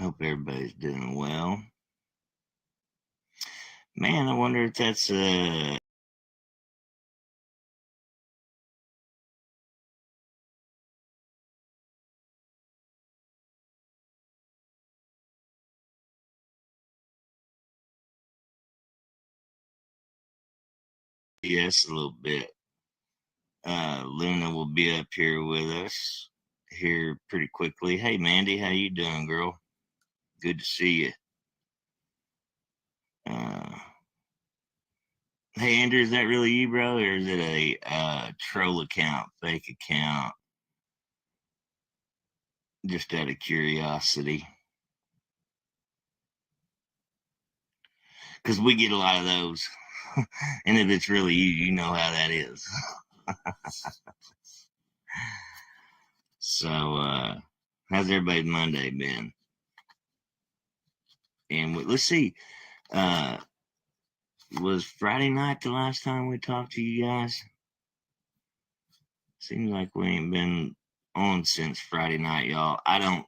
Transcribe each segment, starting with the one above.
Hope everybody's doing well. Man, I wonder if that's yes, a little bit. Luna will be up here with us here pretty quickly. Hey, Mandy, how you doing, girl? Good to see you. Hey, Andrew, is that really you, bro, or is it a troll account, fake account? Just out of curiosity, because we get a lot of those, and if it's really you, you know how that is. So, how's everybody's Monday been? And let's see, was Friday night the last time we talked to you guys? Seems like we ain't been on since Friday night, y'all. I don't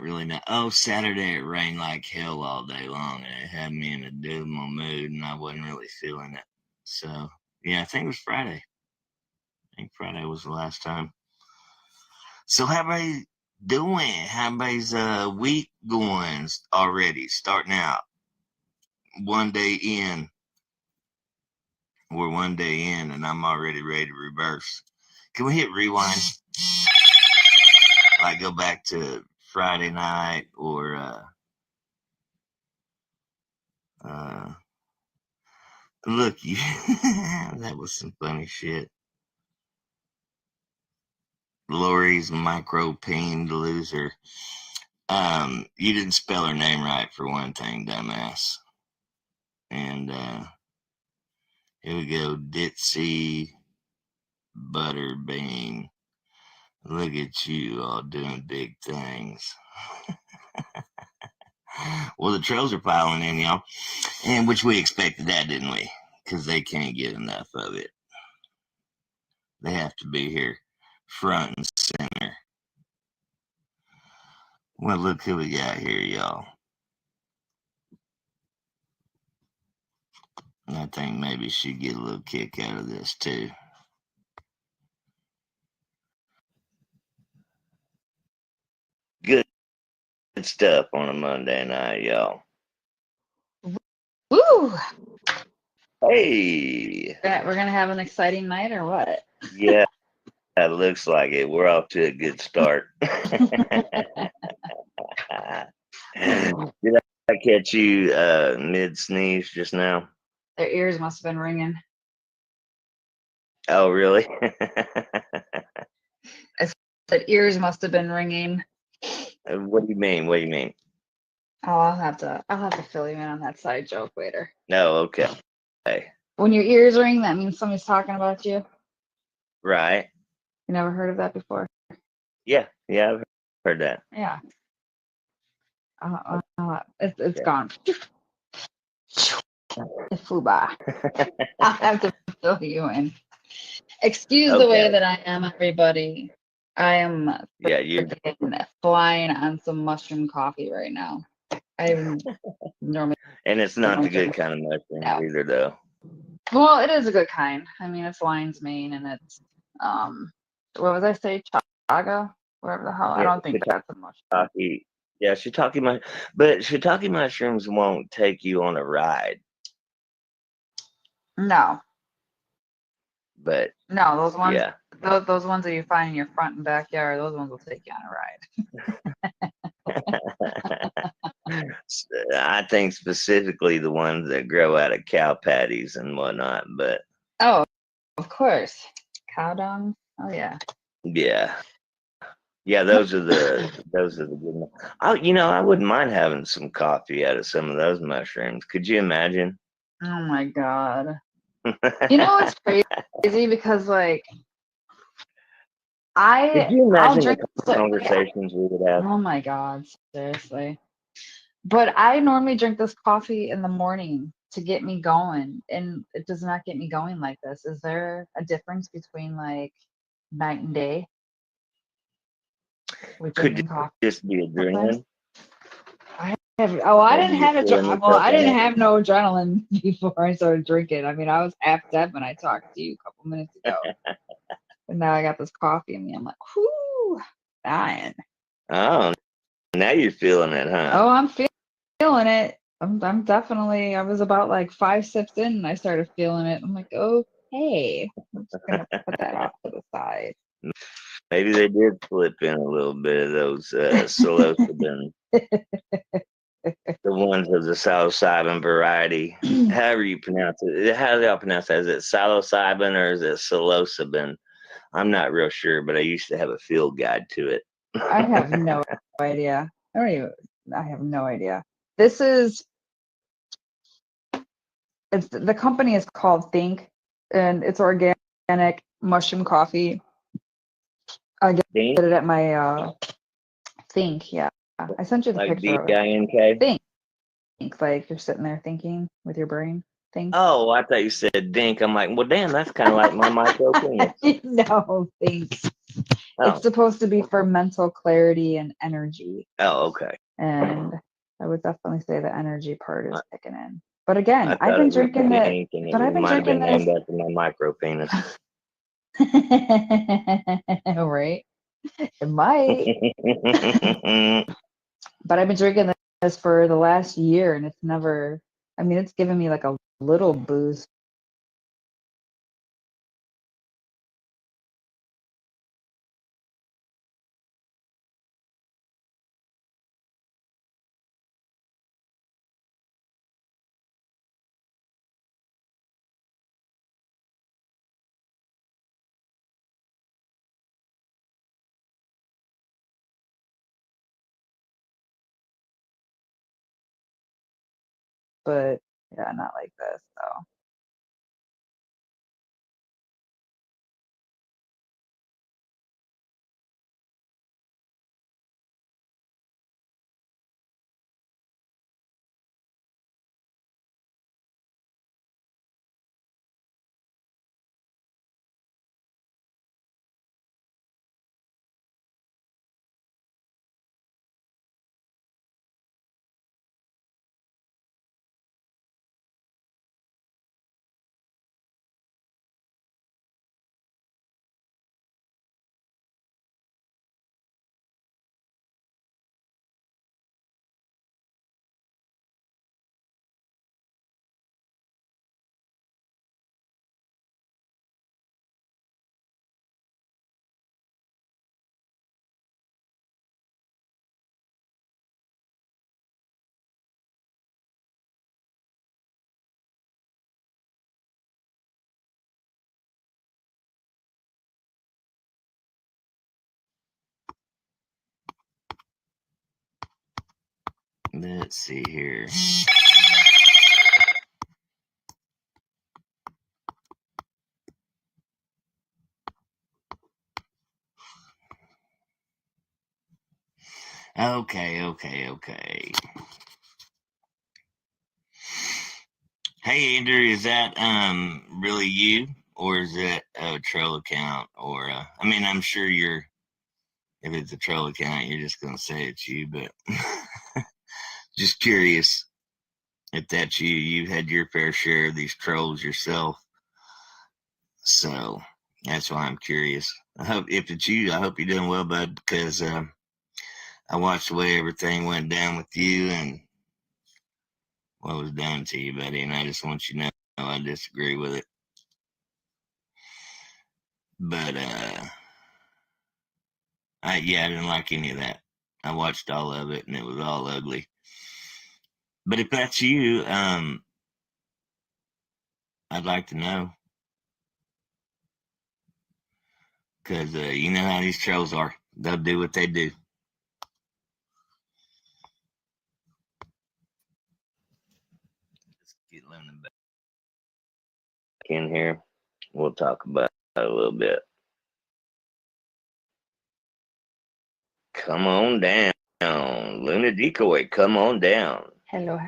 really know. Oh, Saturday it rained like hell all day long, and it had me in a dismal mood, and I wasn't really feeling it. So, yeah, I think it was Friday. I think Friday was the last time. So, how everybody doing? How everybody's week going already? Starting out, one day in. We're one day in, and I'm already ready to reverse. Can we hit rewind? Like go back to Friday night or look, you that was some funny shit. Lori's micro pained loser. You didn't spell her name right for one thing, dumbass. And here we go, Ditzy Butterbean. Look at you all doing big things. Well, the trolls are piling in, y'all, and which we expected that, didn't we? Because they can't get enough of it. They have to be here, front and center. Well, look who we got here, y'all. I think maybe she'd get a little kick out of this too. Good stuff on a Monday night, y'all. Woo! Hey! We're gonna have an exciting night, or what? Yeah, that looks like it. We're off to a good start. Did I catch you mid sneeze just now? Their ears must have been ringing. Oh, really? Their ears must have been ringing. What do you mean? What do you mean? Oh, I'll have to fill you in on that side joke later. No, okay. Hey. When your ears ring, that means somebody's talking about you. Right. You never heard of that before? Yeah, I've heard that. Yeah. It's gone. It flew by. I'll have to fill you in. Excuse the way that I am, everybody. I am you're flying on some mushroom coffee right now. I normally, and it's not the good kind of mushroom either, though. Well, it is a good kind. I mean, it's lion's mane, and it's what was I say, chaga, wherever the hell. I don't think that's a mushroom. Yeah, but shiitake mushrooms won't take you on a ride. No. But no, those ones, those ones that you find in your front and backyard, those ones will take you on a ride. I think specifically the ones that grow out of cow patties and whatnot, but oh, of course, cow dung. Oh yeah. Yeah, those are the good ones. I wouldn't mind having some coffee out of some of those mushrooms. Could you imagine? Oh my god. It's crazy because like could you imagine the conversations we would have? Oh my god, seriously. But I normally drink this coffee in the morning to get me going, and it does not get me going like this. Is there a difference between like night and day? with Could drinking coffee. just be adrenaline. I didn't have I didn't have no adrenaline before I started drinking. I mean, I was half dead when I talked to you a couple minutes ago. And now I got this coffee in me. I'm like, whoo, dying. Oh, now you're feeling it, huh? Oh, I'm feeling it. I'm definitely, I was about like 5 sips in and I started feeling it. I'm like, okay, I'm just gonna put that off to the side. Maybe they did slip in a little bit of those psilocybin. The ones of the psilocybin variety. However you pronounce it. How do y'all pronounce that? Is it psilocybin or is it psilocybin? I'm not real sure, but I used to have a field guide to it. I have no idea. I have no idea. This is, the company is called Think, and it's organic mushroom coffee. I get it at my Think, yeah. I sent you the like picture of it. DINK? Think, like you're sitting there thinking with your brain. Think. Oh, I thought you said dink. I'm like, well, damn, that's kind of like my micro penis. No, Think. Oh. It's supposed to be for mental clarity and energy. Oh, okay. And I would definitely say the energy part is kicking in. But again, I've been drinking this. But I've been drinking this. Named after my micro penis. Right? It might. But I've been drinking this for the last year, and it's never. I mean, it's given me like a little boost. But yeah, not like this, though. Let's see here. Okay. Hey, Andrew, is that really you, or is it a troll account? Or I mean, I'm sure if it's a troll account, you're just gonna say it's you, but just curious if that's you. You've had your fair share of these trolls yourself, so that's why I'm curious. I hope if it's you, I hope you're doing well, bud, because I watched the way everything went down with you and what was done to you, buddy, and I just want you to know I disagree with it. But I didn't like any of that. I watched all of it and it was all ugly. But if that's you, I'd like to know. Because you know how these trolls are. They'll do what they do. Let's get Lennon back in here. We'll talk about it a little bit. Come on down. Luna Decoy, come on down. Hello.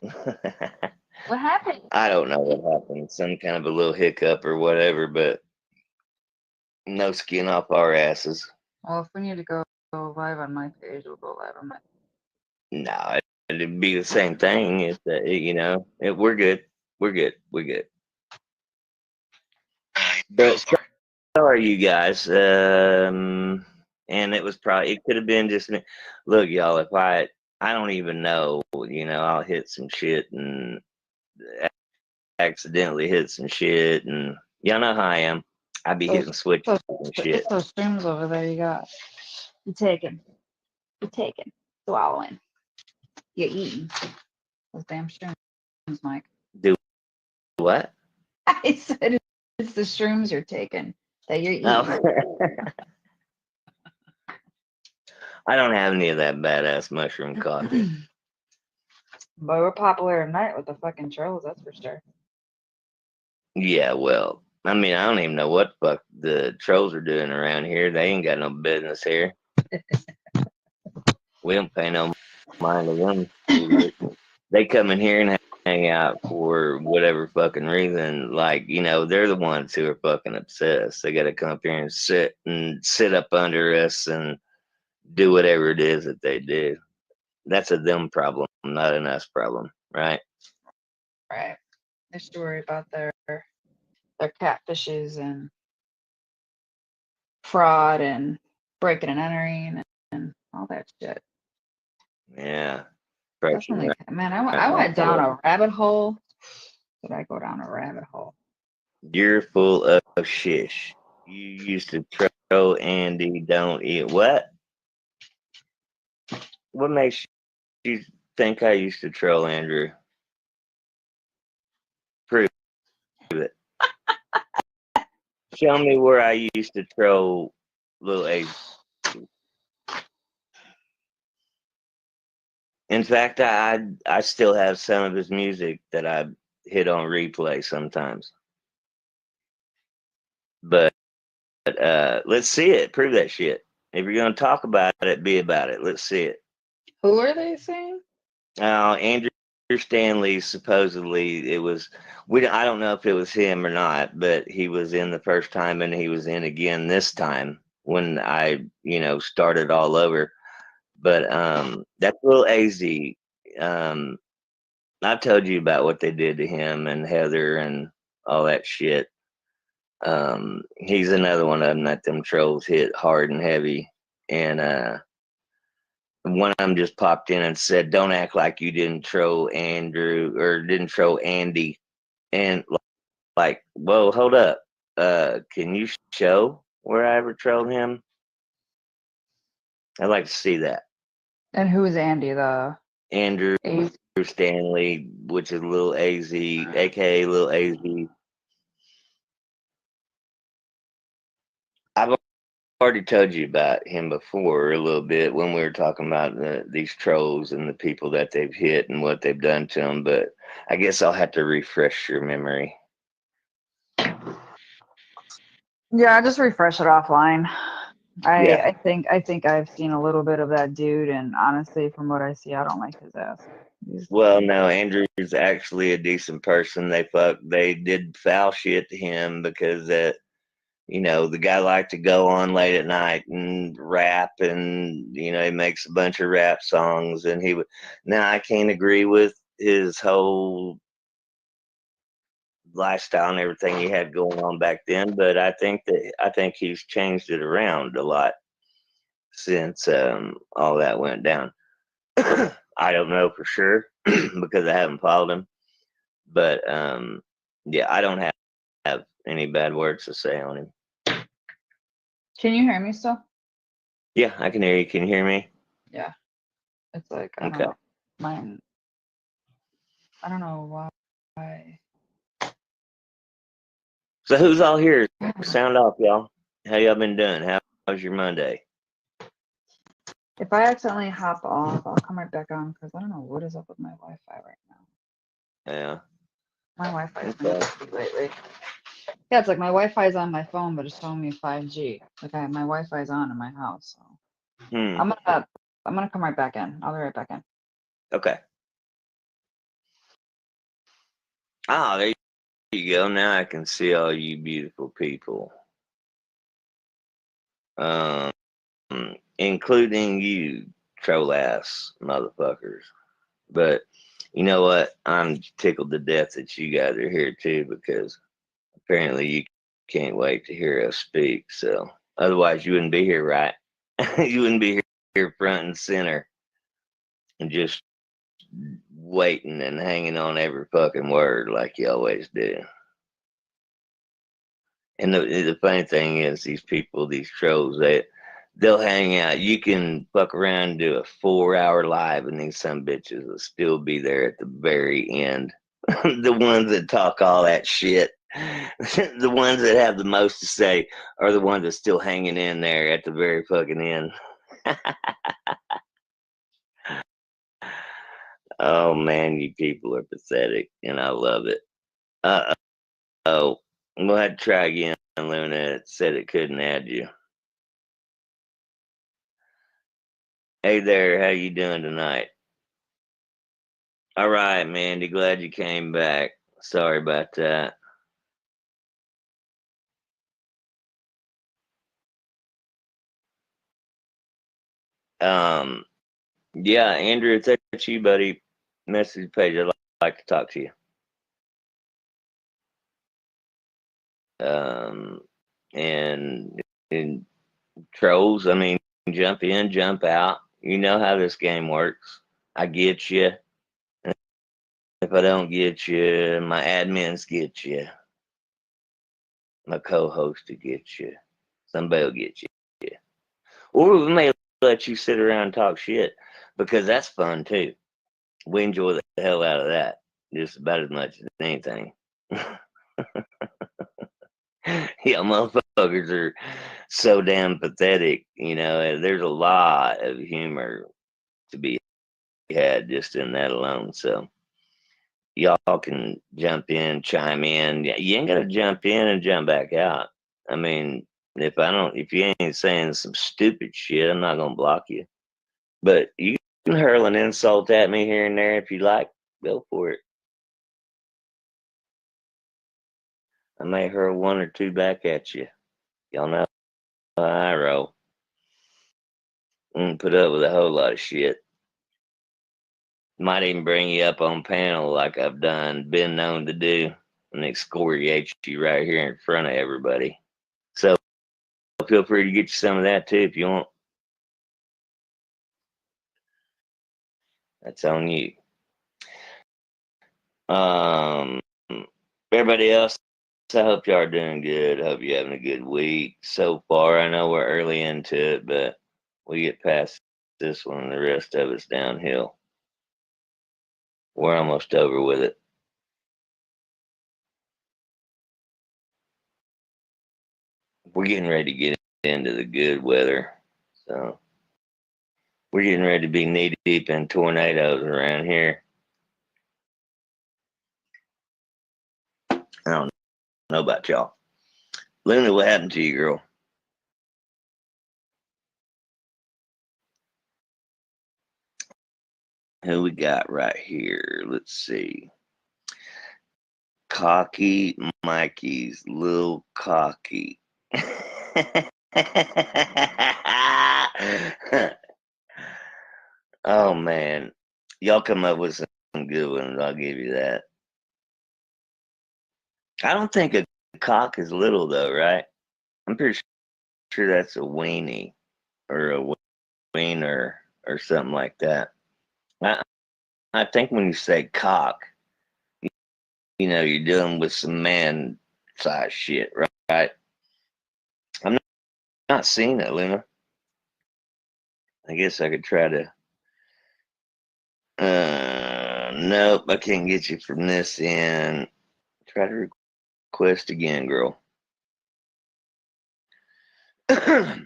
What happened? I don't know what happened. Some kind of a little hiccup or whatever, but no skin off our asses. Well, if we need to go live on my page, we'll go live on my. No, it'd be the same thing. It's we're good. We're good. We're good. But sorry, you guys. And it was probably it could have been just me. Look, y'all. If I don't even know. I'll hit some shit and accidentally hit some shit, and y'all know how I am. I be hitting switches and shit. It's those streams over there you got. You taking. You taking. Swallowing. You're eating. Those damn shrooms, Mike. Do what? I said it's the shrooms you're taking that you're eating. Oh. I don't have any of that badass mushroom coffee. But we're popular at night with the fucking trolls, that's for sure. Yeah, well, I mean, I don't even know what the fuck the trolls are doing around here. They ain't got no business here. We don't pay no mind to them. They come in here and hang out for whatever fucking reason. Like, they're the ones who are fucking obsessed. They got to come up here and sit up under us and do whatever it is that they do. That's a them problem, not an us problem, right? Right. They should worry about their catfishes and fraud and breaking and entering and all that shit. Yeah. Definitely, man, I went down a rabbit hole. Did I go down a rabbit hole? You're full of shish. You used to troll Andy, don't eat. What? What makes you think I used to troll Andrew? Prove it. Show me where I used to troll little Abe. In fact, I still have some of his music that I hit on replay sometimes. But let's see it. Prove that shit. If you're gonna talk about it, be about it. Let's see it. Who are they saying? Andrew Stanley, supposedly it was. I don't know if it was him or not, but he was in the first time and he was in again this time when I started all over. But that's Lil Az. I've told you about what they did to him and Heather and all that shit. He's another one of them that them trolls hit hard and heavy. And one of them just popped in and said, "Don't act like you didn't troll Andrew or didn't troll Andy." And like, whoa, hold up. Can you show where I ever trolled him? I'd like to see that. And who is Andy? The Andrew Stanley, which is Lil Az, aka Lil Az. I've already told you about him before a little bit when we were talking about these trolls and the people that they've hit and what they've done to them, but I guess I'll have to refresh your memory. Yeah, just refresh it offline. I think I've seen a little bit of that dude, and honestly, from what I see, I don't like his ass. Well, no, Andrew's actually a decent person. They did foul shit to him because the guy liked to go on late at night and rap, and he makes a bunch of rap songs, and he would. Now I can't agree with his whole lifestyle and everything he had going on back then, but I think he's changed it around a lot since all that went down. I don't know for sure because I haven't followed him, but yeah, I don't have any bad words to say on him. Can you hear me still? Yeah, I can hear you. Can you hear me? Yeah. It's like I don't know. Mine. I don't know why. So who's all here? Sound off, y'all. How y'all been doing? How's your Monday? If I accidentally hop off, I'll come right back on because I don't know what is up with my Wi-Fi right now. Yeah. My Wi-Fi is been lately. Yeah, it's like my Wi-Fi is on my phone, but it's showing me 5G. Like my Wi-Fi is on in my house. So I'm gonna come right back in. I'll be right back in. Okay. Oh, there you go. Now I can see all you beautiful people. including you troll ass motherfuckers. But you know what? I'm tickled to death that you guys are here too, because apparently you can't wait to hear us speak. So otherwise you wouldn't be here, right? You wouldn't be here front and center and just waiting and hanging on every fucking word like you always do. And the funny thing is, these people, these trolls, they'll hang out. You can fuck around and do a 4-hour live, and these some bitches will still be there at the very end. The ones that talk all that shit, the ones that have the most to say, are the ones that's still hanging in there at the very fucking end. Oh man, you people are pathetic, and I love it. Oh, we'll have to try again. Luna, it said it couldn't add you. Hey there, how you doing tonight? All right, Mandy, glad you came back. Sorry about that. Um, yeah, Andrew, if that's you, buddy, message page. I'd like to talk to you. Um, and trolls, I mean, jump in, jump out. You know how this game works. I get you. If I don't get you, my admins get you. My co-host to get you. Somebody will get you. Or we may let you sit around and talk shit, because that's fun too. We enjoy the hell out of that just about as much as anything. Yeah, motherfuckers are so damn pathetic. You know, there's a lot of humor to be had just in that alone. So y'all can jump in, chime in. You ain't gotta jump in and jump back out. I mean, if you ain't saying some stupid shit, I'm not gonna block you. But you can hurl an insult at me here and there if you like. Go for it. I may hurl one or two back at you. Y'all know how I roll. Put up with a whole lot of shit. Might even bring you up on panel like I've been known to do, and excoriate you right here in front of everybody. So feel free to get you some of that too if you want. That's on you. Everybody else, I hope y'all are doing good. I hope you're having a good week so far. I know we're early into it, but we get past this one and the rest of it's downhill. We're almost over with it. We're getting ready to get into the good weather. So we're getting ready to be knee deep in tornadoes around here. I don't know about y'all. Luna, what happened to you, girl? Who we got right here? Let's see. Cocky Mikey's Lil Cocky. Oh man, y'all come up with some good ones. I'll give you that. I don't think a cock is little though, right? I'm pretty sure that's a weenie or a wiener or something like that. I think when you say cock, you know you're dealing with some man size shit, right? I'm not seeing it, Luna. I guess I could try to. Nope, I can't get you from this end. Try to request again, girl. Yeah,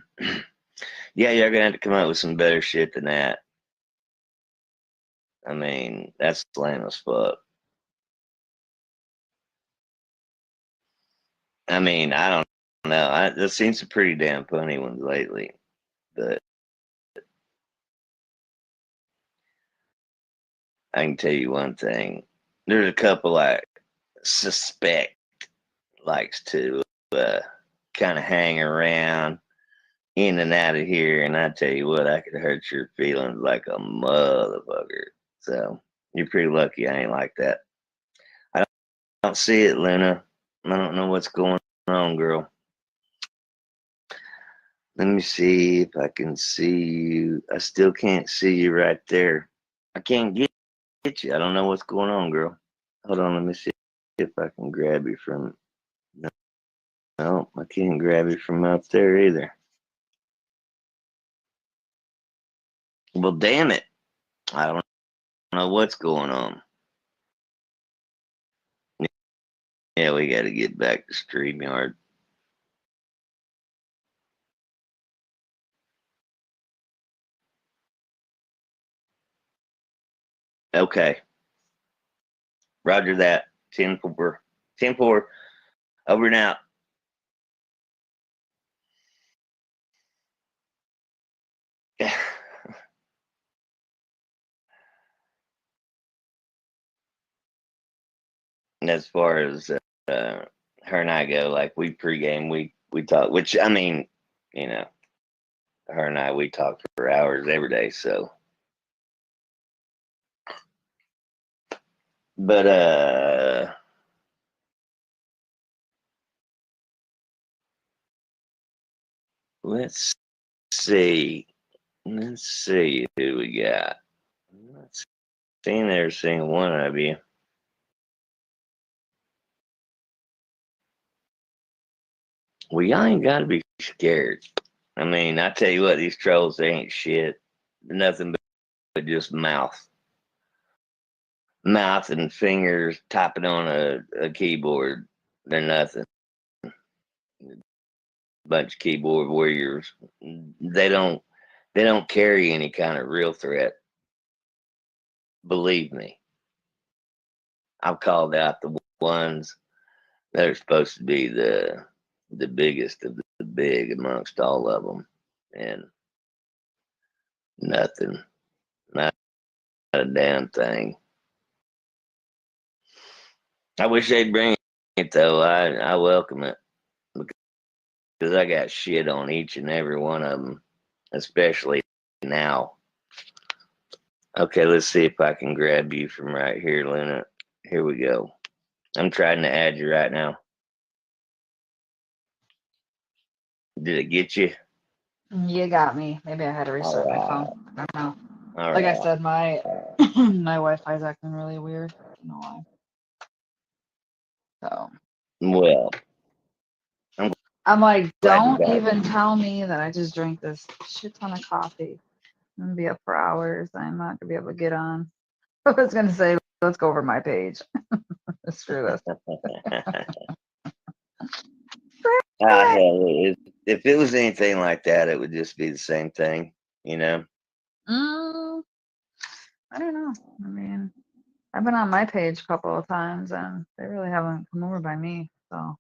you're gonna have to come up with some better shit than that. I mean, that's lame as fuck. I mean, I don't know. I've seen some pretty damn funny ones lately, but I can tell you one thing. There's a couple I suspect likes to kind of hang around, in and out of here, and I tell you what, I could hurt your feelings like a motherfucker. So you're pretty lucky I ain't like that. I don't see it, Luna. I don't know what's going on, girl. Let me see if I can see you. I still can't see you right there. I can't get you. I don't know what's going on, girl. Hold on, let me see if I can grab you from. No, I can't grab you from out there either. Well, damn it. I don't know what's going on. Yeah, we got to get back to StreamYard. Okay. Roger that. 10-4. 10-4. Over and out. As far as her and I go, like we pregame, we talk, which I mean, you know, her and I, we talk for hours every day. So, but let's see. Let's see who we got. Let's see every single one of you. Well, y'all ain't got to be scared. I mean, I tell you what, these trolls, they ain't shit. Nothing but just mouth. Mouth and fingers typing on a keyboard. They're nothing. Bunch of keyboard warriors. They don't carry any kind of real threat. Believe me. I've called out the ones that are supposed to be the biggest of the big amongst all of them, and nothing, not a damn thing. I wish they'd bring it though. I welcome it because I got shit on each and every one of them, especially now. Okay, let's see if I can grab you from right here, Luna. Here we go. I'm trying to add you right now. Did it get you? You got me. Maybe I had to restart my phone. I don't know. All Like right. I said, my my Wi-Fi's acting really weird. I don't know why. So Well, I'm like, glad you don't got even tell me that I just drank this shit ton of coffee. I'm gonna be up for hours. I'm not gonna be able to get on. I was gonna say, let's go over my page. Screw this. hell, if it was anything like that, it would just be the same thing, you know? I don't know. I mean, I've been on my page a couple of times and they really haven't come over by me. So,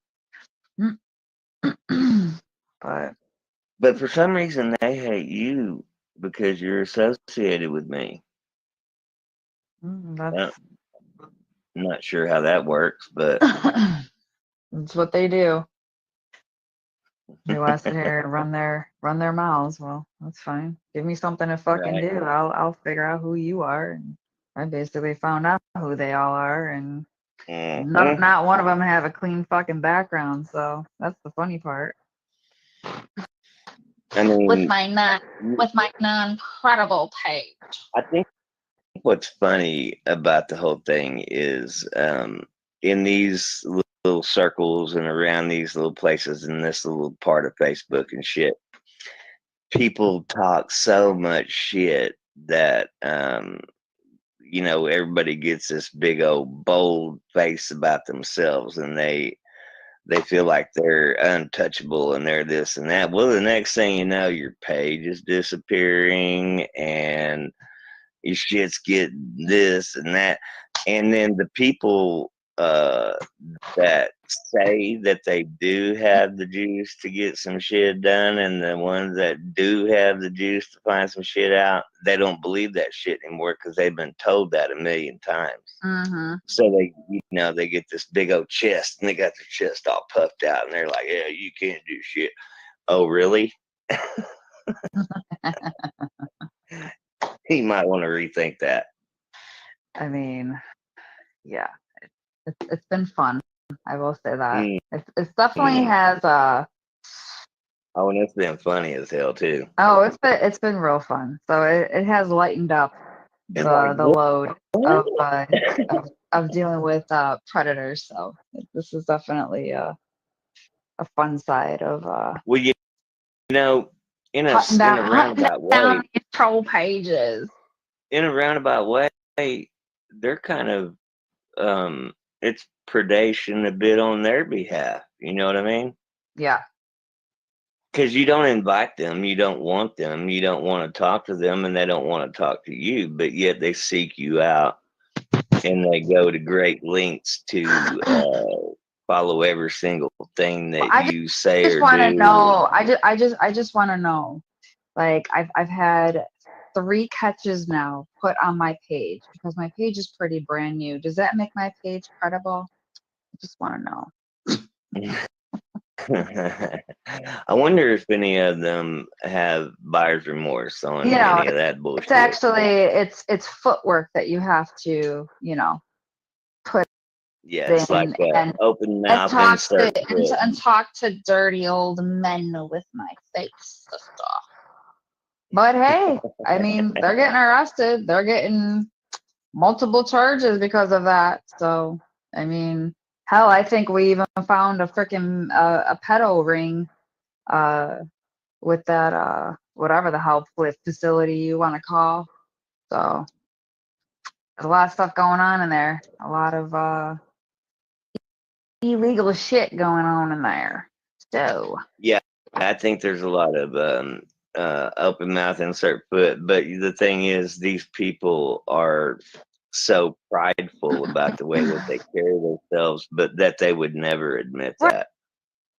but for some reason, they hate you because you're associated with me. that's I'm not sure how that works, but that's what they do. They want to sit here and run their mouths. Well, that's fine. Give me something to fucking right. do. I'll figure out who you are. And I basically found out who they all are, and not one of them have a clean fucking background. So that's the funny part. I mean, with my non-credible page. I think what's funny about the whole thing is in these little circles and around these little places in this little part of Facebook and shit, people talk so much shit that you know, everybody gets this big old bold face about themselves, and they feel like they're untouchable and they're this and that. Well, the next thing you know, your page is disappearing and your shit's getting this and that. And then the people that say that they do have the juice to get some shit done, and the ones that do have the juice to find some shit out, they don't believe that shit anymore because they've been told that a million times. So they, you know, they get this big old chest and they got their chest all puffed out and they're like, yeah, you can't do shit. Oh, really? He might want to rethink that. I mean, yeah, it's been fun. I will say that Mm. it's definitely has Oh, and it's been funny as hell too. oh, it's been real fun. So it has lightened up And like, the load what? of dealing with predators. So this is definitely a fun side of Well, you know, hunting in a hunting roundabout down way, these troll pages. in a roundabout way, they're kind of it's predation a bit on their behalf. You know what I mean? Yeah. Because you don't invite them, you don't want them, you don't want to talk to them, and they don't want to talk to you, but yet they seek you out and they go to great lengths to follow every single thing Well, that you say just or want to do. know. I just want to know. Like I've had 3 catches now put on my page because my page is pretty brand new. Does that make my page credible? I just want to know. I wonder if any of them have buyer's remorse on You know, any of that it's bullshit. actually it's footwork that you have to, put Yeah, it's like and open mouth, insert foot. talk to dirty old men with my face sister. But hey, I mean, they're getting arrested. They're getting multiple charges because of that. So, I mean, hell, I think we even found a freaking a pedo ring with that whatever the hell facility you want to call. So, there's a lot of stuff going on in there. A lot of illegal shit going on in there. So, Yeah, I think there's a lot of open mouth, insert foot. But the thing is, these people are so prideful about the way that they carry themselves, but that they would never admit right. that.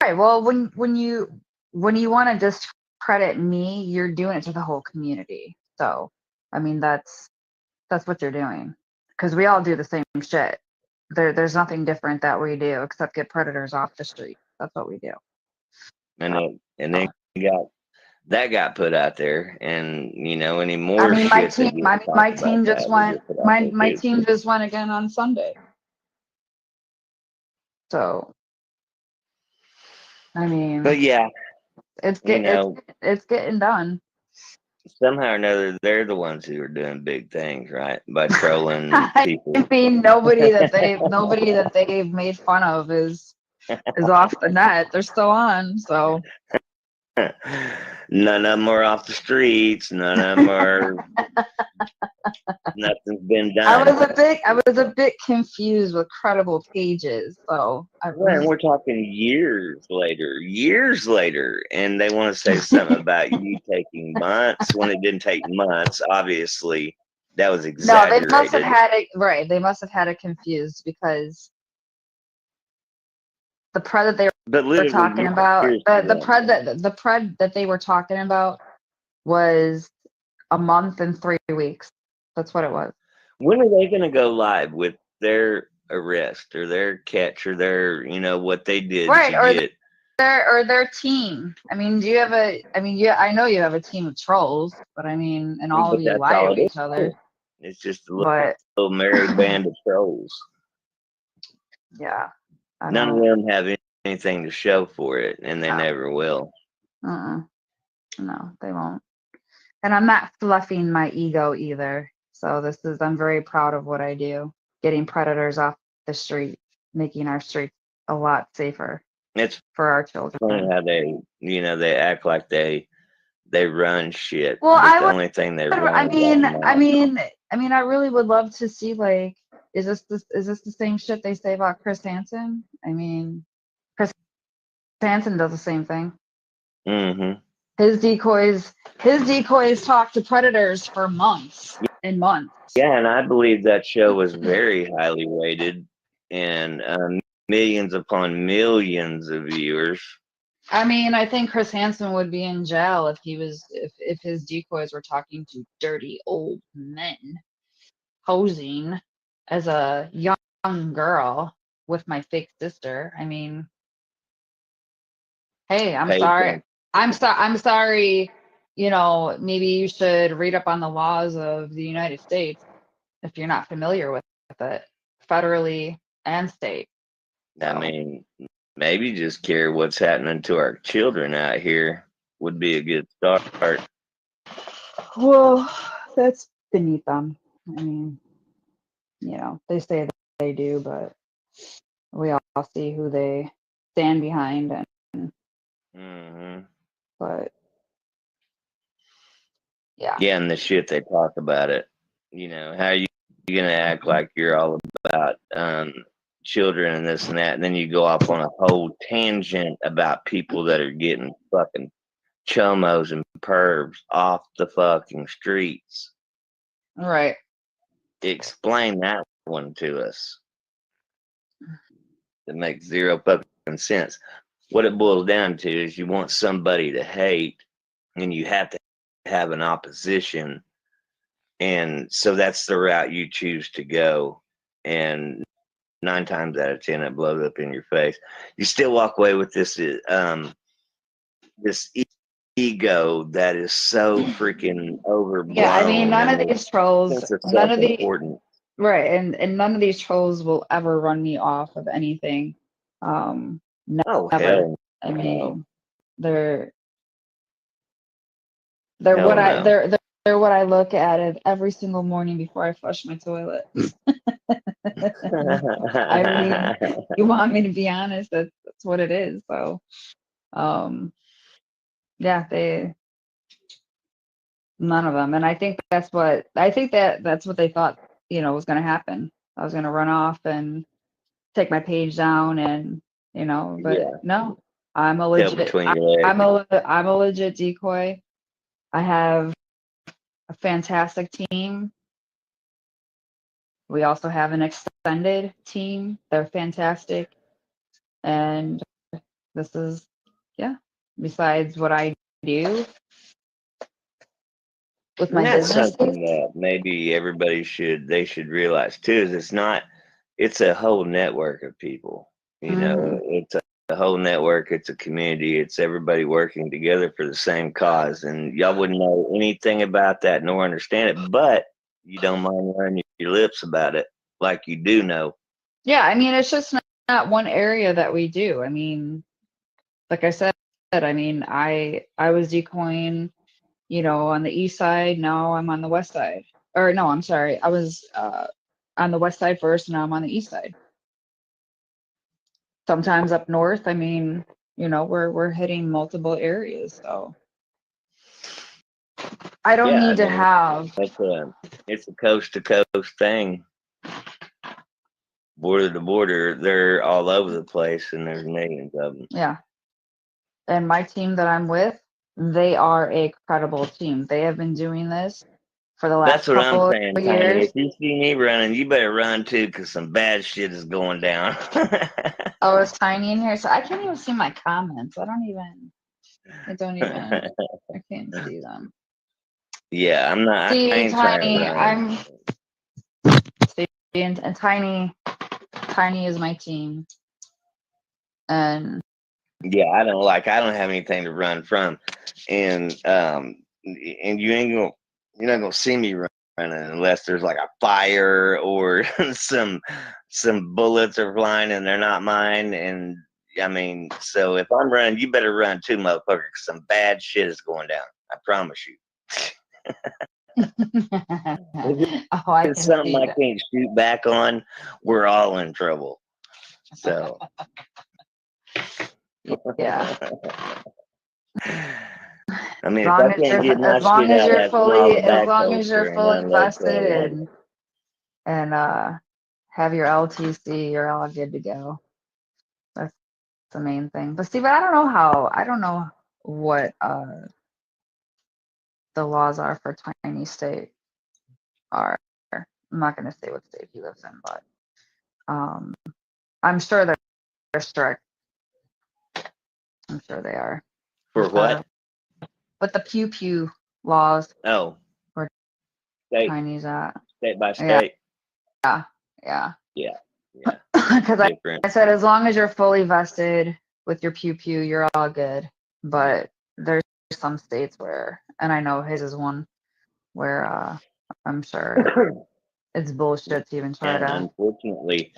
Right. Well, when you want to discredit me, you're doing it to the whole community. So, I mean, that's what you're doing because we all do the same shit. There's nothing different that we do except get predators off the street. That's what we do. And So, then got that got put out there, and any I more mean, my shit that team, gets talked my about team just that will went. get put out there My too. team just went again on Sunday. So, I mean, But yeah, it's you get know, it's getting done. somehow or another, they're the ones who are doing big things, right? By trolling I people. mean, nobody that they've made fun of is off the net. They're still on. So None of them are off the streets. None of them are. Nothing's been done. I was a bit confused with credible pages. So I Well, and was we're talking years later, and they want to say something about you taking months when it didn't take months. Obviously, that was no, they must have exaggerated. had it right. They must have had it confused because the pred that they But were literally talking about, years ago. the pred that they were talking about was a month and 3 weeks. That's what it was. When are they going to go live with their arrest or their catch or their, what they did Right, to get? their team. I mean, do you have a? I mean, yeah, I know you have a team of trolls, but I mean, and all But of you that's lie all to it each other. is. It's just a But little merry band of trolls. yeah, I None of don't. them have anything to show for it, and they never will. No, they won't. And I'm not fluffing my ego either. So I'm very proud of what I do, getting predators off the street, making our streets a lot safer It's for our funny children. how they act like they run shit, Well, but the only thing they run is that mouth. I really would love to see like, is this the same shit they say about Chris Hansen? I mean, Chris Hansen does the same thing. Mm-hmm. His decoys talk to predators for months and months. Yeah, and I believe that show was very highly rated and millions upon millions of viewers. I mean, I think Chris Hansen would be in jail if his decoys were talking to dirty old men, posing as a young girl with my fake sister. I mean, hey, I'm Pay sorry. attention. I'm sorry. Maybe you should read up on the laws of the United States if you're not familiar with it, federally and state. I mean, maybe just care what's happening to our children out here would be a good start. Well, that's beneath them. I mean, they say that they do, but we all see who they stand behind, but yeah. Yeah, and the shit they talk about it. How are you gonna act like you're all about children and this and that, and then you go off on a whole tangent about people that are getting fucking chomos and pervs off the fucking streets. Right. Explain that one to us. It makes zero fucking sense. What it boils down to is you want somebody to hate, and you have to have an opposition, and so that's the route you choose to go. And 9 times out of 10, it blows up in your face. You still walk away with this ego that is so freaking overblown. Yeah, I mean, none of these trolls, important. Right, and none of these trolls will ever run me off of anything. Never. Hell, I mean, they're hell what no. they're what I look at every single morning before I flush my toilet. I mean, you want me to be honest, that's what it is. So, yeah, none of them, and I think that's what they thought, was going to happen. I was going to run off and take my page down, and but Yeah. no, I'm a legit decoy. I have a fantastic team. We also have an extended team. They're fantastic. And this is, besides what I do with my that's business. something that maybe everybody should realize too, is it's a whole network of people. It's a whole network, it's a community, it's everybody working together for the same cause. And y'all wouldn't know anything about that nor understand it, but you don't mind running your lips about it like you do know. Yeah, I mean, it's just not one area that we do. I mean, like I said, I mean, I was decoying, on the east side. Now I'm on the west side. Or no, I'm sorry. I was on the west side first, and now I'm on the east side. Sometimes up north. I mean, we're hitting multiple areas, so I don't need to have. It's a coast to coast thing. Border to border, they're all over the place, and there's millions of them. Yeah. And my team that I'm with, they are a credible team. They have been doing this for the last couple of years. Tiny, if you see me running, you better run too, because some bad shit is going down. Oh, it's Tiny in here, so I can't even see my comments. I can't see them. Yeah, I'm not. See, I ain't Tiny, and Tiny is my team, and yeah, I don't have anything to run from, and you're not gonna see me running unless there's like a fire or some bullets are flying and they're not mine. And I mean, so if I'm running, you better run too, motherfucker, because some bad shit is going down. I promise you. It's something I can't shoot back on, we're all in trouble. So yeah. I mean, as long as you're fully invested and have your LTC, you're all good to go. That's the main thing. But Steve, I don't know what the laws are for Tiny State are. I'm not going to say what state he lives in, but I'm sure they're strict. I'm sure they are. For what? But the pew pew laws. Oh. Where Tiny's at. State by state. Yeah. Because I said, as long as you're fully vested with your pew pew, you're all good. But there's some states where, and I know his is one where I'm sure it's bullshit to even try And to. unfortunately,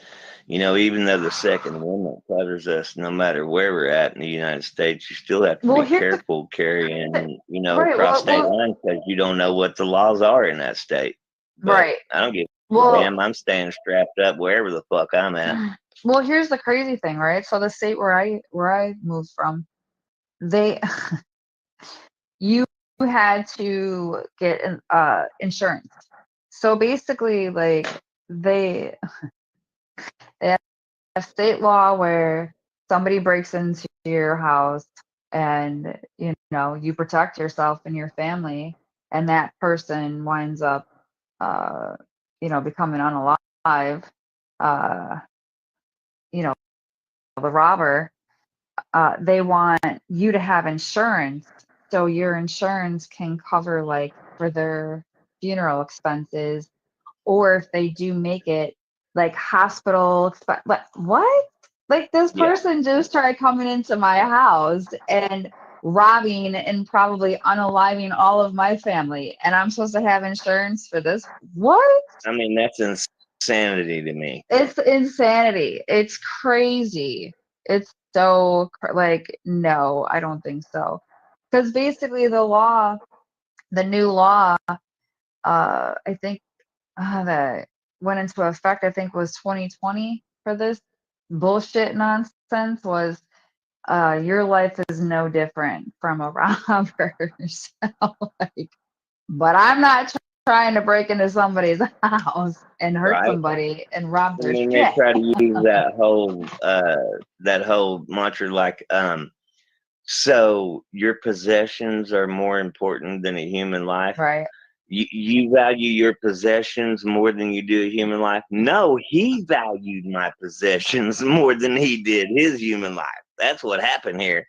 even though the Second Amendment covers us, no matter where we're at in the United States, you still have to Well, be here's careful carrying, right. across state Well, lines because you don't know what the laws are in that state. But right. I don't give a Well, damn. I'm staying strapped up wherever the fuck I'm at. well, here's the crazy thing, right? So the state where I moved from, they you had to get insurance. So basically, like they they have state law where somebody breaks into your house and you protect yourself and your family, and that person winds up becoming unalive. Uh, you know, the robber. They want you to have insurance, so your insurance can cover like for their funeral expenses, or if they do make it, like hospital Like what? Like this Yeah. person just tried coming into my house and robbing and probably unaliving all of my family, and I'm supposed to have insurance for this? What? I mean, that's insanity to me. It's insanity. It's crazy. It's so like, no, I don't think so. Because basically the new law, I think that went into effect, I think was 2020 for this bullshit nonsense was your life is no different from a robber's. Like, but I'm not trying to break into somebody's house and hurt Right. somebody and rob I their mean, they shit. try to use that whole mantra like, so your possessions are more important than a human life. Right. You value your possessions more than you do a human life. No, he valued my possessions more than he did his human life. That's what happened here.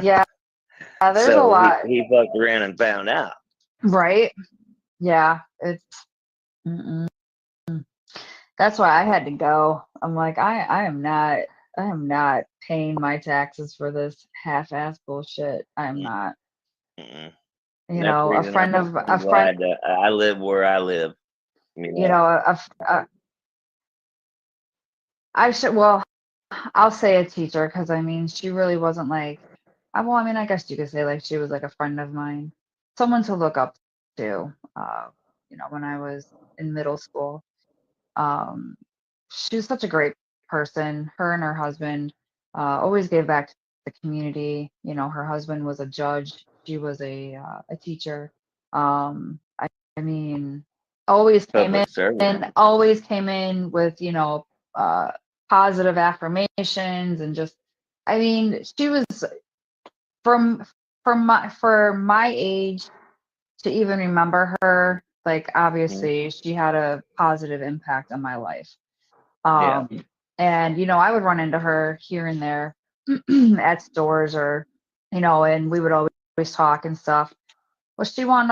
Yeah. There's a So lot. he fucked around and found out. Right. Yeah. It's. Mm-mm. That's why I had to go. I'm like, I am not paying my taxes for this half-ass bullshit. I am not. Mm-mm. That's the A reason friend of I'm a friend, glad that I live where I live. you know, I should, well, I'll say a teacher because I mean, she really wasn't like, well, I mean, I guess you could say like she was like a friend of mine, someone to look up to. When I was in middle school, um, she was such a great person. Her and her husband always gave back to the community. Her husband was a judge. She was a teacher. I mean, always came Public service. always came in with uh, positive affirmations and just. I mean, she was from for my age to even remember her. Like Mhm. obviously, she had a positive impact on my life. Yeah. And I would run into her here and there at stores or, and we would always talk and stuff. Well, so on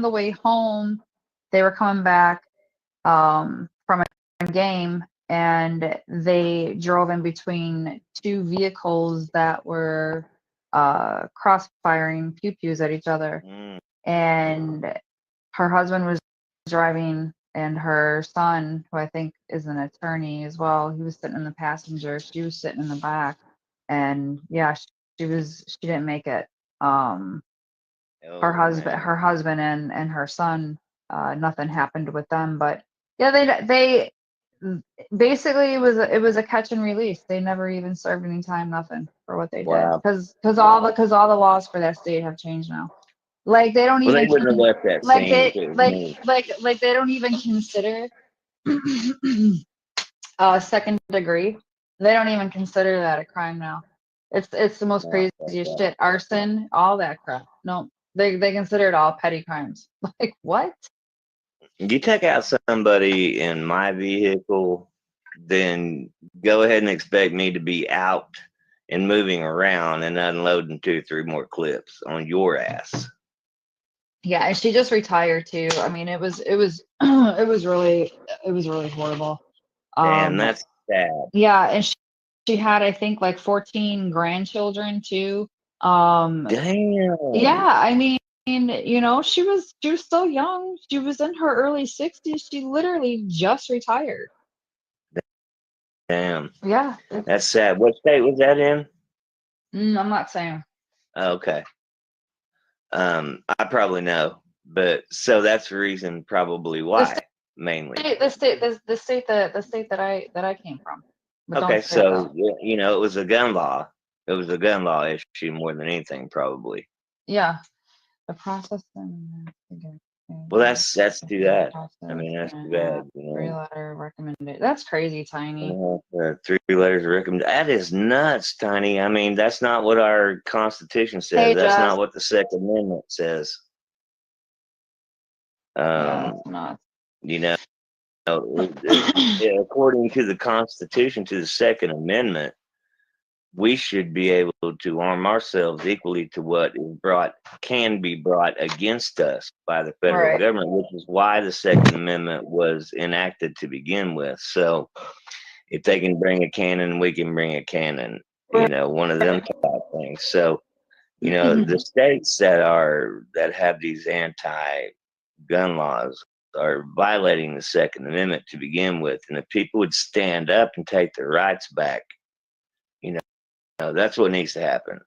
the way home, they were coming back from a game and they drove in between two vehicles that were cross-firing pew-pews at each other. Mm. And her husband was driving and her son, who I think is an attorney as well, he was sitting in the passenger, she was sitting in the back. And yeah, she didn't make it. Her Oh, husband man. her husband and her son, nothing happened with them, but yeah, they basically it was a catch and release. They never even served any time, nothing for what they did, Wow. because all the laws for that state have changed now. Like they don't Well, they even wouldn't have left that like scene they if it was like me. like they don't even consider second degree. They don't even consider that a crime now. It's the most No, that's craziest right. shit. Arson, all that crap. No, they consider it all petty crimes. Like what? You take out somebody in my vehicle, then go ahead and expect me to be out and moving around and unloading 2 or 3 more clips on your ass. Yeah, and she just retired too. I mean, it was it was really horrible. Damn, Um, that's sad. yeah, and she had, I think, like 14 grandchildren too. Damn. Yeah, I mean, she was so young. She was in her early 60s. She literally just retired. Damn. Yeah. That's sad. What state was that in? I'm not saying. Okay. I probably know, but so that's the reason probably why, mainly. The state that I came from. But Okay, don't say it so though. it was a gun law. It was a gun law issue more than anything, probably. Yeah. The process Well, that's too bad. I mean, that's too bad. Three-letter recommended. That's crazy, Tiny. 3 letters recommend. That is nuts, Tiny. I mean, that's not what our Constitution says. Hey, That's Jess. not what the Second Amendment says. Yeah, that's nuts. According to the Constitution, to the Second Amendment, we should be able to arm ourselves equally to what can be brought against us by the federal government, which is why the Second Amendment was enacted to begin with. So if they can bring a cannon, we can bring a cannon, one of them type things. So, the states that have these anti-gun laws are violating the Second Amendment to begin with. And if people would stand up and take their rights back, that's what needs to happen.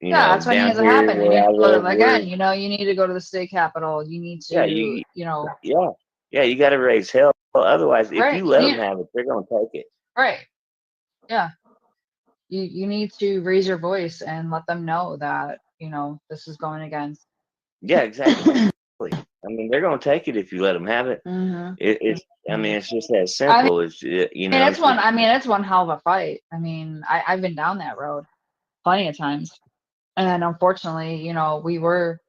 That's what needs to happen. You need to go to, again, you need to go to the state capitol. You need to, you got to raise hell. Otherwise, if you let them have it, they're going to take it. Right. Yeah. You need to raise your voice and let them know that, this is going against. Yeah, exactly. I mean, they're going to take it if you let them have it. Mm-hmm. It's just as simple as, it's one hell of a fight. I mean, I've been down that road plenty of times. And unfortunately, we were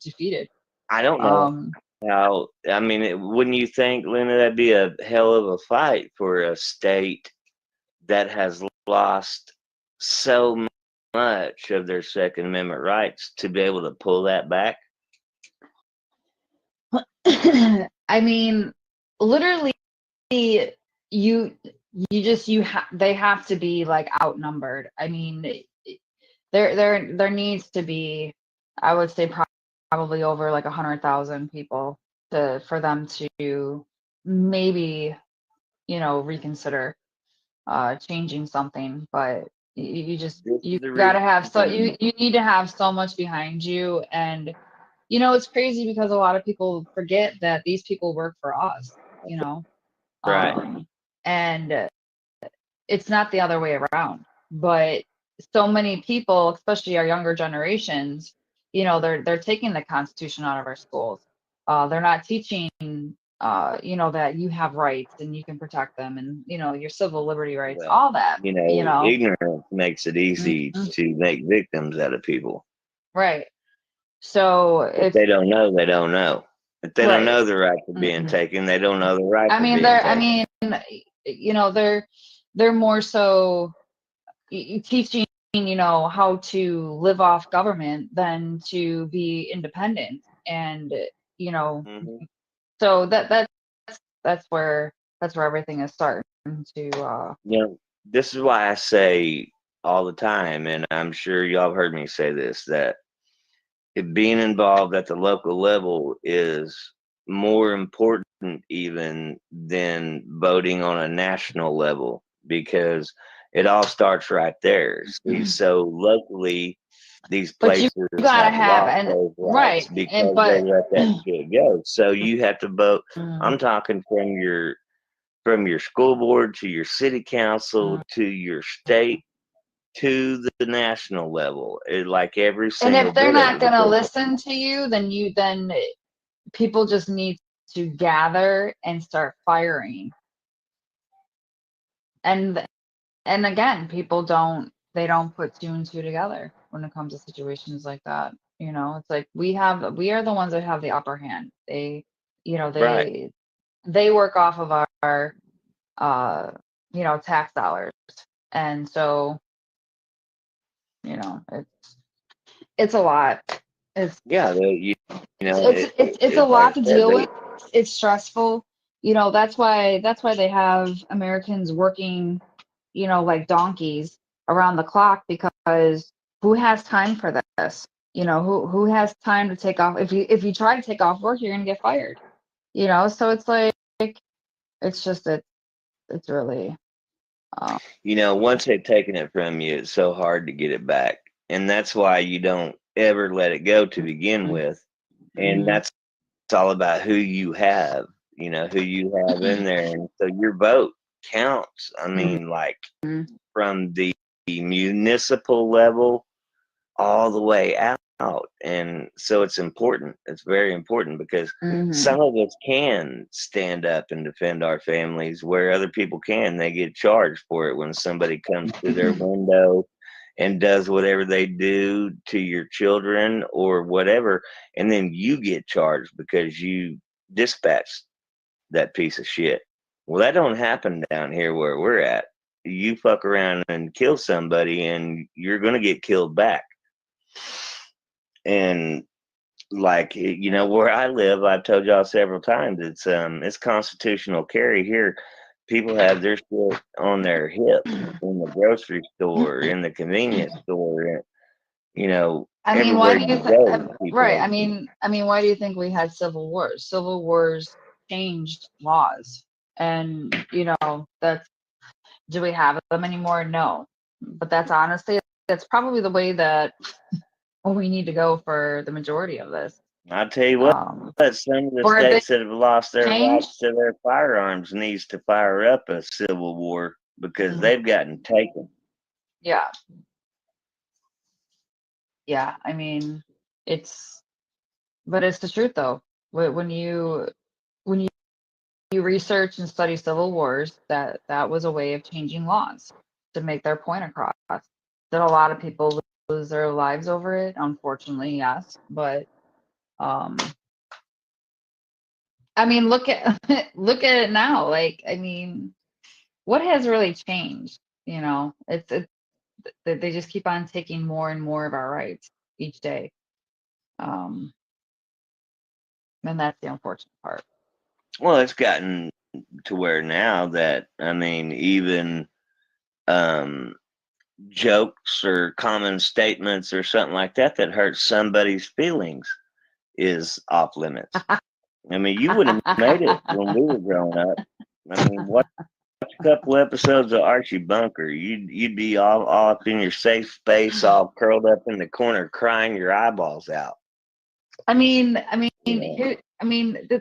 defeated. I don't know how. I mean, wouldn't you think, Lena, that'd be a hell of a fight for a state that has lost so much of their Second Amendment rights to be able to pull that back? I mean, literally, they have to be like outnumbered. I mean, there needs to be, I would say, probably over like 100,000 people for them to maybe, reconsider changing something. But you gotta have you need to have so much behind you. And it's crazy because a lot of people forget that these people work for us, Right. And it's not the other way around. But so many people, especially our younger generations, they're taking the Constitution out of our schools. They're not teaching, that you have rights and you can protect them, and your civil liberty rights, all that. Ignorance makes it easy to make victims out of people. Right. So if they don't know, they don't know. If they don't know the rights are being taken, they don't know the rights are being taken. They're more so teaching, how to live off government than to be independent. And, so that's where everything is starting to. This is why I say all the time, and I'm sure y'all have heard me say this, that being involved at the local level is more important even than voting on a national level, because it all starts right there. So locally, these places have lost those rights because they let that shit go. So you have to vote. I'm talking from your school board to your city council to your state to the national level, like every single. And if they're not going to listen to you, then people just need to gather and start firing. And again, people don't put two and two together when it comes to situations like that. It's like we are the ones that have the upper hand. They work off of our tax dollars, and so it's a lot. It's it's a lot to deal with. It's stressful. That's why they have Americans working like donkeys around the clock, because who has time for this? Who has time to take off? If you try to take off work, you're gonna get fired. So it's like, it's just it's really Once they've taken it from you, it's so hard to get it back. And that's why you don't ever let it go to begin with. And that's all about who you have, who you have in there. And so your vote counts. I mean, like from the municipal level all the way out. And so it's important. It's very important, because some of us can stand up and defend our families where other people can. They get charged for it when somebody comes to their window and does whatever they do to your children or whatever, and then you get charged because you dispatched that piece of shit. Well, that don't happen down here where we're at. You fuck around and kill somebody and you're going to get killed back. And like, where I live, I've told y'all several times, it's constitutional carry here. People have their shit on their hip in the grocery store, in the convenience store, I mean, everywhere why do you you go. right? I mean, why do you think we had civil wars? Civil wars changed laws, and that's, do we have them anymore? No, but that's probably the way that we need to go for the majority of this. I'll tell you what, some of the states that have lost their rights to their firearms needs to fire up a civil war, because they've gotten taken. Yeah. Yeah, I mean, but it's the truth though. When you research and study civil wars, that was a way of changing laws to make their point across. Did a lot of people lose their lives over it? Unfortunately, yes. But I mean, look at it now. Like, I mean, what has really changed? It's they just keep on taking more and more of our rights each day. And that's the unfortunate part. Well, it's gotten to where now that, I mean, even jokes or common statements or something like that hurts somebody's feelings is off limits. I mean, you wouldn't have made it when we were growing up. I mean, watch a couple episodes of Archie Bunker. You'd be all up in your safe space, all curled up in the corner, crying your eyeballs out. I mean,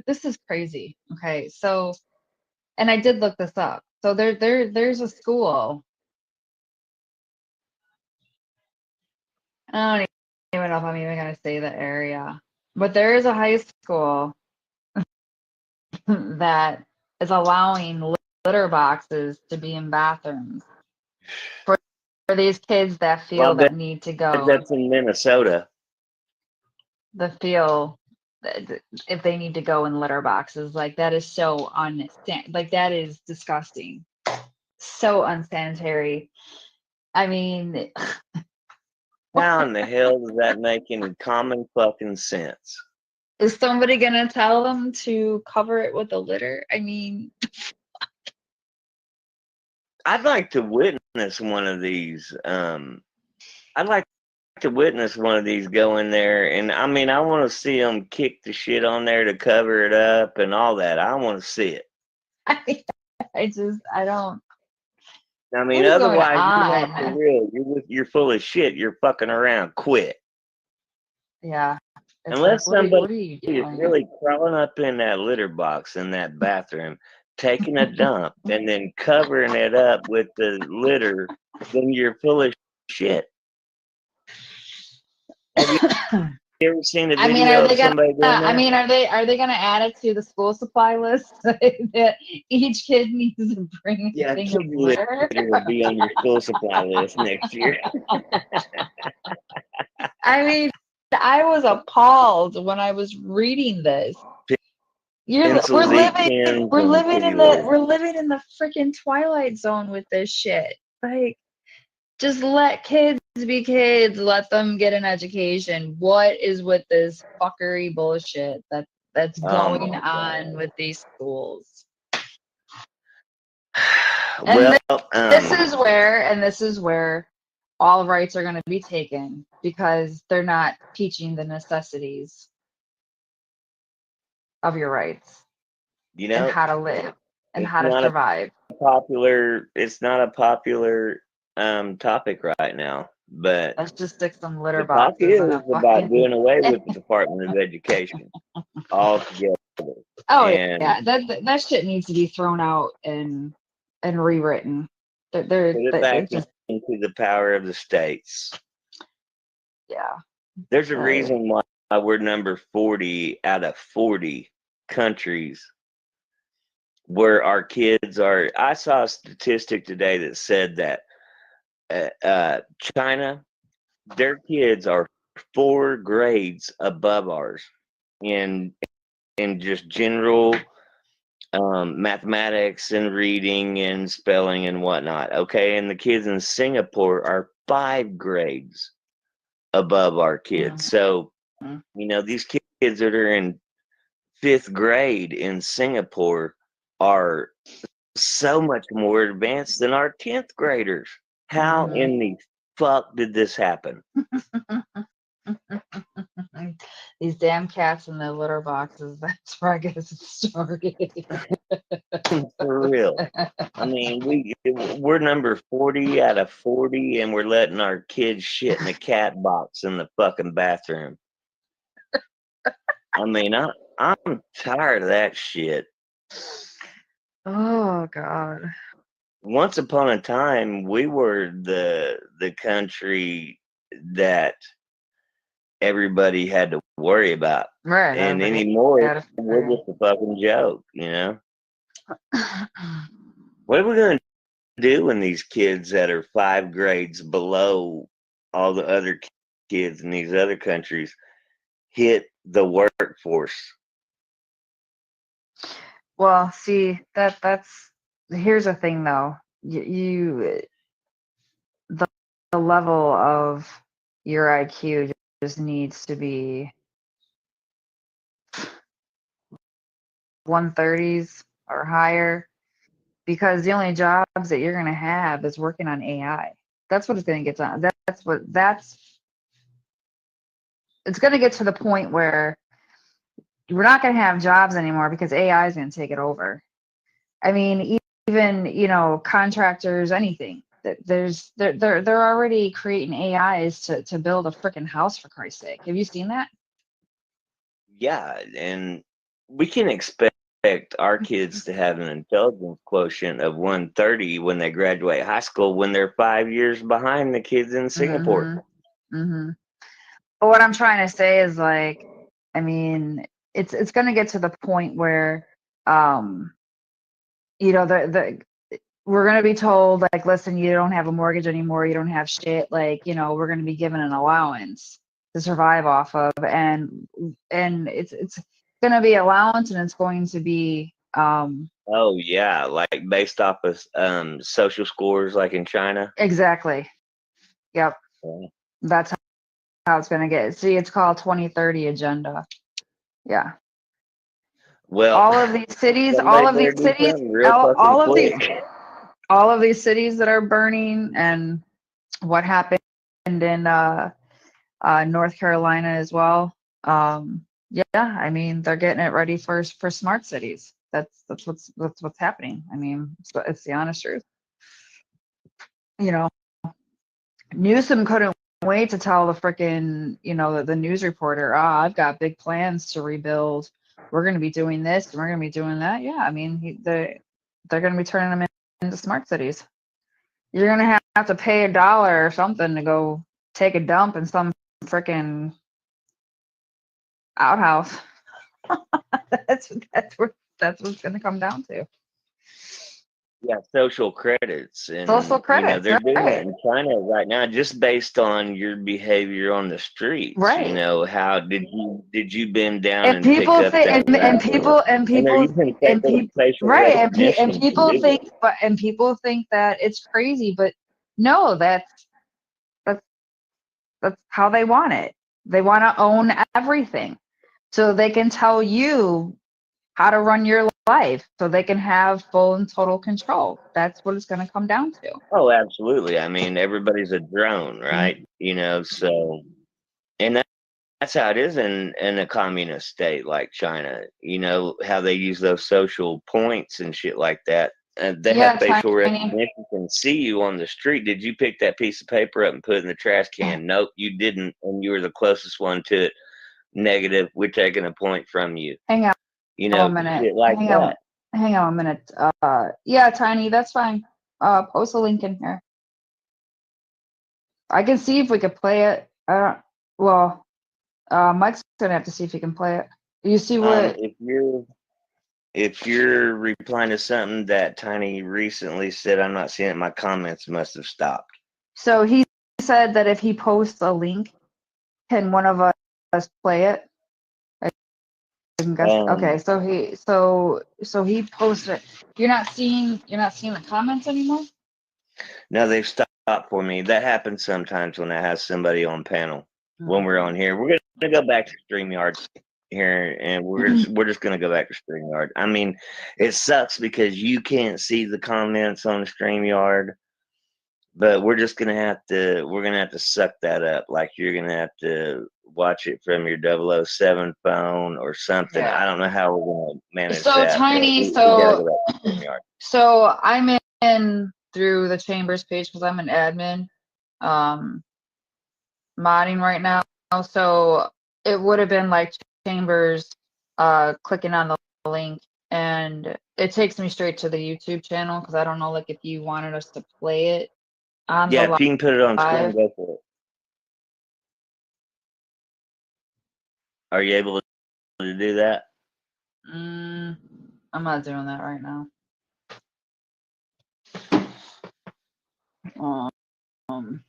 this is crazy. Okay, so, and I did look this up. So there's a school. I don't even know if I'm even gonna say the area, but there is a high school that is allowing litter boxes to be in bathrooms for these kids that feel that need to go. That's in Minnesota. If they need to go in litter boxes, like, that is so like, that is disgusting, so unsanitary. I mean, how in the hell does that make any common fucking sense? Is somebody gonna tell them to cover it with a litter? I mean, I'd like to witness one of these. I'd like to witness one of these go in there, and I mean, I want to see them kick the shit on there to cover it up and all that. I want to see it. I don't. I mean, otherwise, you're not for real. You're full of shit. You're fucking around. Quit. Yeah. Unless somebody is really crawling up in that litter box in that bathroom, taking a dump, and then covering it up with the litter, then you're full of shit. Have you ever seen a video of somebody doing that? I mean, are they gonna add it to the school supply list that each kid needs to bring? Yeah, kid litter will be on your school supply list next year. I mean, I was appalled when I was reading this. We're living in the freaking Twilight Zone with this shit. Like, just let kids be kids. Let them get an education. What is with this fuckery bullshit that's going on with these schools? And Well, this is where all rights are going to be taken because they're not teaching the necessities of your rights you and know, how to live and it's how to not a survive. it's not a popular topic right now, but Let's just stick some litter the talk boxes in is a about fucking. doing away with the Department of Education altogether. Oh And yeah, that shit needs to be thrown out and rewritten. put it They're back just into the power of the states. yeah. There's a Like, reason why we're number 40 out of 40 countries where our kids are. I saw a statistic today that said that China, their kids are 4 grades above ours in just general mathematics and reading and spelling and whatnot. Okay, and the kids in Singapore are 5 grades above our kids. So mhm. these kids that are in 5th grade in Singapore are so much more advanced than our 10th graders. How in the fuck did this happen? These damn cats in the litter boxes. That's where I guess it started. For real. I mean, we're number 40 out of 40, and we're letting our kids shit in a cat box in the fucking bathroom. I mean, I'm tired of that shit. Oh God. Once upon a time, we were the country that everybody had to worry about, Right. and Everybody anymore, had we're just a fucking joke. What are we gonna do when these kids that are 5 grades below all the other kids in these other countries hit the workforce? Well, see that's here's the thing though. You the level of your IQ just needs to be 130s or higher because the only jobs that you're going to have is working on AI. That's what it's going to get done. That's it's going to get to the point where we're not going to have jobs anymore because AI is going to take it over. I mean, even contractors, anything. They're already creating AIs to build a freaking house for Christ's sake. Have you seen that? Yeah, and we can expect our kids to have an intelligence quotient of 130 when they graduate high school when they're 5 years behind the kids in Singapore. Mm-hmm. But what I'm trying to say is like, I mean, it's going to get to the point where, um, the we're going to be told like, listen, you don't have a mortgage anymore, you don't have shit, like, we're going to be given an allowance to survive off of, and it's going to be allowance, and it's going to be Oh yeah, like based off of social scores, like in China. exactly. Yep, Yeah. that's how it's going to get. See, it's called 2030 agenda. Yeah. Well, All of these cities, somebody better do something real fucking all of these, quick. all of these cities that are burning, and what happened in North Carolina as well. Yeah, I mean they're getting it ready for smart cities. That's what's happening. I mean, it's the honest truth. You know, Newsom couldn't wait to tell the frickin' the news reporter, I've got big plans to rebuild. We're going to be doing this and we're going to be doing that. Yeah, I mean they're going to be turning them into smart cities. You're going to have to pay $1 or something to go take a dump in some frickin' outhouse. That's what's going to come down to. Yeah, social credits, Social and credits, they're doing that right? in China right now, just based on your behavior on the streets. Right. How did you bend down And and pick people up think, that wrapper? And they're using and people, facial right? And recognition to people do think, it. that it's crazy, but no, that's that's how they want it. They want to own everything, so they can tell you how to run your live so they can have full and total control. That's what it's going to come down to. Oh, absolutely. I mean, everybody's a drone, right? You know, so and that's how it is in a communist state like China. You know how they use those social points and shit like that. They have Yeah, facial Tiny. recognition, can see you on the street. Did you pick that piece of paper up and put it in the trash can? Nope, you didn't, and you were the closest one to it. Negative. We're taking a point from you. Hang on You a know, minute. shit like that. Hang on a minute. Yeah, Tiny, that's fine. Post a link in here. I can see if we could play it. Well, Mike's gonna have to see if he can play it. You see what? If you're replying to something that Tiny recently said, I'm not seeing it. My comments must have stopped. So he said that if he posts a link, can one of us play it? I can guess. Okay, so he posted. You're not seeing the comments anymore? No, they've stopped for me. That happens sometimes when I have somebody on panel. When we're on here, we're gonna go back to StreamYard here, and we're just gonna go back to StreamYard. I mean, it sucks because you can't see the comments on StreamYard, but we're gonna have to suck that up. Like you're gonna have to watch it from your 007 phone or something. Yeah. I don't know how we're gonna manage So that. Tiny, We gotta go back to StreamYard. so I'm in through the Chambers page because I'm an admin, modding right now. So it would have been like Chambers, clicking on the link, and it takes me straight to the YouTube channel because I don't know, like, if you wanted us to play it on Yeah, the if you can put it on screen, live. go for it. Are you able to do that? I'm not doing that right now. Um,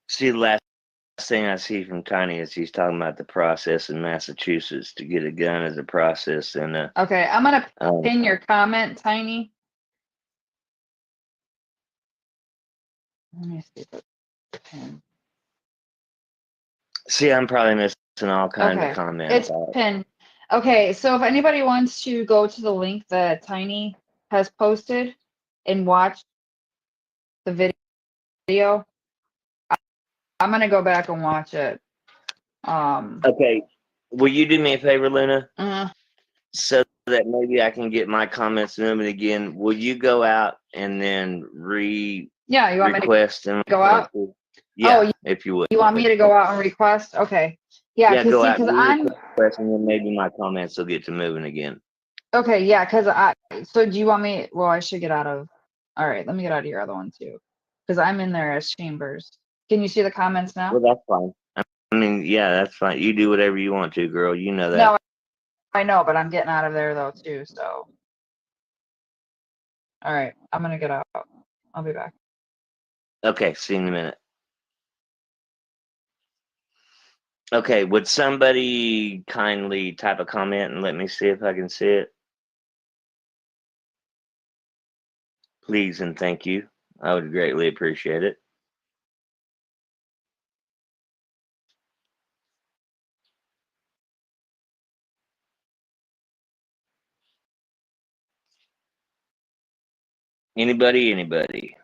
See, the last thing I see from Tiny is he's talking about the process in Massachusetts to get a gun as a process, and okay, I'm gonna pin your comment, Tiny. Let me see if it's pinned. see, I'm probably missing all kinds of Okay, comments. it's pinned. Okay, so if anybody wants to go to the link that Tiny has posted and watch the video, I'm gonna go back and watch it. Okay, will you do me a favor, Luna? Uh, So that maybe I can get my comments moving again. Will you go out and then yeah, you want me to request them? go out? Yeah, Oh, if you would. you want me to go out and request? Okay. Yeah, Yeah, go out and I'm request, and then maybe my comments will get to moving again. okay. Yeah, so do you want me? Well, I should get out of. All right, let me get out of your other one too, because I'm in there as Chambers. Can you see the comments now? Well, that's fine. I mean, yeah, that's fine. You do whatever you want to, girl. You know that. No, I know, but I'm getting out of there though too. So, all right, I'm gonna get out. I'll be back. Okay, see you in a minute. Okay, would somebody kindly type a comment and let me see if I can see it? Please and thank you. I would greatly appreciate it. Anybody?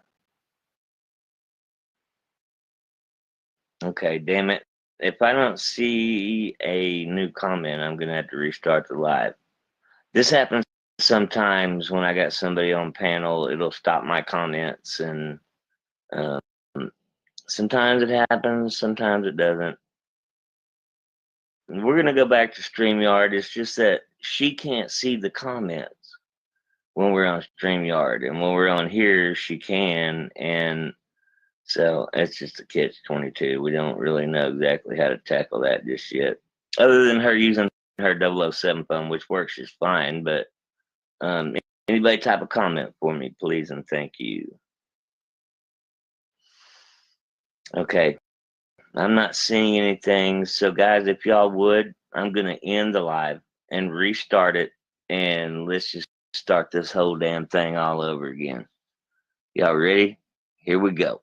Okay, damn it. If I don't see a new comment, I'm going to have to restart the live. This happens sometimes when I got somebody on panel. It'll stop my comments, and um, sometimes it happens, sometimes it doesn't. We're going to go back to StreamYard. It's just that she can't see the comments when we're on StreamYard, and when we're on here, she can, and so it's just a catch-22. We don't really know exactly how to tackle that just yet, other than her using her 007 phone, which works just fine. But anybody type a comment for me, please, and thank you. Okay, I'm not seeing anything. So, guys, if y'all would, I'm going to end the live and restart it, and let's just start this whole damn thing all over again. Y'all ready? Here we go.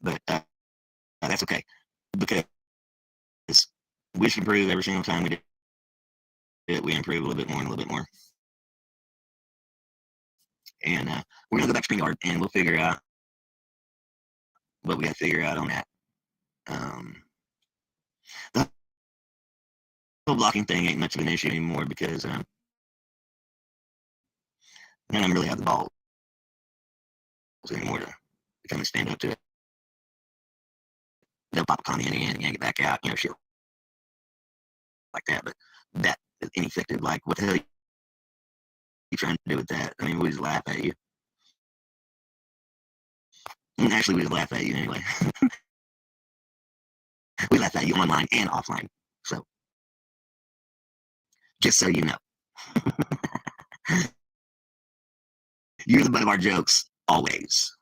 but that's okay because we should improve every single time we do it. We improve a little bit more and a little bit more. And we're going to go back to StreamYard and we'll figure out what we got to figure out on that. The whole blocking thing ain't much of an issue anymore because none of them really have the balls anymore to come and stand up to it. They'll pop a comment in and yank it back out, shit like that. But that is ineffective. Like, what the hell are you trying to do with that? I mean, we just laugh at you. And actually, we just laugh at you anyway. We laugh at you online and offline. So, just so you know. You're the butt of our jokes, always.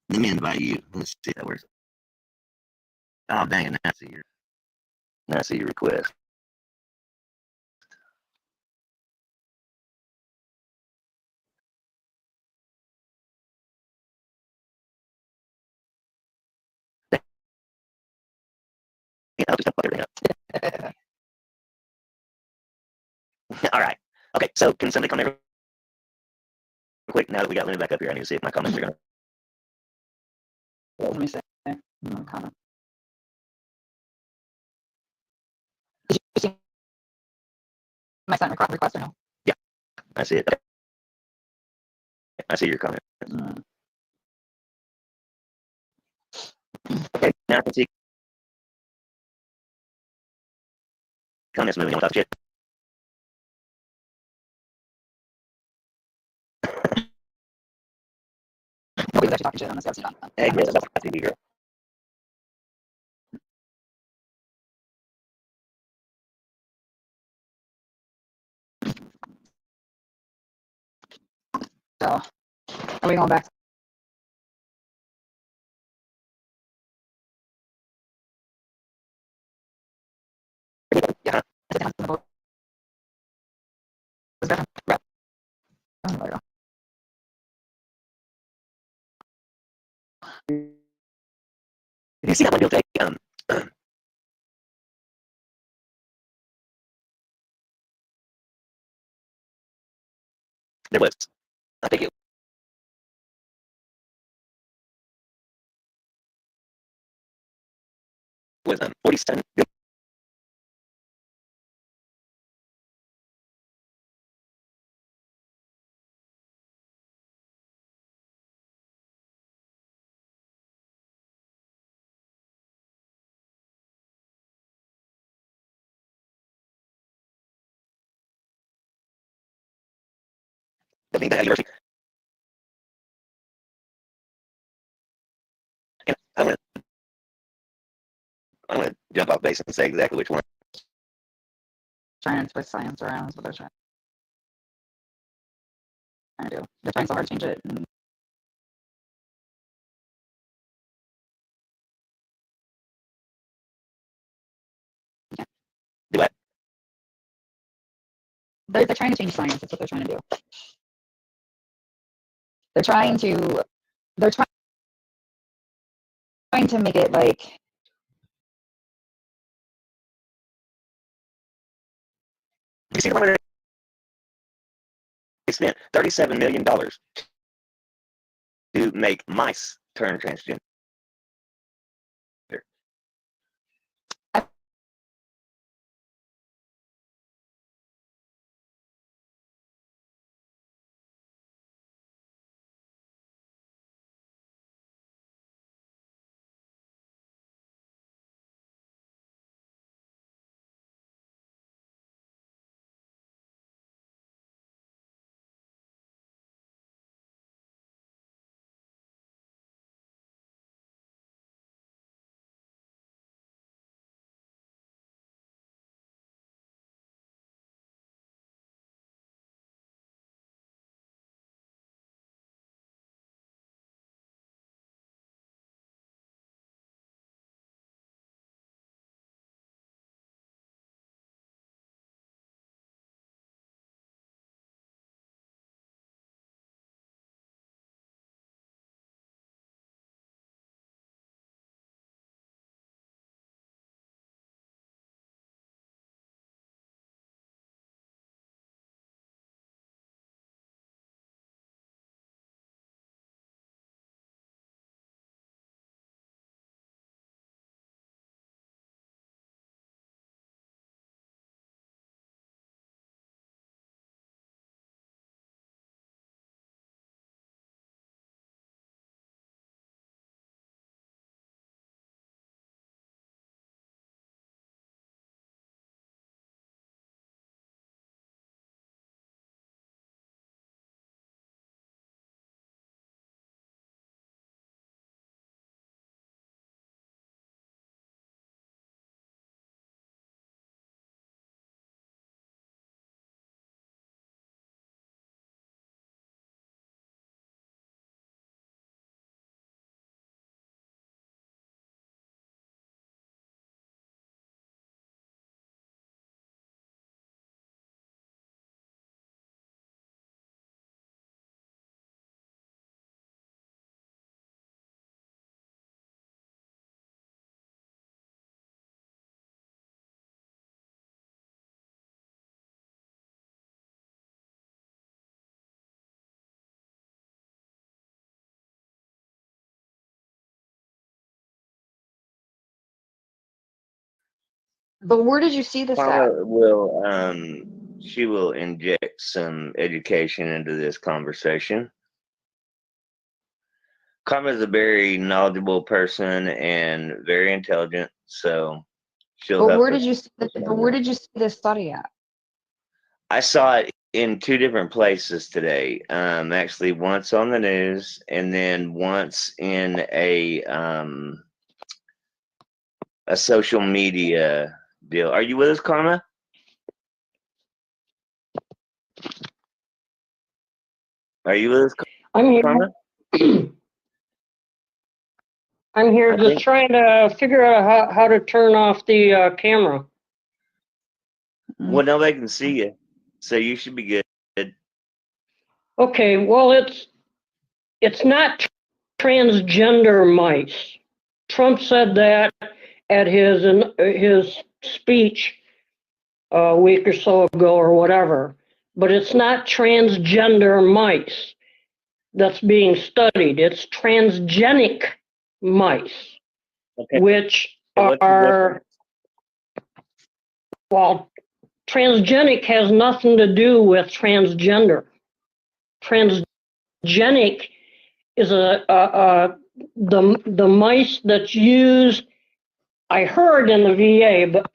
Let me invite you. Let's see that works. Oh, dang it. Now I see your request. I'll just fuck everything up. All right. Okay, so can somebody come in real quick now that we got Lenny back up here? I need to see if my comments are going to. Let me see. No comment. Did you see my sent request or no? Yeah, I see it. Okay. I see your comment. Okay, now I can see comments moving on top of shit. Nobody's actually talking shit on this episode. Hey, yes, that's a TV girl. So, are we going back? Yeah. You see that one, you'll take there was, I think it was 47. I think that university. And I'm gonna jump off base and say exactly which one. Trying to twist science around is what they're trying to do. They're trying so hard to change it. And Do what? they're trying to change science. That's what they're trying to do. They're trying to make it like You see the one where they spent $37 million to make mice turn transgender. But where did you see this at? Karma will she will inject some education into this conversation. Karma is a very knowledgeable person and very intelligent, so she'll But help where us. did you see but where did you see this study at? I saw it in two different places today. Actually, once on the news, and then once in a social media deal. Are you with us, Karma? Are you with us, I'm here. Karma? I'm here I just think- trying to figure out how to turn off the camera. Well, nobody can see you, so you should be good. Okay, well, it's not transgender mice. Trump said that at his speech a week or so ago or whatever, but it's not transgender mice that's being studied. It's transgenic mice, Okay. which What's the are, well, transgenic has nothing to do with transgender. Transgenic is the mice that's used, I heard in the VA, but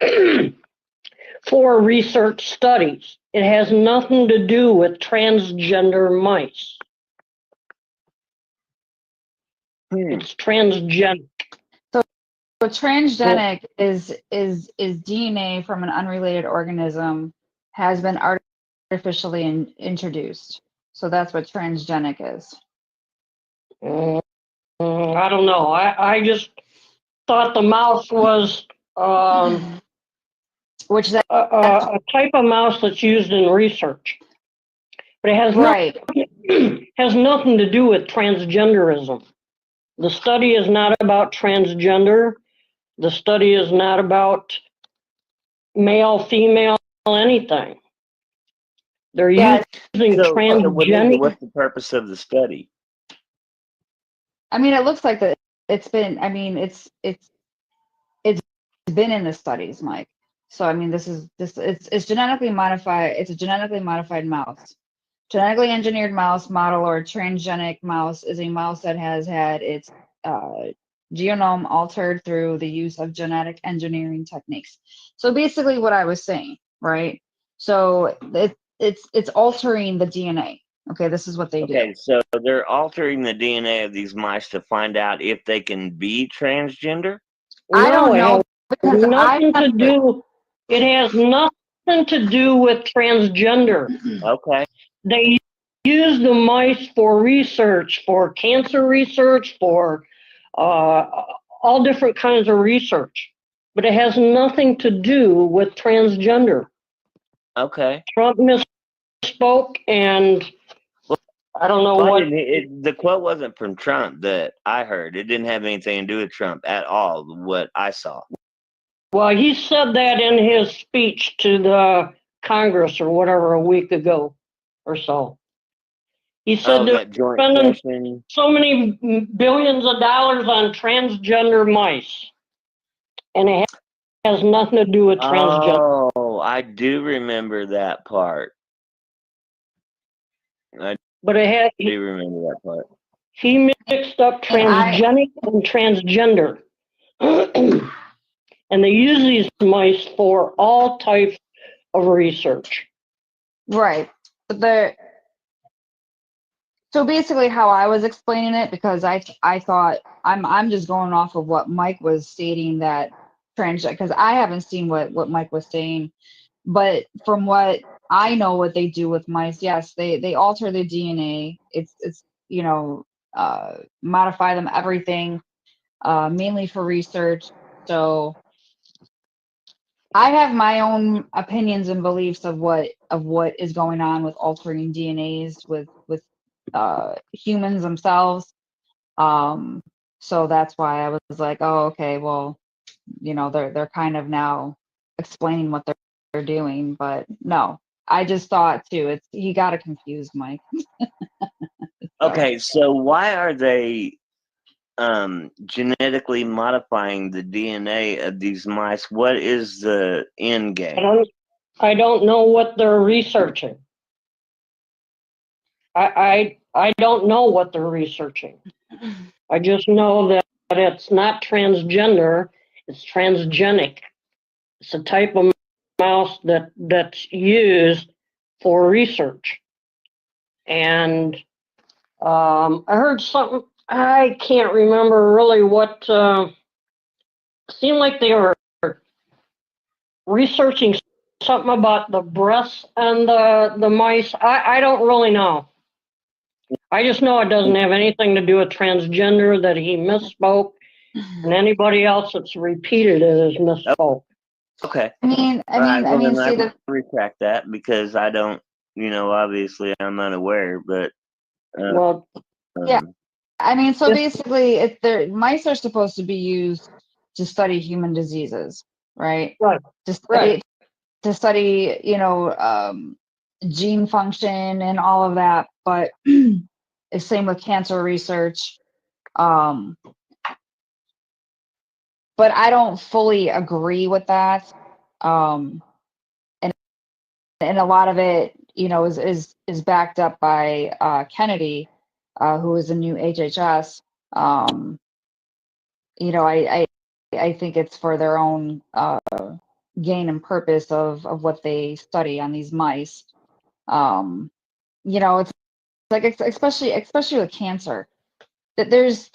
for research studies. It has nothing to do with transgender mice. It's transgenic. So transgenic is DNA from an unrelated organism has been artificially introduced. So that's what transgenic is. I don't know. I just thought the mouse was Which that a type of mouse that's used in research. But it has right. has nothing to do with transgenderism. The study is not about transgender. The study is not about male, female, anything. They're using transgenic. What's the purpose of the study? I mean, it looks like that it's been. I mean, it's been in the studies, Mike. So I mean, it's genetically modified. It's a genetically modified mouse. Genetically engineered mouse model or transgenic mouse is a mouse that has had its genome altered through the use of genetic engineering techniques. So basically, what I was saying, right? So it's altering the DNA. Okay, this is what they do. Okay, so they're altering the DNA of these mice to find out if they can be transgender? I don't know because nothing to do. It has nothing to do with transgender. Okay. They use the mice for research, for cancer research, for all different kinds of research, but it has nothing to do with transgender. Okay. Trump misspoke, and I don't know what. The quote wasn't from Trump that I heard. It didn't have anything to do with Trump at all, what I saw. Well, he said that in his speech to the Congress or whatever a week ago or so. He said they're spending so many billions of dollars on transgender mice, and it has nothing to do with transgender. Oh, I do remember that part. But it I do remember that part. He mixed up transgenic and transgender. And they use these mice for all types of research. Right. But so basically how I was explaining it, because I thought I'm just going off of what Mike was stating, that because I haven't seen what Mike was saying, but from what I know what they do with mice, yes, they alter the DNA. It's modify them, everything, mainly for research. So I have my own opinions and beliefs of what is going on with altering DNAs with humans themselves. So that's why I was like, oh, okay, well, they're kind of now explaining what they're doing, but no, I just thought too, he got it confused, Mike. Okay, so why are they genetically modifying the DNA of these mice, what is the end game? I don't know what they're researching. I don't know what they're researching. I just know that it's not transgender, it's transgenic. It's a type of mouse that's used for research. And I heard something, I can't remember really what, seemed like they were researching something about the breasts and the mice. I don't really know. I just know it doesn't have anything to do with transgender, that he misspoke, and anybody else that's repeated it has misspoke. Okay. I mean, see, retract that because I don't, obviously I'm unaware, but. Yeah. I mean, so basically, mice are supposed to be used to study human diseases, right? Right. To study, gene function and all of that. But same with cancer research. But I don't fully agree with that. And a lot of it, is backed up by Kennedy, who is the new HHS. I think it's for their own gain and purpose of what they study on these mice. It's like especially with cancer, that there's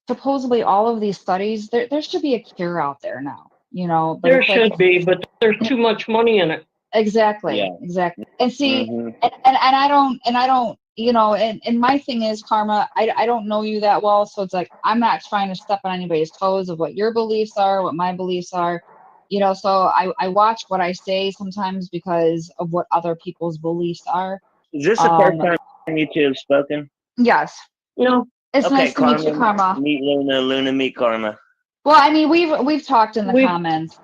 supposedly all of these studies. There should be a cure out there now. But there should be, but there's too much money in it. Exactly. Yeah. Exactly. And see, and I don't, and my thing is, Karma, I don't know you that well. So it's like, I'm not trying to step on anybody's toes of what your beliefs are, what my beliefs are, so I watch what I say sometimes because of what other people's beliefs are. Is this the first time you two have spoken? Yes. No. It's nice to meet you, Karma. Meet Luna, meet Karma. Well, I mean, we've talked in the comments,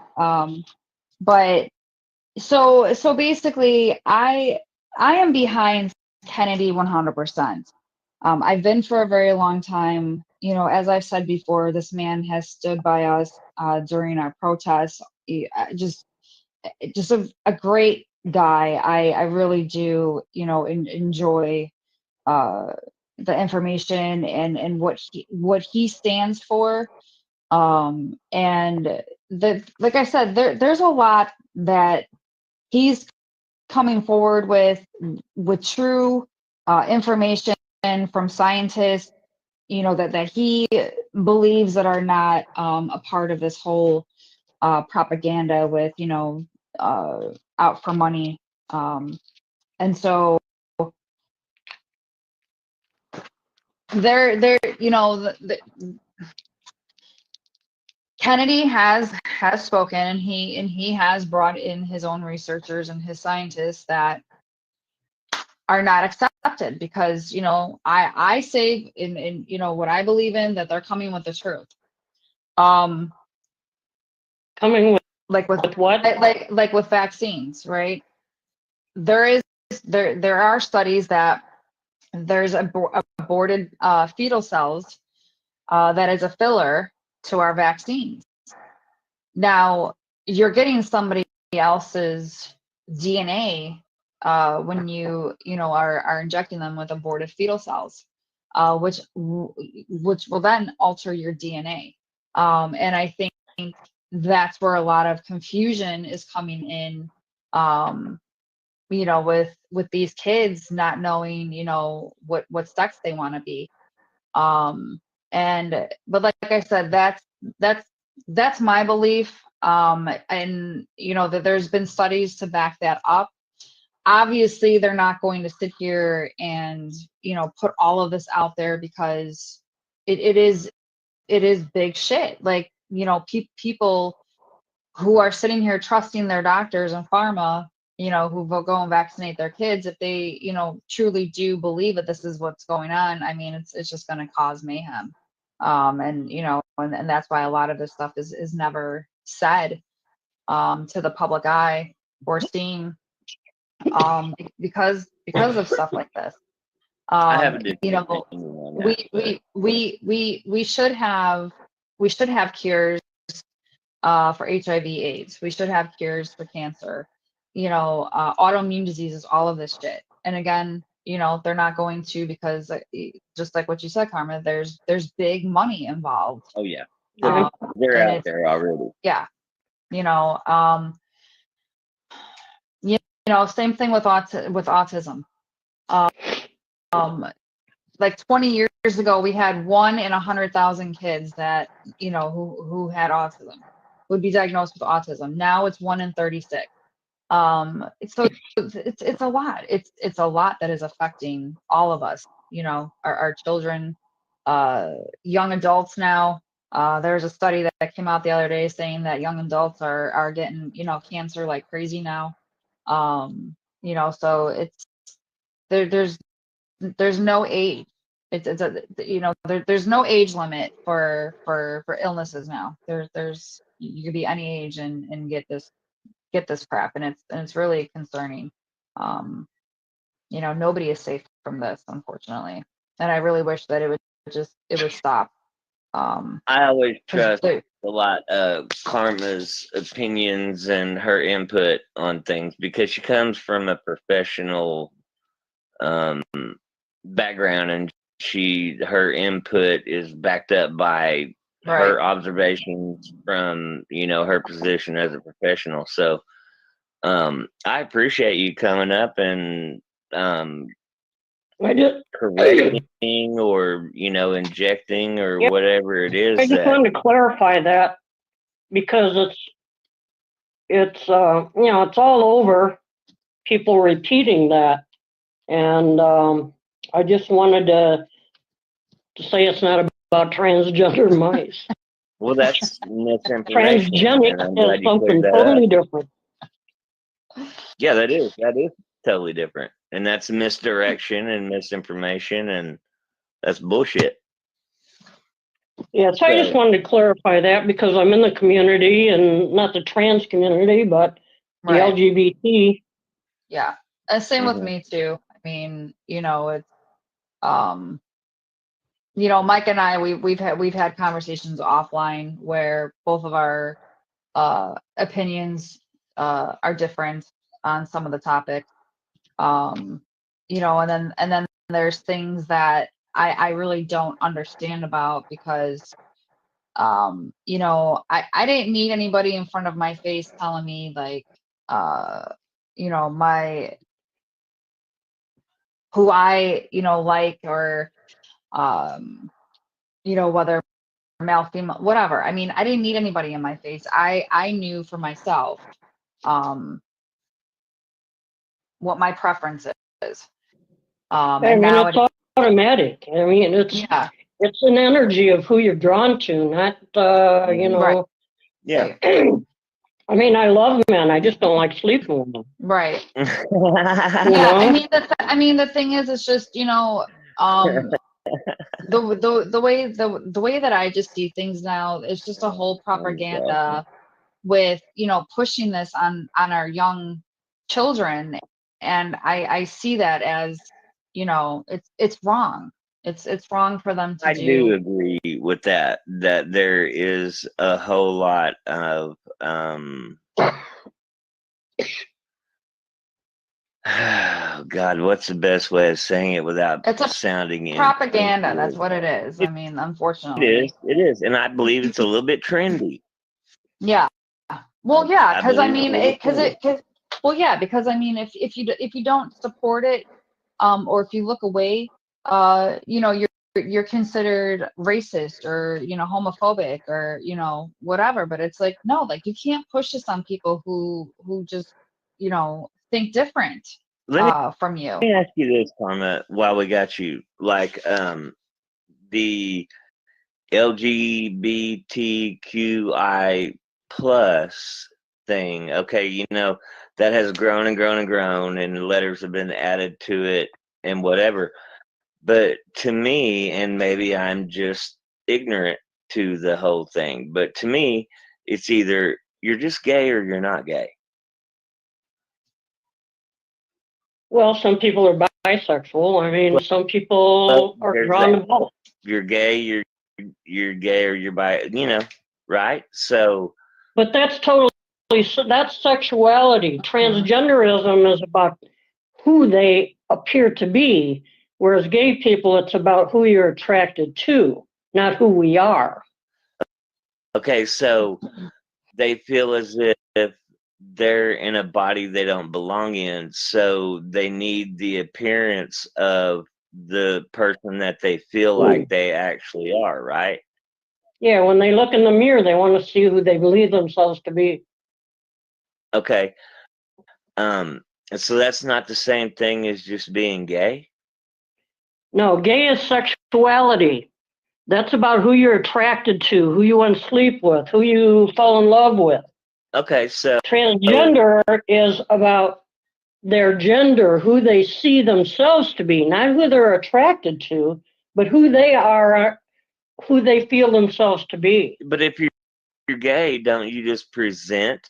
but so basically, I am behind Kennedy 100%. I've been for a very long time. As I've said before, this man has stood by us during our protests. Just a great guy. I really do, enjoy the information and what he stands for. And like I said, there's a lot that he's coming forward with true information from scientists, that he believes that are not a part of this whole propaganda with, out for money. And so Kennedy has spoken, and he has brought in his own researchers and his scientists that are not accepted because I say in what I believe in, that they're coming with the truth. Coming with with what? Like with vaccines, right? There are studies that there's aborted fetal cells that is a filler to our vaccines. Now, you're getting somebody else's DNA when you are injecting them with aborted fetal cells, which will then alter your DNA. And I think that's where a lot of confusion is coming in. With these kids not knowing, what sex they want to be. But like I said, that's my belief. And that there's been studies to back that up. Obviously, they're not going to sit here and, put all of this out there because it is big shit. Like, people who are sitting here trusting their doctors and pharma, who will go and vaccinate their kids, if they, truly do believe that this is what's going on, I mean, it's just going to cause mayhem. And that's why a lot of this stuff is never said to the public eye or seen because of stuff like this. I have a You different know, opinion on that. we should have cures for HIV/AIDS. We should have cures for cancer. You know, autoimmune diseases, all of this shit. And again, you know, they're not going to, because just like what you said, Karma, there's big money involved. Oh yeah, they're and out there already. Yeah, you know, you know, same thing with autism. Like 20 years ago, we had 1 in 100,000 kids that, you know, who had autism, would be diagnosed with autism. Now it's 1 in 36. So it's a lot. It's a lot that is affecting all of us, you know, our children, young adults now. There's a study that came out the other day saying that young adults are getting, you know, cancer like crazy now. You know, so there's no age. You know, there's no age limit for illnesses now. There's you could be any age and get this crap, and it's really concerning. You know, nobody is safe from this, unfortunately, and I really wish that it would stop. I always trust a lot of Karma's opinions and her input on things because she comes from a professional background, and her input is backed up by her observations from, you know, her position as a professional. So I appreciate you coming up and correcting or, you know, injecting or whatever it is. I just wanted to clarify that because it's you know, it's all over, people repeating that, and I just wanted to say it's not about transgender mice. Well, that's misinformation. Transgenic is something totally different. Yeah, that is totally different, and that's misdirection and misinformation, and that's bullshit. Yeah, so I just wanted to clarify that because I'm in the community, and not the trans community, but the LGBT. Yeah, same with me too. I mean, you know, it's you know, Mike and I, we've had conversations offline where both of our opinions are different on some of the topics. You know, and then there's things that I really don't understand about because you know, I didn't need anybody in front of my face telling me like you know, who I, you know, like, or you know, whether male, female, whatever. I mean, I didn't need anybody in my face. I knew for myself what my preference is. I mean, now it's automatic. I mean, it's an energy of who you're drawn to, not you know. Yeah. I mean, I love men. I just don't like sleeping with them. Right. Yeah. I mean, the thing is, it's just, you know, the way that I just see things now, it's just a whole propaganda with, you know, pushing this on our young children, and I see that as, you know, it's wrong. It's wrong for them to do. I do agree with that there is a whole lot of God, what's the best way of saying it without sounding propaganda? That's what it is. I mean, unfortunately, it is, and I believe it's a little bit trendy. Yeah. Well, yeah, because I mean, well, yeah, because I mean, if you don't support it, or if you look away, you know, you're considered racist or, you know, homophobic or, you know, whatever. But it's like, no, like, you can't push this on people who just, you know, think different from you. Let me ask you this, Karma, while we got you. Like the LGBTQI plus thing, okay, you know, that has grown and grown and grown, and letters have been added to it and whatever. But to me, and maybe I'm just ignorant to the whole thing, but to me, it's either you're just gay or you're not gay. Well, some people are bisexual. I mean, some people are drawn to both. You're gay, you're gay, or you're bi, right? So, but that's that's sexuality. Transgenderism is about who they appear to be, whereas gay people, it's about who you're attracted to, not who we are. Okay, so they feel as if they're in a body they don't belong in, so they need the appearance of the person that they feel like they actually are, right? Yeah, when they look in the mirror, they want to see who they believe themselves to be. Okay. So that's not the same thing as just being gay? No, gay is sexuality. That's about who you're attracted to, who you want to sleep with, who you fall in love with. Okay, so transgender is about their gender, who they see themselves to be, not who they're attracted to, but who they are, who they feel themselves to be. But if you're gay, don't you just present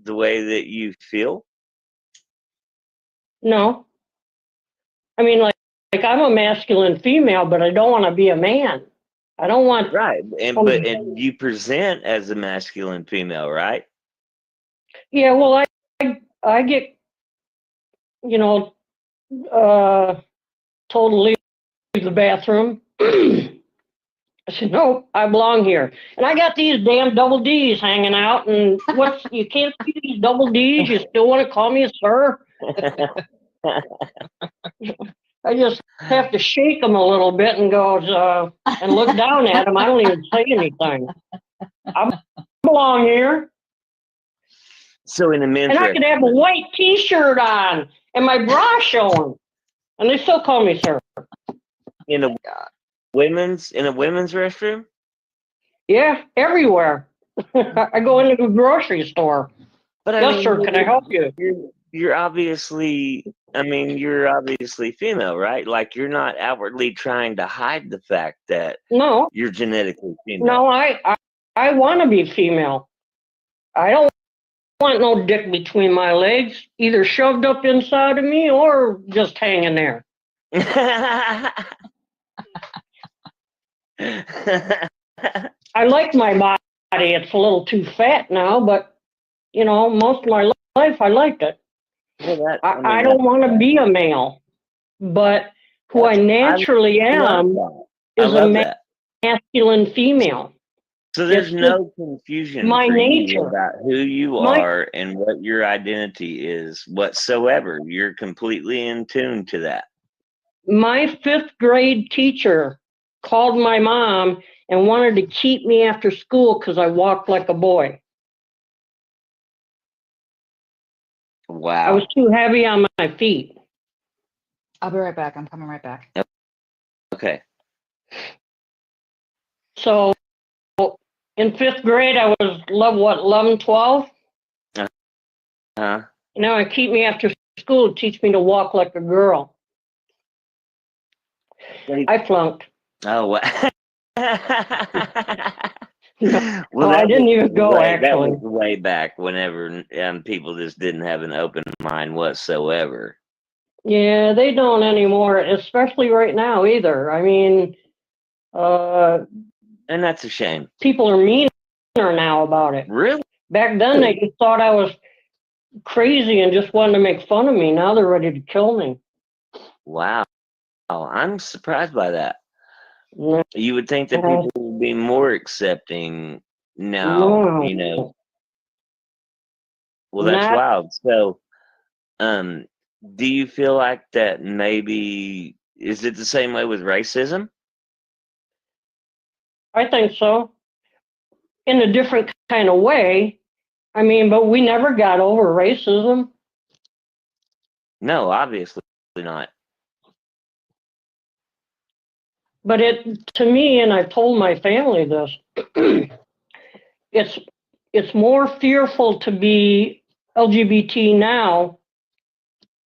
the way that you feel? No. I mean, like I'm a masculine female, but I don't want to be a man. I don't want right, and you present as a masculine female, right? Yeah, well, I get told to leave the bathroom. I said, no, I belong here. And I got these damn double D's hanging out, and you can't see these double D's? You still want to call me a sir? I just have to shake them a little bit and go, and look down at them. I don't even say anything. I belong here. So in the men's and I could have a white T-shirt on and my bra showing, and they still call me sir. In a women's restroom? Yeah, everywhere. I go into the grocery store. But yes, sir. Can I help you? You're obviously female, right? Like you're not outwardly trying to hide the fact that you're genetically female. No, I want to be female. I don't want no dick between my legs, either shoved up inside of me or just hanging there. I like my body. It's a little too fat now, but most of my life I liked it. Well, I don't want to be a male, but who I naturally am is a masculine female. So there's no confusion for you about who you are and what your identity is whatsoever. You're completely in tune to that. My 5th grade teacher called my mom and wanted to keep me after school because I walked like a boy. Wow. I was too heavy on my feet. I'll be right back. I'm coming right back. Okay. So in 5th grade, I was 11, 12? Uh-huh. Now it keep me after school to teach me to walk like a girl. I flunked. Oh, wow. Well, I didn't even go, actually. That was way back whenever people just didn't have an open mind whatsoever. Yeah, they don't anymore, especially right now either. I mean, and that's a shame. People are meaner now about it. Really? Back then, they just thought I was crazy and just wanted to make fun of me. Now they're ready to kill me. Wow. I'm surprised by that. You would think that people would be more accepting now, Well, that's wild. So, do you feel like that maybe, is it the same way with racism? I think so. In a different kind of way. I mean, but we never got over racism. No, obviously not. But to me, and I've told my family this, it's more fearful to be LGBT now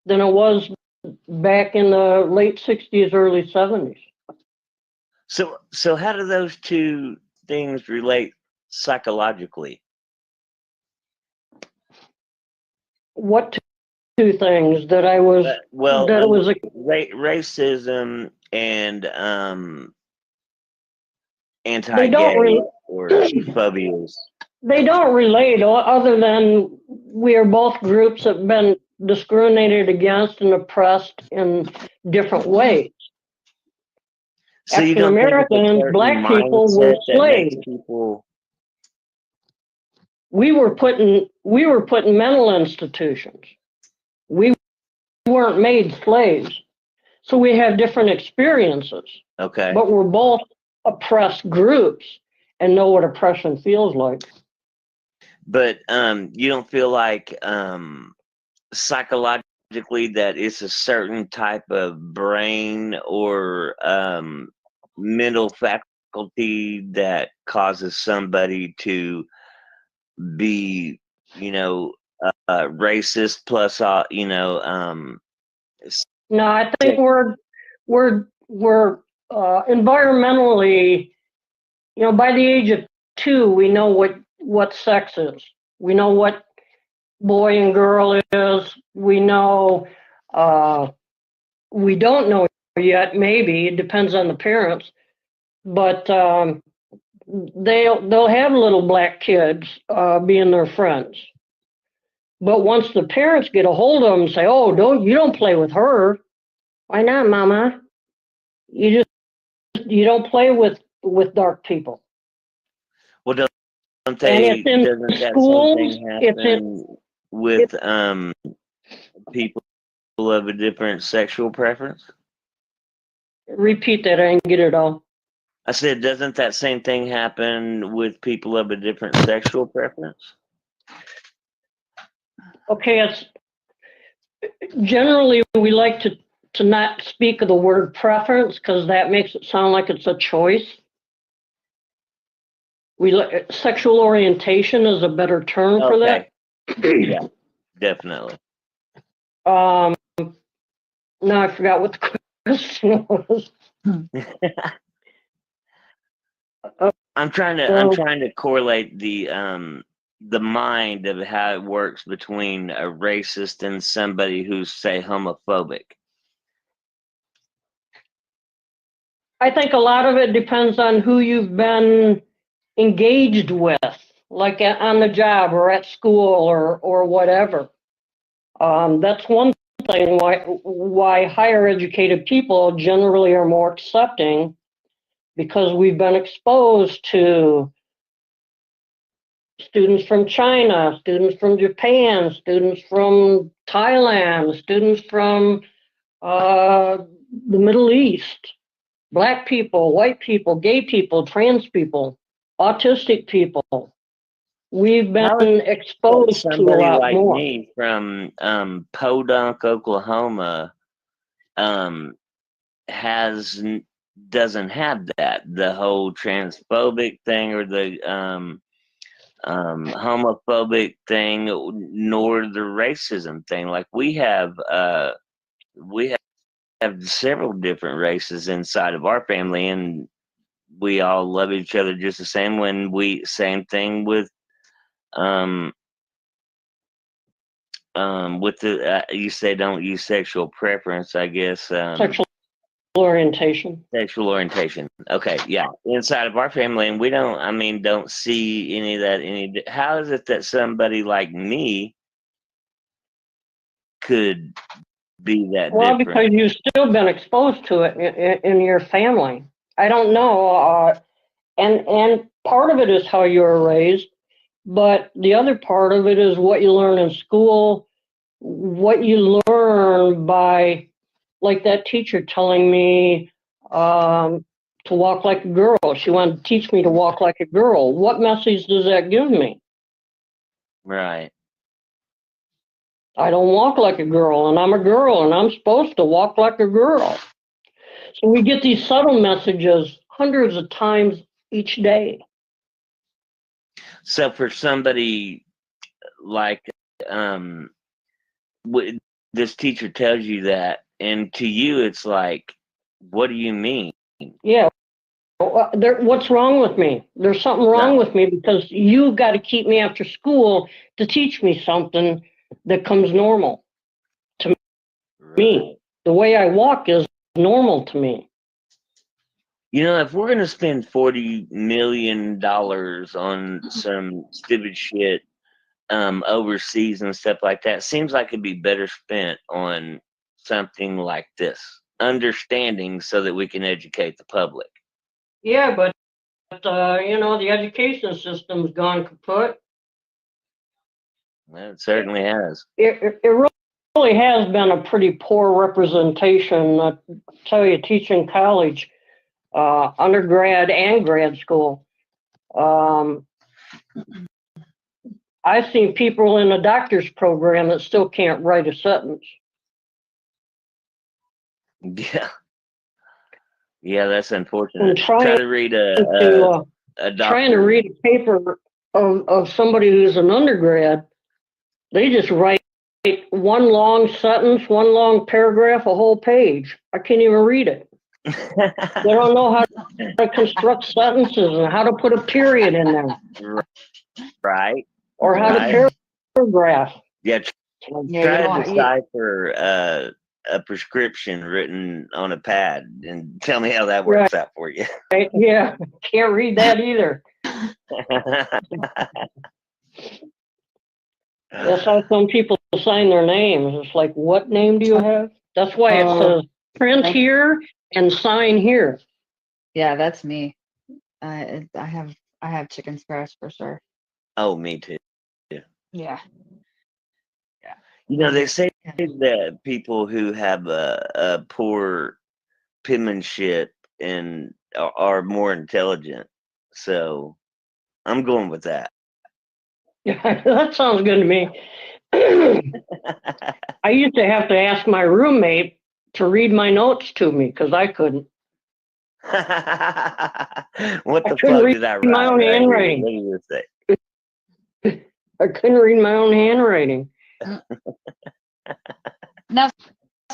than it was back in the late 60s, early 70s. So how do those two things relate psychologically? What two things that I was racism and anti-gay or phobias. They don't relate, other than we are both groups that have been discriminated against and oppressed in different ways. So African Americans, black people were slaves. We were put in mental institutions. We weren't made slaves. So we have different experiences. Okay. But we're both oppressed groups and know what oppression feels like. But you don't feel like psychologically that it's a certain type of brain or mental faculty that causes somebody to be, racist plus, No, I think we're environmentally, by the age of 2, we know what sex is. We know what boy and girl is. We know, we don't know yet, maybe, it depends on the parents, but they'll have little black kids being their friends. But once the parents get a hold of them and say, "Oh, you don't play with her." Why not, Mama? You don't play with dark people. Well, doesn't that schools, same thing happen with people of a different sexual preference? Repeat that, I didn't get it all. I said, doesn't that same thing happen with people of a different sexual preference? Okay, it's generally we like to not speak of the word preference because that makes it sound like it's a choice. Sexual orientation is a better term for that. Yeah, definitely. Now I forgot what the question was. I'm trying to correlate the mind of how it works between a racist and somebody who's, say, homophobic. I think a lot of it depends on who you've been engaged with, like on the job or at school or whatever. That's one thing why higher educated people generally are more accepting, because we've been exposed to students from China, students from Japan, students from Thailand, students from the Middle East, black people, white people, gay people, trans people, autistic people. We've been exposed to a lot like more. Me from Podunk, Oklahoma, doesn't have that, the whole transphobic thing or the homophobic thing, nor the racism thing. Like we have several different races inside of our family, and we all love each other just the same. Same thing with the you say don't use sexual preference, I guess. Sexual orientation. Sexual orientation. Okay, yeah. Inside of our family, and we don't see any of that. How is it that somebody like me could be that well, different? Because you've still been exposed to it in your family. I don't know, and part of it is how you were raised, but the other part of it is what you learn in school, what you learn by, like that teacher telling me to walk like a girl. She wanted to teach me to walk like a girl. What message does that give me? Right. I don't walk like a girl, and I'm a girl, and I'm supposed to walk like a girl. So we get these subtle messages hundreds of times each day. So for somebody like this teacher tells you that, and to you it's like, what do you mean? Yeah. What's wrong with me? There's something wrong with me because you got to keep me after school to teach me something that comes normal. me. The way I walk is normal to me. You know, if we're going to spend $40 million on some stupid shit overseas and stuff like that, seems like it'd be better spent on something like this. Understanding so that we can educate the public. Yeah, but the education system's gone kaput. Well, it certainly has. It really has been a pretty poor representation. I tell you, teaching college, undergrad and grad school. I've seen people in a doctor's program that still can't write a sentence. Yeah. Yeah, that's unfortunate. Try to read trying to read a paper of somebody who's an undergrad. They just write one long sentence, one long paragraph, a whole page. I can't even read it. They don't know how to construct sentences and how to put a period in there. Right. Or how to paragraph. Yeah, try to decipher a prescription written on a pad and tell me how that works out for you. Yeah, can't read that either. That's how some people sign their names. It's like, what name do you have? That's why it says print here and sign here. Yeah, that's me. I have chicken scratch for sure. Oh, me too. Yeah. You know, they say that people who have a poor penmanship and are more intelligent. So I'm going with that. Yeah, that sounds good to me. I used to have to ask my roommate to read my notes to me because I couldn't. What the fuck did I write? My own handwriting. What did you say? I couldn't read my own handwriting. Now,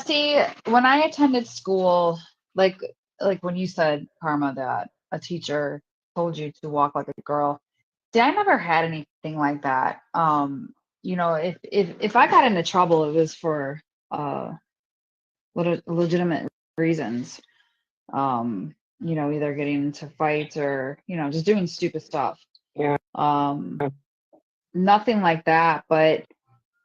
see, when I attended school, like when you said, Karma, that a teacher told you to walk like a girl. See, I never had anything like that. If I got into trouble, it was for legitimate reasons. Either getting into fights or just doing stupid stuff. Yeah. Nothing like that, but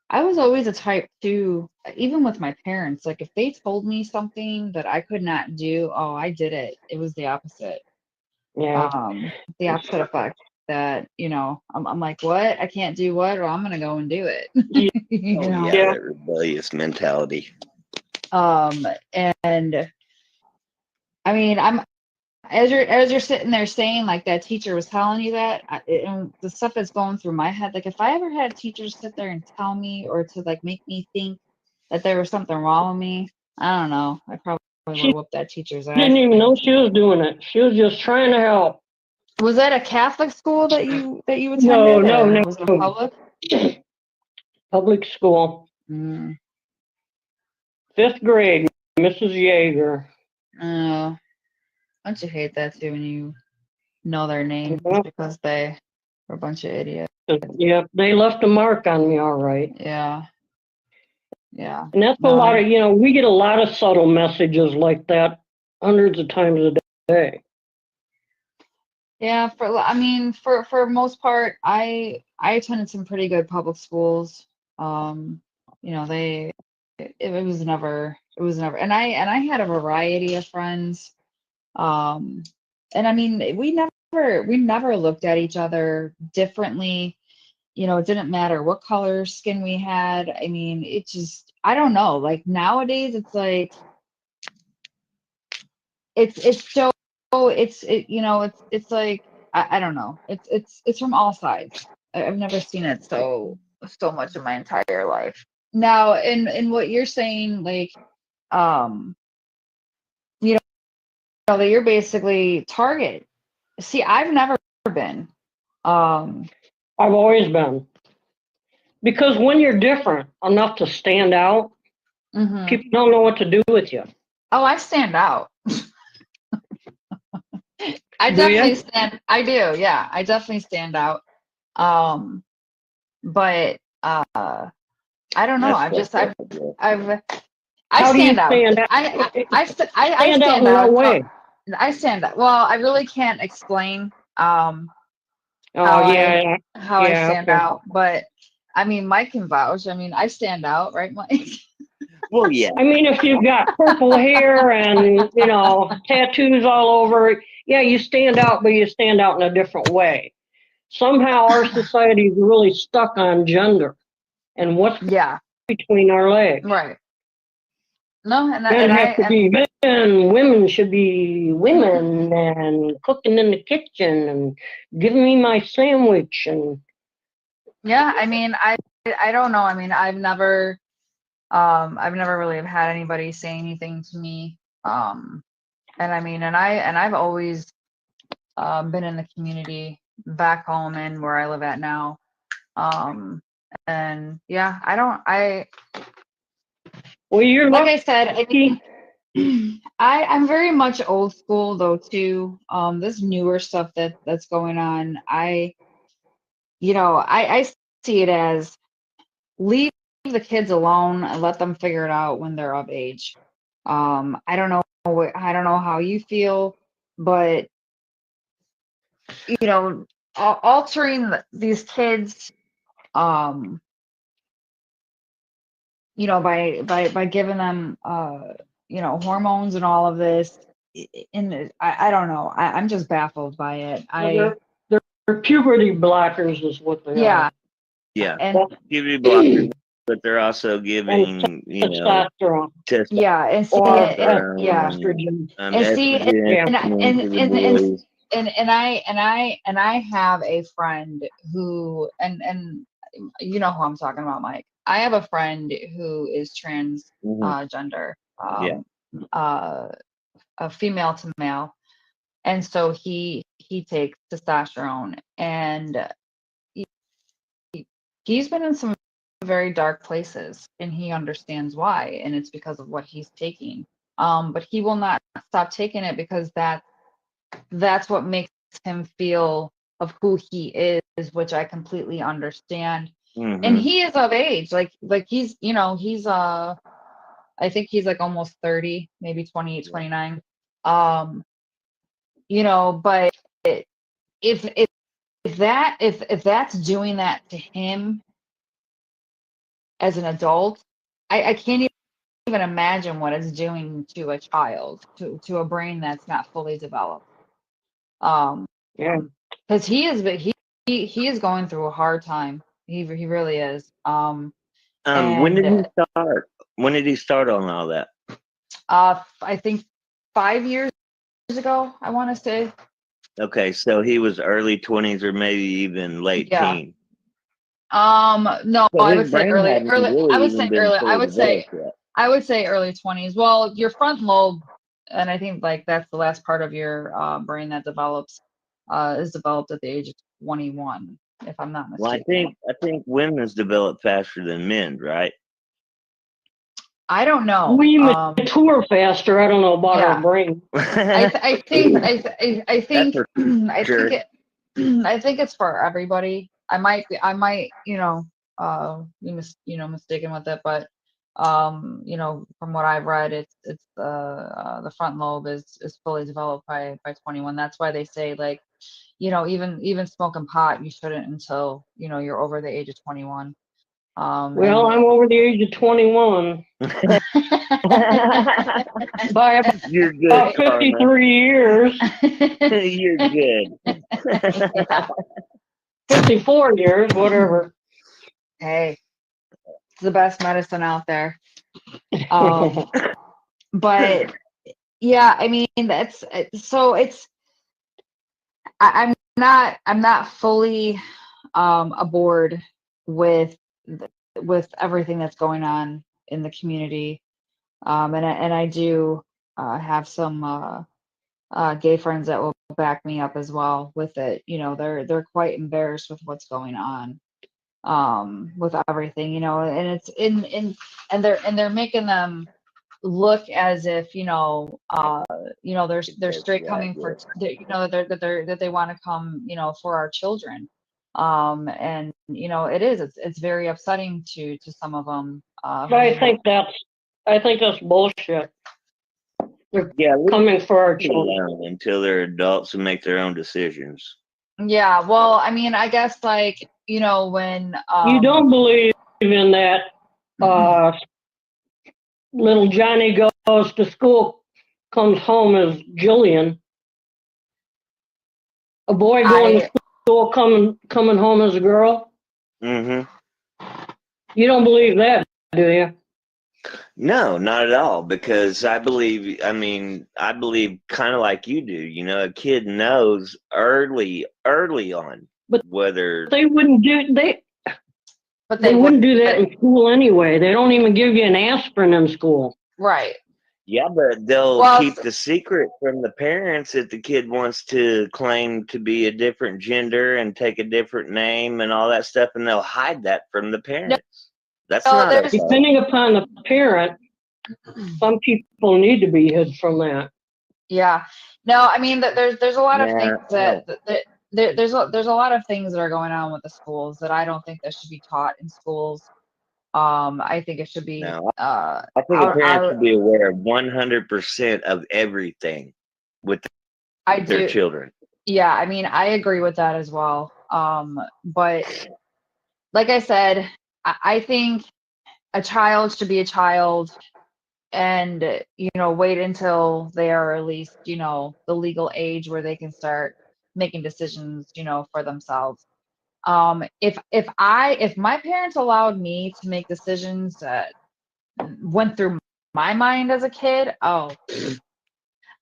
I was always a type to, even with my parents, like if they told me something that I could not do, I did it. It was the opposite. Yeah. The opposite effect that, I'm like, what? I can't do what? Or I'm going to go and do it. That rebellious mentality. And I mean, as you're sitting there saying like that teacher was telling you that, and the stuff that's going through my head, like if I ever had teachers sit there and tell me or to like make me think that there was something wrong with me, I don't know. I probably would whoop that teacher's ass. Didn't even know she was doing it. She was just trying to help. Was that a Catholic school that you attended? No. Was it a public? Public school. 5th grade, Mrs. Yeager. Oh. Don't you hate that too when you know their name just because they were a bunch of idiots? Yeah, they left a mark on me, all right. Yeah. And that's a lot of, we get a lot of subtle messages like that hundreds of times a day. Yeah, for most part, I attended some pretty good public schools. It was never, and I had a variety of friends. And I mean, we never looked at each other differently. It didn't matter what color skin we had. I mean, it just, I don't know. Like nowadays, it's like, it's like, I don't know. It's from all sides. I've never seen it so much in my entire life. Now, in what you're saying, like, that you're basically target. See, I've never been. I've always been. Because when you're different enough to stand out, people don't know what to do with you. Oh, I stand out. I do, yeah. I definitely stand out. But I don't know. How do you stand out. stand out? I Stand stand out in what out. way? I stand out. Well, I really can't explain Oh, how yeah, I stand okay. out, but I mean, Mike can vouch. I mean, I stand out, right, Mike? Well, yeah. I mean, if you've got purple hair and, you know, tattoos all over, yeah, you stand out, but you stand out in a different way. Somehow our society is really stuck on gender and what's Yeah, between our legs. right. No, Men have to be men, women should be women, and cooking in the kitchen and giving me my sandwich and yeah, I mean, I don't know. I mean, I've never really have had anybody say anything to me. And I mean, and I've always been in the community back home and where I live at now. And yeah, well, you're like lucky. I said, I mean, I'm very much old school though too. This newer stuff that's going on, I see it as leave the kids alone and let them figure it out when they're of age. I don't know how you feel, but altering these kids, by giving them hormones and all of this, I don't know. I'm just baffled by it. They're puberty blockers is what they Yeah. are. Yeah. And Puberty blockers, but they're also giving, testosterone. Yeah, and see, estrogen. And see, estrogen and I have a friend who, and you know who I'm talking about, Mike. I have a friend who is transgender, a female to male, and so he takes testosterone, and he's been in some very dark places, and he understands why, and it's because of what he's taking. But he will not stop taking it because that's what makes him feel of who he is, which I completely understand. And he is of age, like he's I think he's like almost 30, maybe 28, 29. But if that's doing that to him as an adult, I can't even imagine what it's doing to a child, to a brain that's not fully developed. Because he is going through a hard time. He really is. When did he start? When did he start on all that? I think 5 years ago, I want to say. Okay, so he was early 20s or maybe even late teen. No, so I would say early. Really I would say early 20s. Well, your front lobe, and I think like that's the last part of your brain that develops, is developed at the age of 21, if I'm not mistaken. Well, I think women's develop faster than men, right? I don't know. We mature faster. I don't know about our brain. I think it's for everybody. I might be mistaken with it, but from what I've read, it's the front lobe is fully developed by 21. That's why they say, like, even smoking pot, you shouldn't until you're over the age of 21. Well, I'm over the age of 21. By about 53 years. You're good. 54 years, whatever. Hey, it's the best medicine out there. But yeah, I mean, that's so it's. I'm not fully aboard with everything that's going on in the community, and I do have some gay friends that will back me up as well with it. They're quite embarrassed with what's going on with everything, and it's and they're making them look as if they're straight coming for that they want to come for our children, and it's very upsetting to some of them. I think that's I think that's bullshit. They're Yeah, coming for our children until they're adults and make their own decisions. Yeah, well, I mean, I guess like, you know, when you don't believe in that little Johnny goes to school, comes home as Jillian. A boy going to school, coming home as a girl. Mm-hmm. You don't believe that, do you? No, not at all. Because I believe kind of like you do. You know, a kid knows early on whether they wouldn't do they wouldn't do that in school anyway. They don't even give you an aspirin in school. Right. Yeah, but they'll keep the secret from the parents if the kid wants to claim to be a different gender and take a different name and all that stuff, and they'll hide that from the parents. That's not okay. Depending upon the parent, some people need to be hid from that. Yeah. No, I mean there's a lot of things that there's a lot of things that are going on with the schools that I don't think that should be taught in schools. I think it should be. I think a parent should be aware of 100% of everything with their children. Yeah, I mean, I agree with that as well. But like I said, I think a child should be a child, and you know, wait until they are at least, you know, the legal age where they can start making decisions, you know, for themselves. If my parents allowed me to make decisions that went through my mind as a kid, I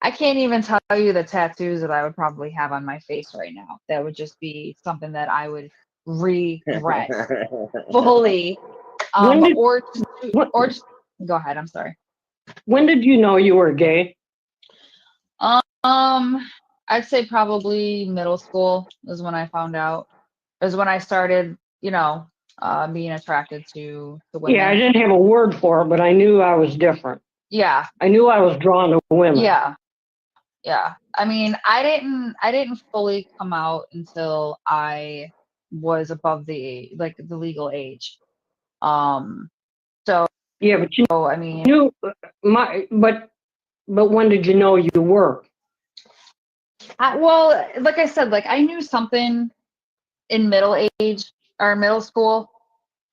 can't even tell you the tattoos that I would probably have on my face right now. That would just be something that I would regret fully. Or just go ahead. I'm sorry. When did you know you were gay? I'd say probably middle school is when I found out. Is when I started, you know, being attracted to women. Yeah, I didn't have a word for it, but I knew I was different. Yeah. I knew I was drawn to women. Yeah. Yeah. I mean, I didn't fully come out until I was above the legal age. So yeah, but you know, I mean, but when did you know you were? Well, like I said, like I knew something in middle school.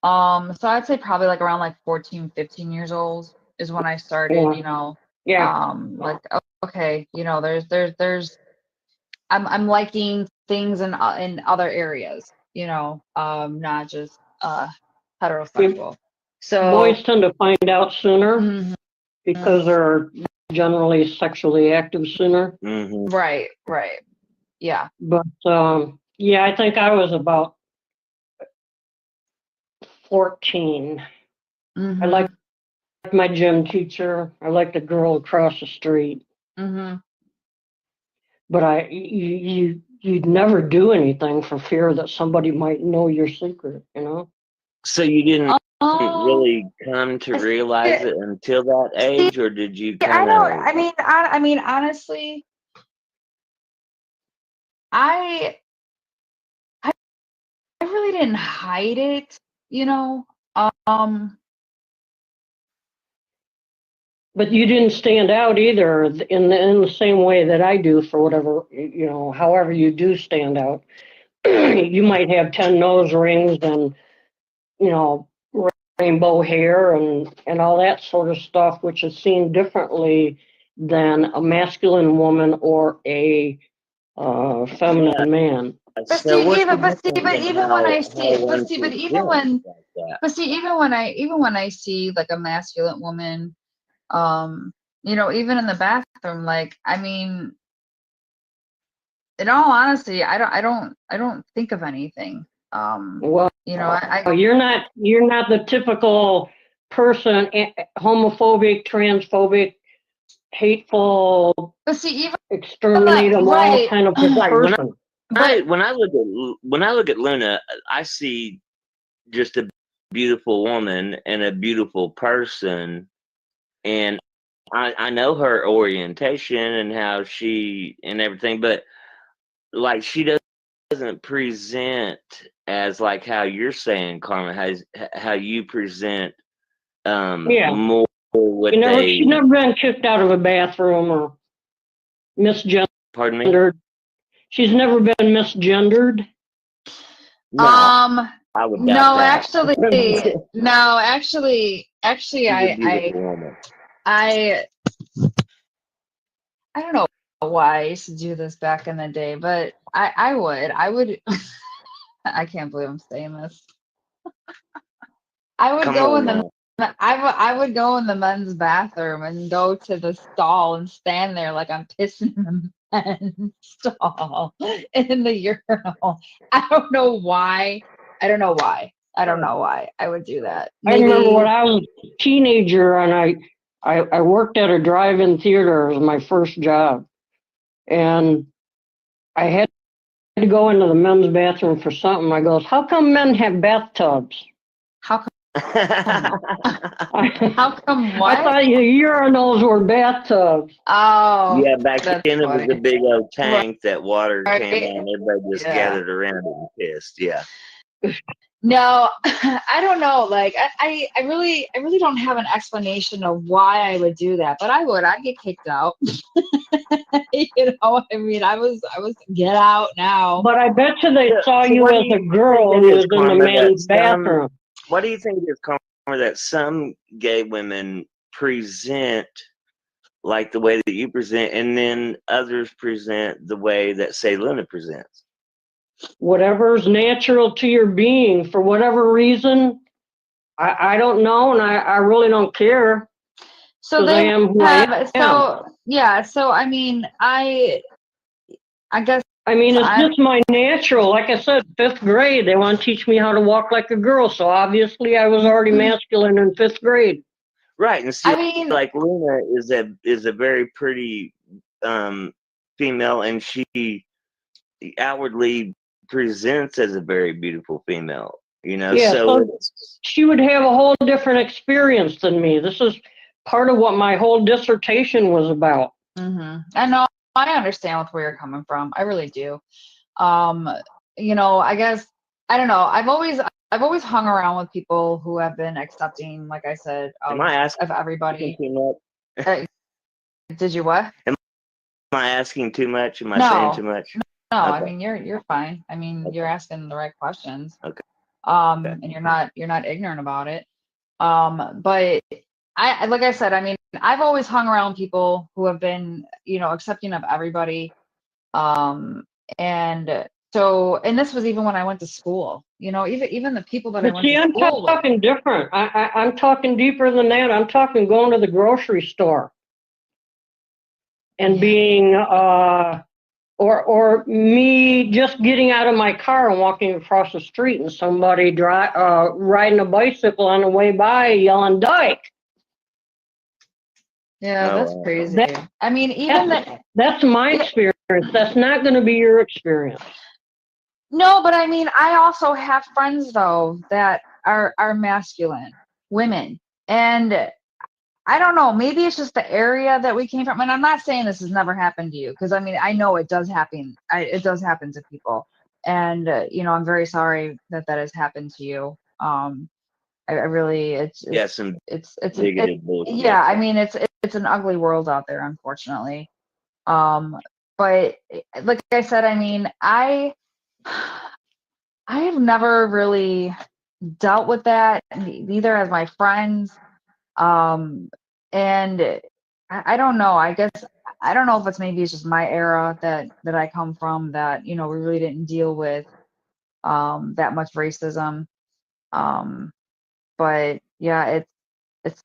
So I'd say probably like around like 14, 15 years old is when I started, you know. Yeah. Like, okay, you know, I'm liking things in other areas, you know, not just heterosexual. So boys tend to find out sooner because they're generally sexually active sooner. Right. Yeah. But yeah, I think I was about 14. I liked my gym teacher. I liked the girl across the street. But you'd never do anything for fear that somebody might know your secret, you know? So you didn't really come to realize it until that age, or did you kind of? I mean, honestly, I really didn't hide it, you know. But you didn't stand out either in the same way that I do for whatever, you know, however you do stand out. You might have 10 nose rings and, you know, rainbow hair and all that sort of stuff, which is seen differently than a masculine woman or a feminine man. But even when I see like a masculine woman, you know, even in the bathroom, like, I mean, in all honesty, I don't think of anything. Well, you know, you're not the typical person, homophobic, transphobic, hateful, exterminate them all kind of person. When I look at Luna, I see just a beautiful woman and a beautiful person, and I know her orientation and how she and everything, but like she doesn't present as like how you're saying, Carmen, how you present more what she's never been kicked out of a bathroom or misgendered. Pardon me? She's never been misgendered. No, I would doubt that. actually, I don't know why I used to do this back in the day, but I would I can't believe I'm saying this. I would go in the men's bathroom and go to the stall and stand there like I'm pissing in the men's stall in the urinal. I don't know why I would do that. Maybe. I remember when I was a teenager and I worked at a drive-in theater. It was my first job. And I had to go into the men's bathroom for something. I goes, how come men have bathtubs? How come? How come what? I thought urinals were bathtubs. Oh. Yeah, back then it was a big old tank that water came on. Everybody just gathered around it and pissed. Yeah. No, I don't know. Like I really don't have an explanation of why I would do that, but I'd get kicked out. I mean, I was get out now. But I bet you they saw you as a girl who was in the men's bathroom. What do you think is common that some gay women present like the way that you present, and then others present the way that, say, Luna presents? Whatever's natural to your being, for whatever reason, I don't know, and I really don't care. So they So I mean, I guess. I mean, it's just my natural. Like I said, 5th grade, they want to teach me how to walk like a girl. So obviously, I was already masculine in 5th grade. Right, and see, like Luna is a very pretty female, and she outwardly presents as a very beautiful female. Yeah, so she would have a whole different experience than me. This is part of what my whole dissertation was about. Mm-hmm. I know. I understand where you're coming from. I really do. I guess I don't know. I've always hung around with people who have been accepting, like I said, of everybody. Did you what? Am I asking too much? Am I saying too much? No, okay. I mean you're fine. I mean you're asking the right questions. Okay. And you're not ignorant about it. But I like I said, I mean, I've always hung around people who have been, accepting of everybody. And this was even when I went to school, even the people that I went to school with. I'm talking different. I'm talking deeper than that. I'm talking going to the grocery store and being, or me just getting out of my car and walking across the street and somebody riding a bicycle on the way by yelling "Dyke." Yeah, that's crazy. I mean, that's my experience. That's not going to be your experience. No, but I mean, I also have friends though that are masculine women, and I don't know. Maybe it's just the area that we came from. And I'm not saying this has never happened to you, because I mean, I know it does happen. It does happen to people, and I'm very sorry that has happened to you. I really, it's bullshit. Yeah. I mean, it's an ugly world out there, unfortunately. But like I said, I mean, I have never really dealt with that, neither has my friends. And I don't know. I guess I don't know if it's just my era that I come from, that we really didn't deal with that much racism. But yeah, it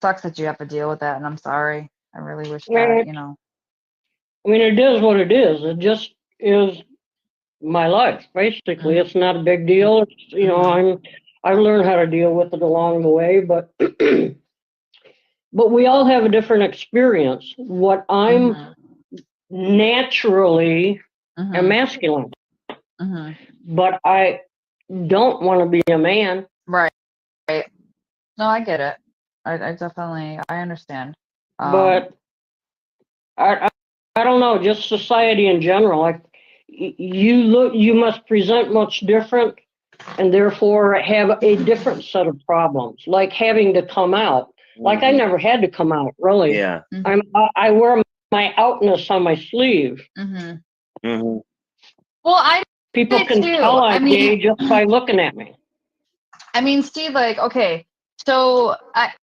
sucks that you have to deal with that, and I'm sorry. I really wish that, I mean, it is what it is. It just is my life, basically. It's not a big deal. It's, I learned how to deal with it along the way, but but we all have a different experience. What I'm naturally am masculine, but I don't want to be a man. Right. No, I get it. I definitely, I understand. But I don't know, just society in general. Like you must present much different, and therefore have a different set of problems, like having to come out. Like I never had to come out, really. Yeah. I wear my outness on my sleeve. Well, people can tell I'm gay just by looking at me. I mean, Steve, like, okay, so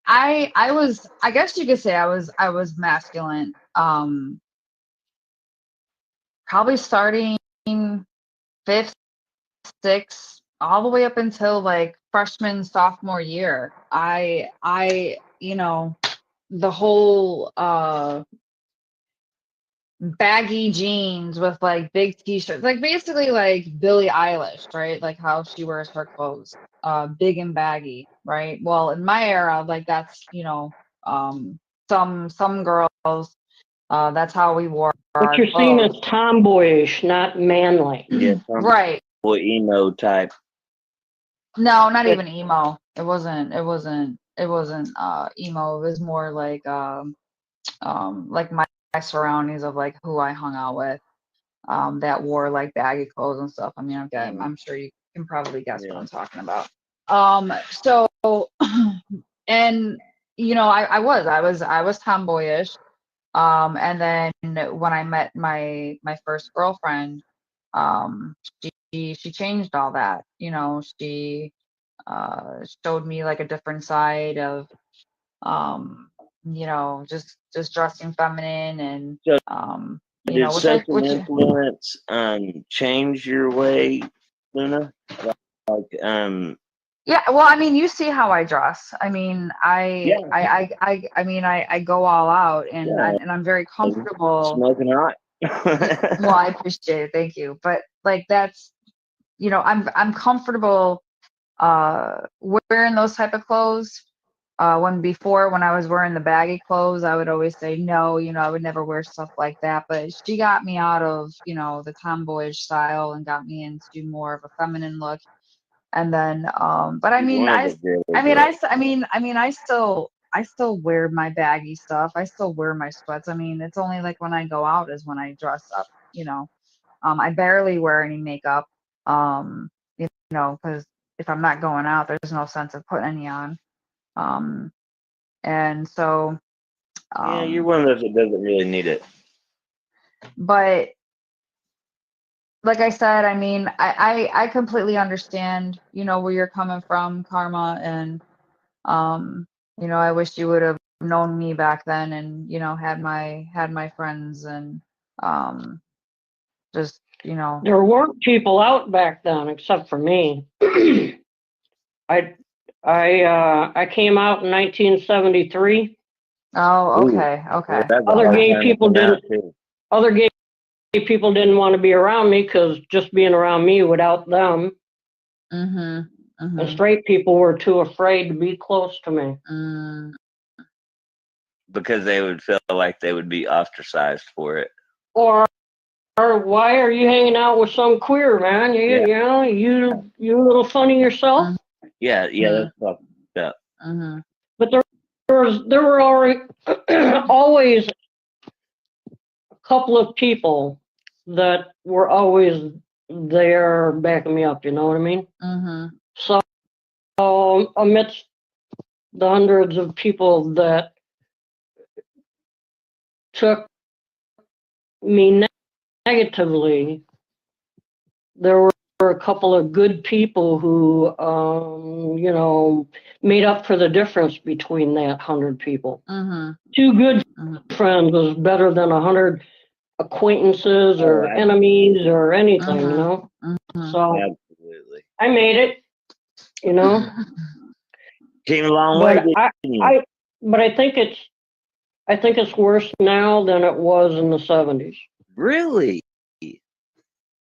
I was, I guess you could say I was masculine. Probably starting 5th, 6th, all the way up until like freshman, sophomore year. You know, the whole baggy jeans with like big t-shirts, like basically like Billie Eilish, right? Like how she wears her clothes, big and baggy, right? Well, in my era, like that's, you know, some girls, that's how we wore what our you're seeing clothes. is tomboyish, not manly. Yeah, right. Emo type. No, not even emo. It wasn't emo. It was more like my surroundings of like who I hung out with, that wore like baggy clothes and stuff. I mean, I'm sure you can probably guess what I'm talking about. So and you know, I was tomboyish. And then when I met my first girlfriend, she changed all that. You know, she showed me like a different side of, you know, just dressing feminine and you know, did such an influence change your way, Luna? Like yeah, well, I mean, you see how I dress. I mean, I mean, I go all out, and I'm very comfortable. Smoking hot. Well, I appreciate it, thank you. But like that's, you know, I'm comfortable wearing those type of clothes. When I was wearing the baggy clothes, I would always say no, you know, I would never wear stuff like that. But she got me out of, you know, the tomboyish style and got me into more of a feminine look. And then, but I mean, I still wear my baggy stuff. I still wear my sweats. I mean, it's only like when I go out is when I dress up, you know. I barely wear any makeup, you know, because if I'm not going out, there's no sense of putting any on. And so, yeah, you're one of those that doesn't really need it. But like I said, I mean, I completely understand, you know, where you're coming from, Karma, and you know, I wish you would have known me back then, and you know, had my friends, and just, you know, there weren't people out back then except for me. I came out in 1973. Oh, okay, okay. Other gay people didn't want to be around me because just being around me would out them. And straight people were too afraid to be close to me. Because they would feel like they would be ostracized for it. Or why are you hanging out with some queer man? You know, you a little funny yourself. Yeah, that's fucked up. But there were always a couple of people that were always there backing me up. You know what I mean? So amidst the hundreds of people that took me negatively, there were a couple of good people who, you know, made up for the difference between that 100 people. 2 good friends was better than 100 acquaintances or enemies or anything, you know. So absolutely, I made it, you know. Came a long way. But I think it's worse now than it was in the 70s. Really?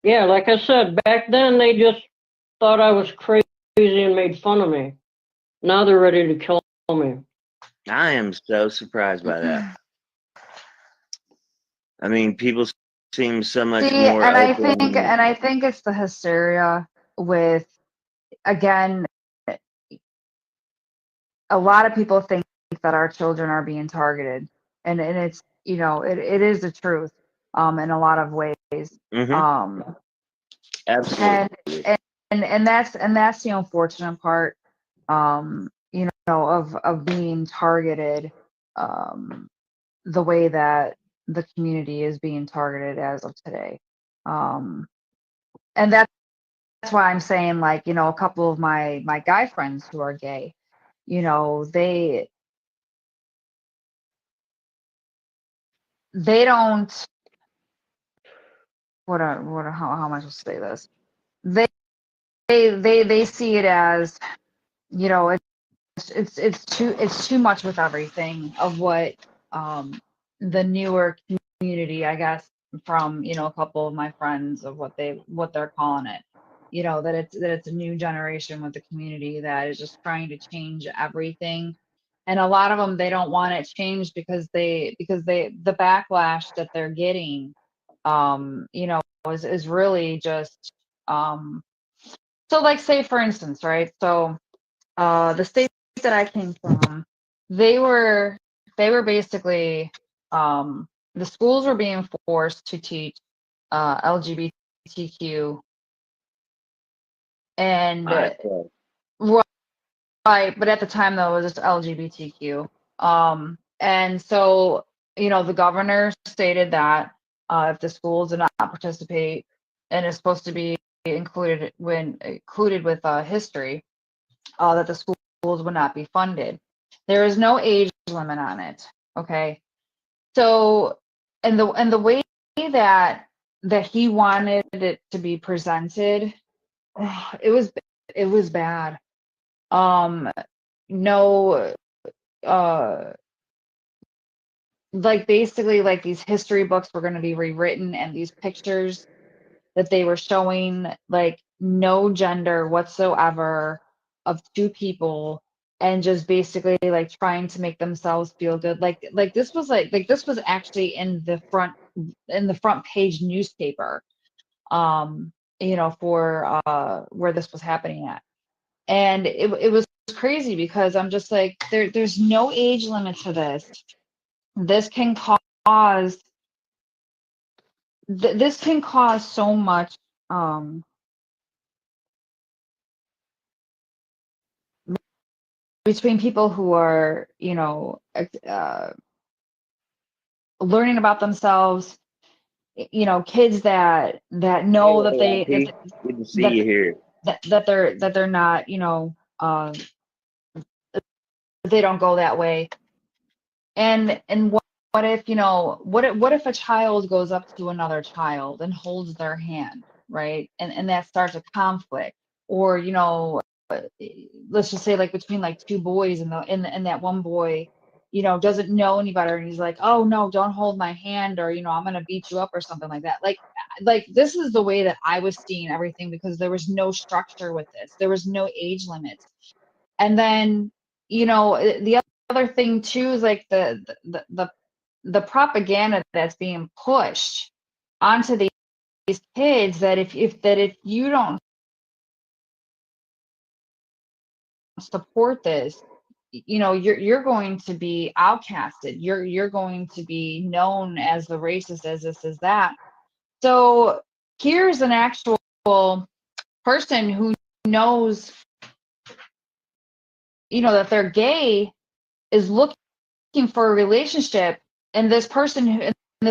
Yeah, like I said, back then they just thought I was crazy and made fun of me. Now they're ready to kill me. I am so surprised by that. I mean, people seem so much more. And I think it's the hysteria with, again, a lot of people think that our children are being targeted, and it's, you know, it is the truth, in a lot of ways. Absolutely. And that's the unfortunate part. of being targeted, the way that the community is being targeted as of today. And that's why I'm saying, like, a couple of my guy friends who are gay, they don't, how am I supposed to say this? They see it as, it's too much with everything of what the newer community, I guess, from a couple of my friends, of what they're calling it, that it's a new generation with the community that is just trying to change everything. And a lot of them, they don't want it changed because the backlash that they're getting is really just so, like, say for instance, right? So the state that I came from, they were basically, the schools were being forced to teach LGBTQ, and right, but at the time though it was just LGBTQ. And so the governor stated that if the schools did not participate, and it's supposed to be included with history, that the schools would not be funded. There is no age limit on it. Okay. So, and the way that he wanted it to be presented, it was bad. No, like, basically, like, these history books were going to be rewritten, and these pictures that they were showing, like, no gender whatsoever of two people, and just basically, like, trying to make themselves feel good. Like this was this was actually in the front page newspaper, for where this was happening at. And it was crazy, because I'm just like, there's no age limit to this. This can cause this can cause so much between people who are, learning about themselves, kids that know that good to see you here. that they're not, they don't go that way. And what if, what if a child goes up to another child and holds their hand, right? And that starts a conflict, or let's just say, like, between, like, two boys, and that one boy doesn't know any better, and he's like, oh no, don't hold my hand, or I'm gonna beat you up, or something like that. Like this is the way that I was seeing everything, because there was no structure with this. There was no age limits. And then the other thing too is, like, the propaganda that's being pushed onto these kids, that if you don't support this, you're going to be outcasted. You're going to be known as the racist, as this, as that. So here's an actual person who knows that they're gay, is looking for a relationship, and this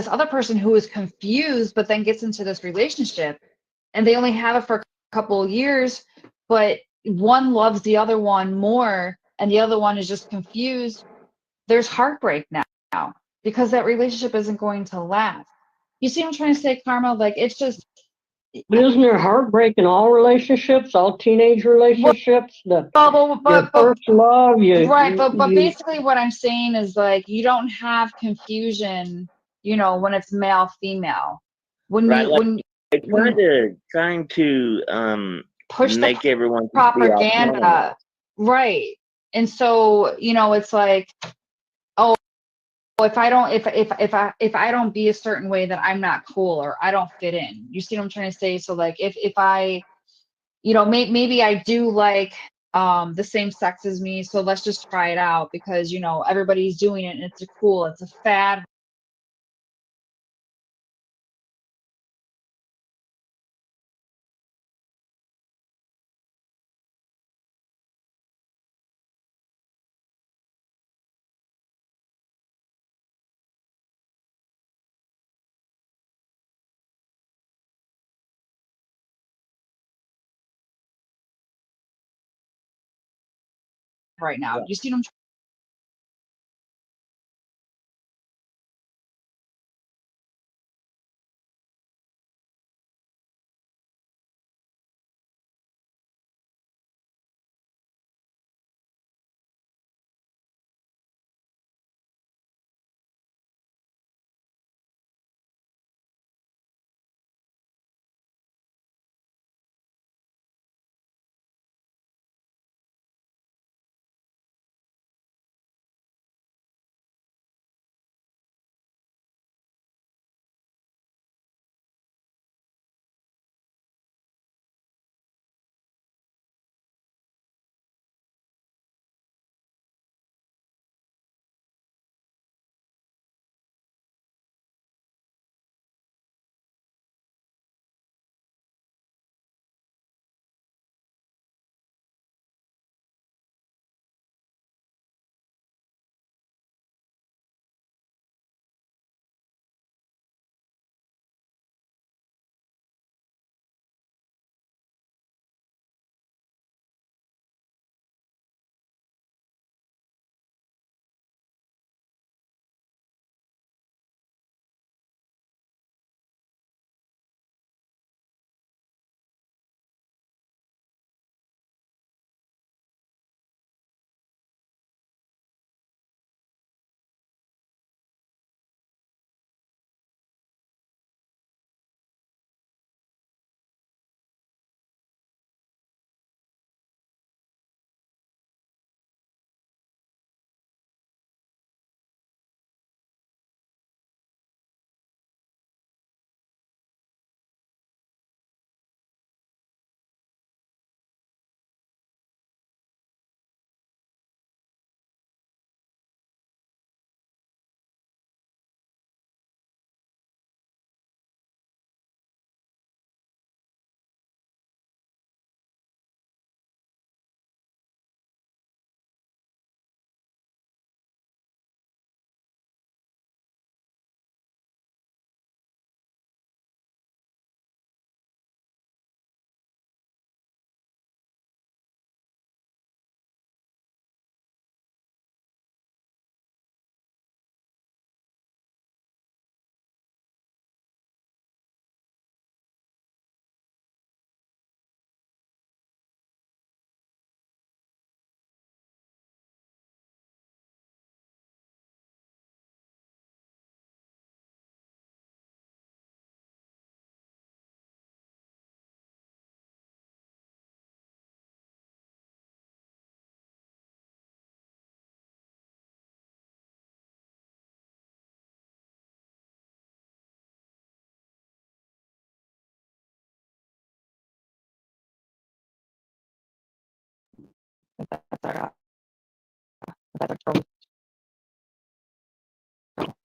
other person who is confused, but then gets into this relationship, and they only have it for a couple of years, but one loves the other one more, and the other one is just confused. There's heartbreak now, because that relationship isn't going to last. You see what I'm trying to say, Karma? Like, it's just. But isn't there heartbreak in all relationships, all teenage relationships? Your first love, right? But basically, what I'm saying is, like, you don't have confusion, when it's male female. When right, you like, when trying to push make the everyone propaganda, right? And so it's like, oh, if I don't be a certain way, that I'm not cool, or I don't fit in. You see what I'm trying to say? So, like, if I, maybe I do like the same sex as me, so let's just try it out, because everybody's doing it, and it's a fad right now. You see them.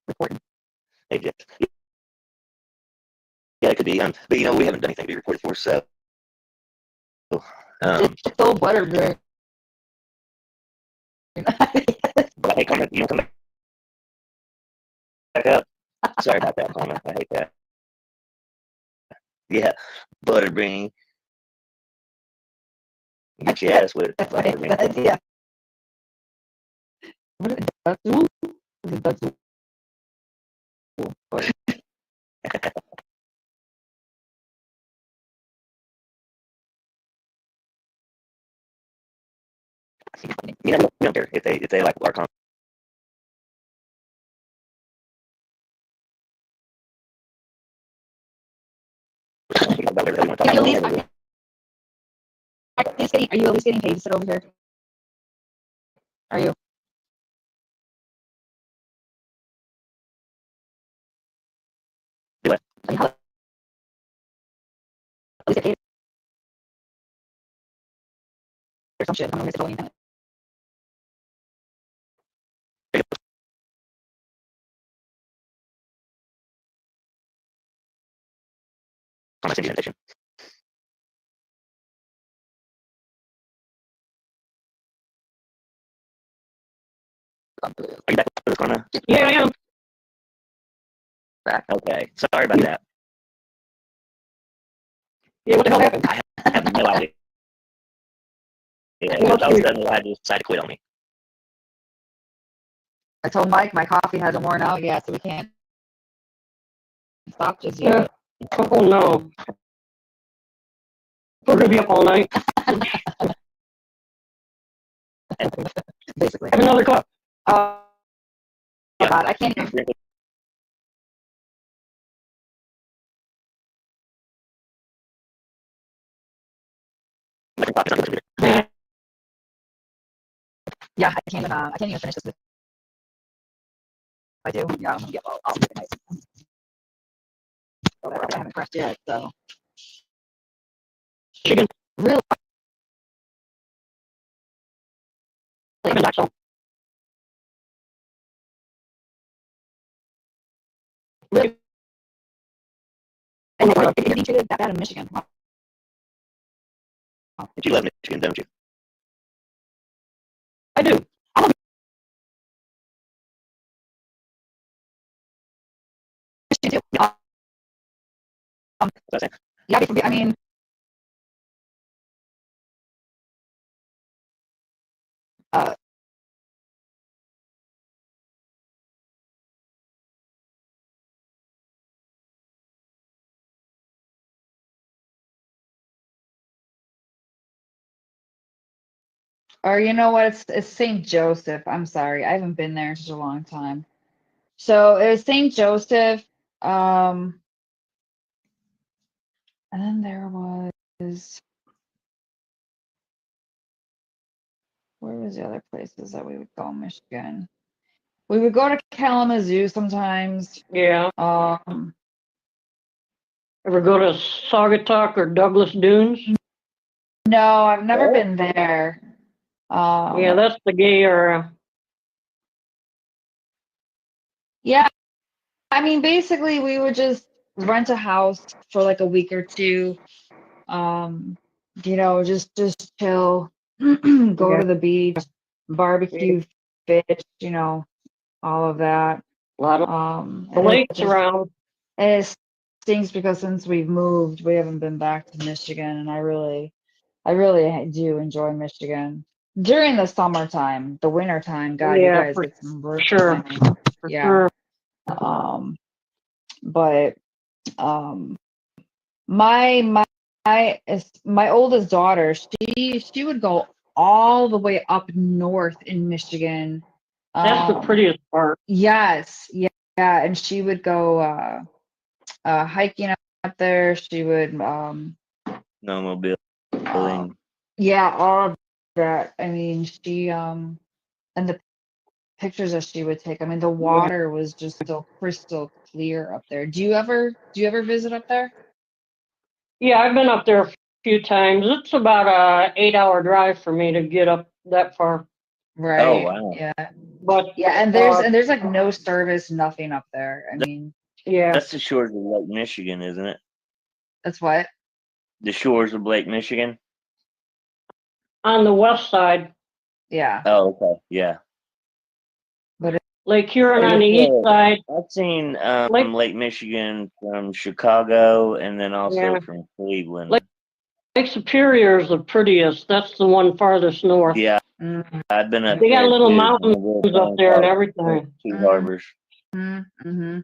Recording. Hey, Jeff. Yeah, it could be. But we haven't done anything to be recorded for, so. It's so butter drink. But hey, comment, come back up. Sorry about that, comment. I hate that. Yeah, butterbean. Get your ass with it. Butterbean. Yeah. What is that? Is it that? We don't care if they like our content. Are you at least getting paid to sit over here? Are you? Do it. I mean, how at least get paid or some shit. I don't know if it's anything. On a invitation. Are you back for this corner? Yeah, I am. Back. Okay. Sorry about that. Yeah, what the hell happened? I have no idea. Yeah, all of a sudden, the lad just decided to quit on me. I told Mike my coffee hasn't worn out yet, so we can't stop just yet. Oh no. We're gonna be up all night. Basically. Have another cup. Oh God, I can't even. Yeah, I can't even. I can't even finish this. If I do, yeah, I'm gonna get all the night. Whatever, I haven't crushed yet, so. Chicken. Really? Really? And you're being treated that bad in Michigan. Wow. You love Michigan, don't you? I do. Michigan too. Yeah, I mean, or you know what? It's St. Joseph. I'm sorry, I haven't been there in such a long time. So it was St. Joseph, and then there was where was the other places that we would go in Michigan? We would go to Kalamazoo sometimes. Yeah. Um, Ever go to Saugatuck or Douglas Dunes? no, I've never been there. Yeah, that's the gay area. Yeah, I mean, basically, we would just rent a house for like a week or two. Just chill, go Yeah. to the beach, barbecue, fish, all of that. A lot of And lakes around. and it stinks because since we've moved, we haven't been back to Michigan, and I really do enjoy Michigan during the summertime. The wintertime, God, you Yeah, guys for get some brutal sure. rain. For Yeah. sure. But my my oldest daughter, she would go all the way up north in Michigan. That's the prettiest part. Yes, yeah, and she would go hiking up there. She would Snowmobiling. yeah, all of that. I mean, she and the pictures that she would take. I mean, the water was just so crystal clear up there. Do you ever visit up there? Yeah, I've been up there a few times. It's about a 8-hour drive for me to get up that far. Right. Oh wow. Yeah. But Yeah, and there's like no service, nothing up there. I mean, yeah, That's the shores of Lake Michigan, isn't it? that's what? The shores of Lake Michigan. on the west side, Yeah. Oh, okay. Yeah. Lake Huron on the east side. I've seen Lake- Lake Michigan from Chicago and then also Yeah. from Cleveland. Lake Superior is the prettiest. That's the one farthest north. Yeah, Mm-hmm. I've been up They got there little too, mountains up there and everything. Two harbors. Mm-hmm.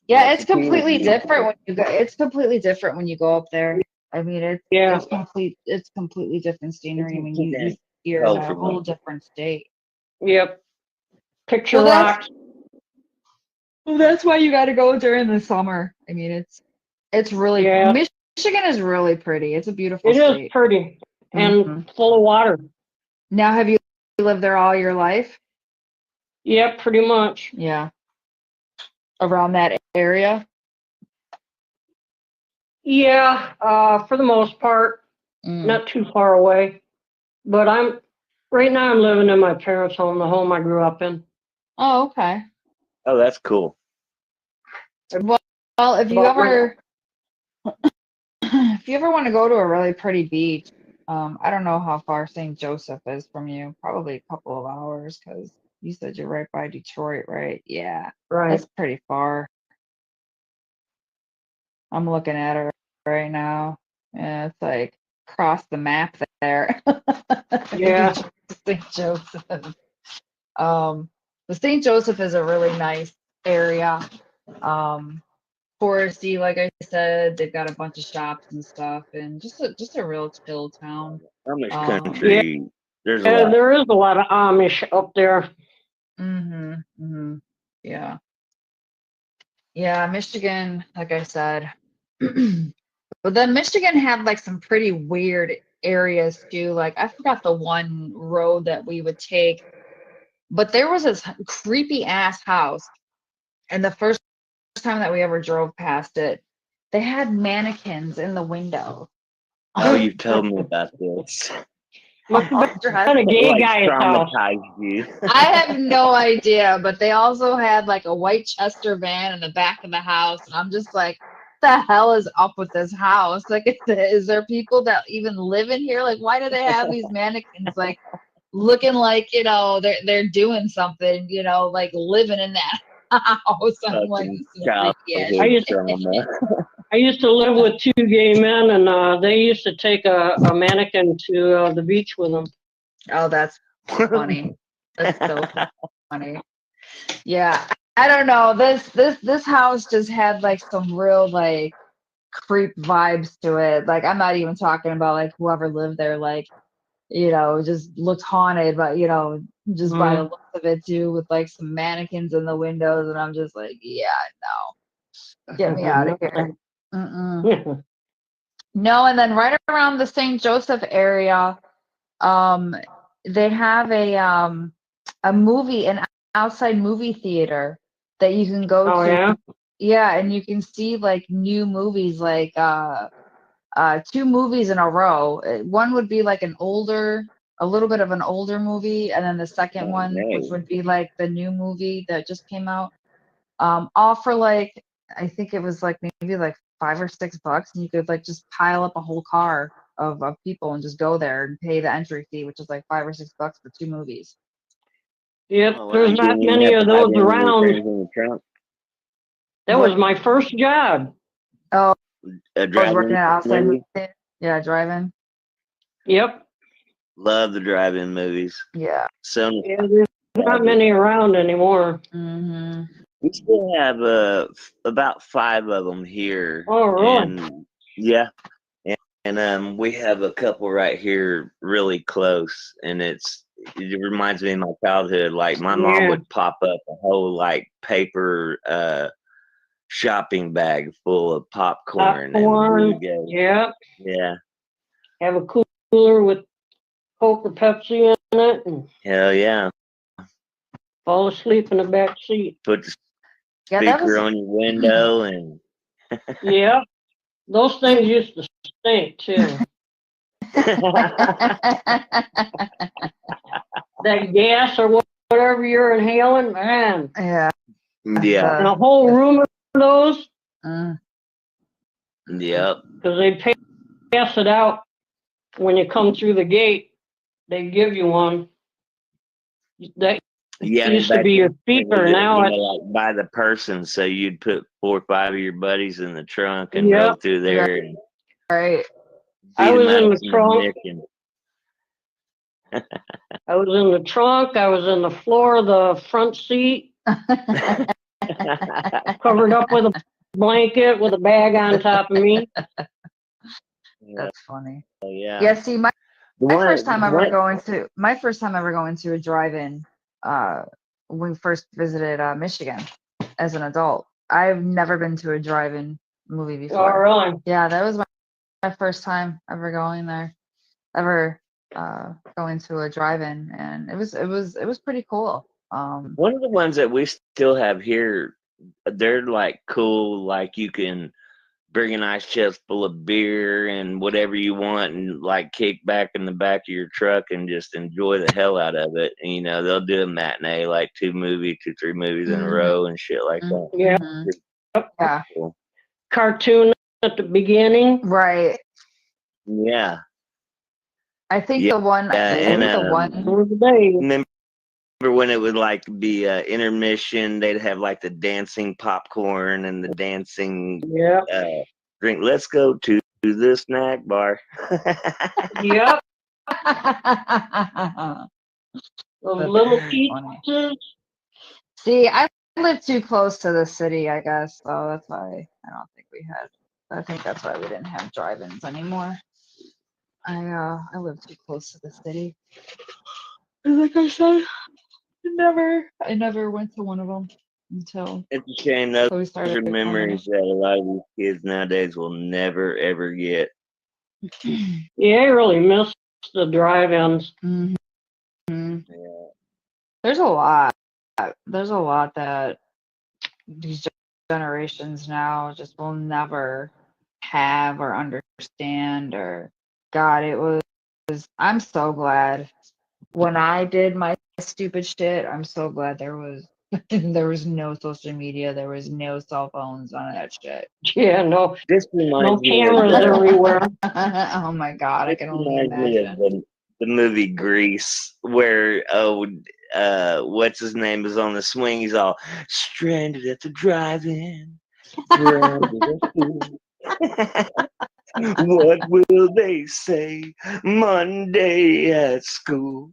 Yeah, it's completely different when you go. It's completely different when you go up there. I mean, it's completely different scenery. I mean, you're in a whole different state. Yep. Picture Well, rocks. That's why you got to go during the summer. I mean, it's really Michigan is really pretty. It's a beautiful state. It is pretty and full of water. Now, have you lived there all your life? Yep, pretty much. Yeah. Around that area? Yeah, for the most part, not too far away. But right now I'm living in my parents' home, the home I grew up in. Oh, okay. Oh, that's cool. Well, if you ever want to go to a really pretty beach, I don't know how far St. Joseph is from you. Probably a couple of hours because you said you're right by Detroit, right? Yeah. Right. That's pretty far. I'm looking at it right now. Yeah, it's like across the map there. Yeah. St. Joseph. the St. Joseph is a really nice area. Touristy, like I said, they've got a bunch of shops and stuff, and just a real chill town. Amish Yeah, country. There's a lot. there is a lot of Amish up there. Yeah. Yeah, Michigan, like I said. But then Michigan had like some pretty weird areas too. Like I forgot the one road that we would take, but there was this creepy ass house. And the first time that we ever drove past it, they had mannequins in the window. Oh, you've told me about this. What kind of gay guy's house? You. I have no idea, but they also had like a white Chester van in the back of the house, and I'm just like, what the hell is up with this house? Like, is there people that even live in here? Like, why do they have these mannequins like looking like, you know, they're doing something, you know, like living in that house? I'm like, I used to live with two gay men, and they used to take a mannequin to the beach with them. Oh, that's funny. That's so funny. Yeah, I don't know. This house just had like some real like creep vibes to it. Like I'm not even talking about like whoever lived there, like, you know, just looked haunted, but you know, just by the looks of it too, with like some mannequins in the windows, and I'm just like, yeah, no, get me out of here. No, and then right around the St. Joseph area, they have an outside movie theater that you can go to. Yeah? Yeah, and you can see like new movies, like two movies in a row. One would be like a little bit of an older movie, and then the second one, which would be like the new movie that just came out. All for like, I think it was like maybe like $5 or $6, and you could like just pile up a whole car of people and just go there and pay the entry fee, which is like $5 or $6 for two movies. Yep, there's not many of those around. That was my first job. Oh, I was working at outside movie. Yeah, driving. Yep. Love the drive-in movies. Yeah. So there's not many around anymore. We still have about 5 of them here. Oh, really? And, yeah. And we have a couple right here really close, and it reminds me of my childhood. Like my mom would pop up a whole like paper shopping bag full of popcorn. And yeah. Have a cooler with Coke or Pepsi in it. And hell yeah. Fall asleep in the back seat. Put the speaker on your window and. Yeah. Those things used to stink too. That gas or whatever you're inhaling, man. Yeah. Yeah. And a whole room of those. Yep. Because they pass it out when you come through the gate. They give you one. That used to be your speaker. Now it's like by the person, so you'd put 4 or 5 of your buddies in the trunk and go through there. And right. I was in the trunk. I was in the trunk. I was in the floor of the front seat, covered up with a blanket with a bag on top of me. That's funny. Oh, yeah. Yeah. See, my first time ever going to a drive-in. When we first visited Michigan as an adult. I've never been to a drive-in movie before. Oh, really? Yeah, that was my first time ever going there, going to a drive-in, and it was pretty cool. One of the ones that we still have here, they're like cool, like you can bring an ice chest full of beer and whatever you want and like kick back in the back of your truck and just enjoy the hell out of it. And, you know, they'll do a matinee, like 2, 3 movies in a row and shit like that. Yeah. Yeah. Cool. Cartoon at the beginning. Right. Yeah. I think the one. Remember when it would like be intermission? They'd have like the dancing popcorn and the dancing drink. Let's go to the snack bar. Yep. The little pizzas. See, I live too close to the city, I guess, so that's why I don't think we had. I think that's why we didn't have drive-ins anymore. I live too close to the city. Like I said, I never went to one of them until It's a shame. Those we are started coming. memories that a lot of these kids nowadays will never ever get. Yeah, I really miss the drive-ins. Mhm. Yeah. There's a lot. There's a lot that these generations now just will never have or understand or God, it was I'm so glad when I did my stupid shit, I'm so glad there was there was no social media, there was no cell phones, none of that shit. Yeah, no, This no reminds me cameras of everywhere. Oh my God, I this can only reminds me of imagine. the movie Grease, where what's his name is on the swing. He's all stranded at the drive-in. Stranded at school. What will they say Monday at school?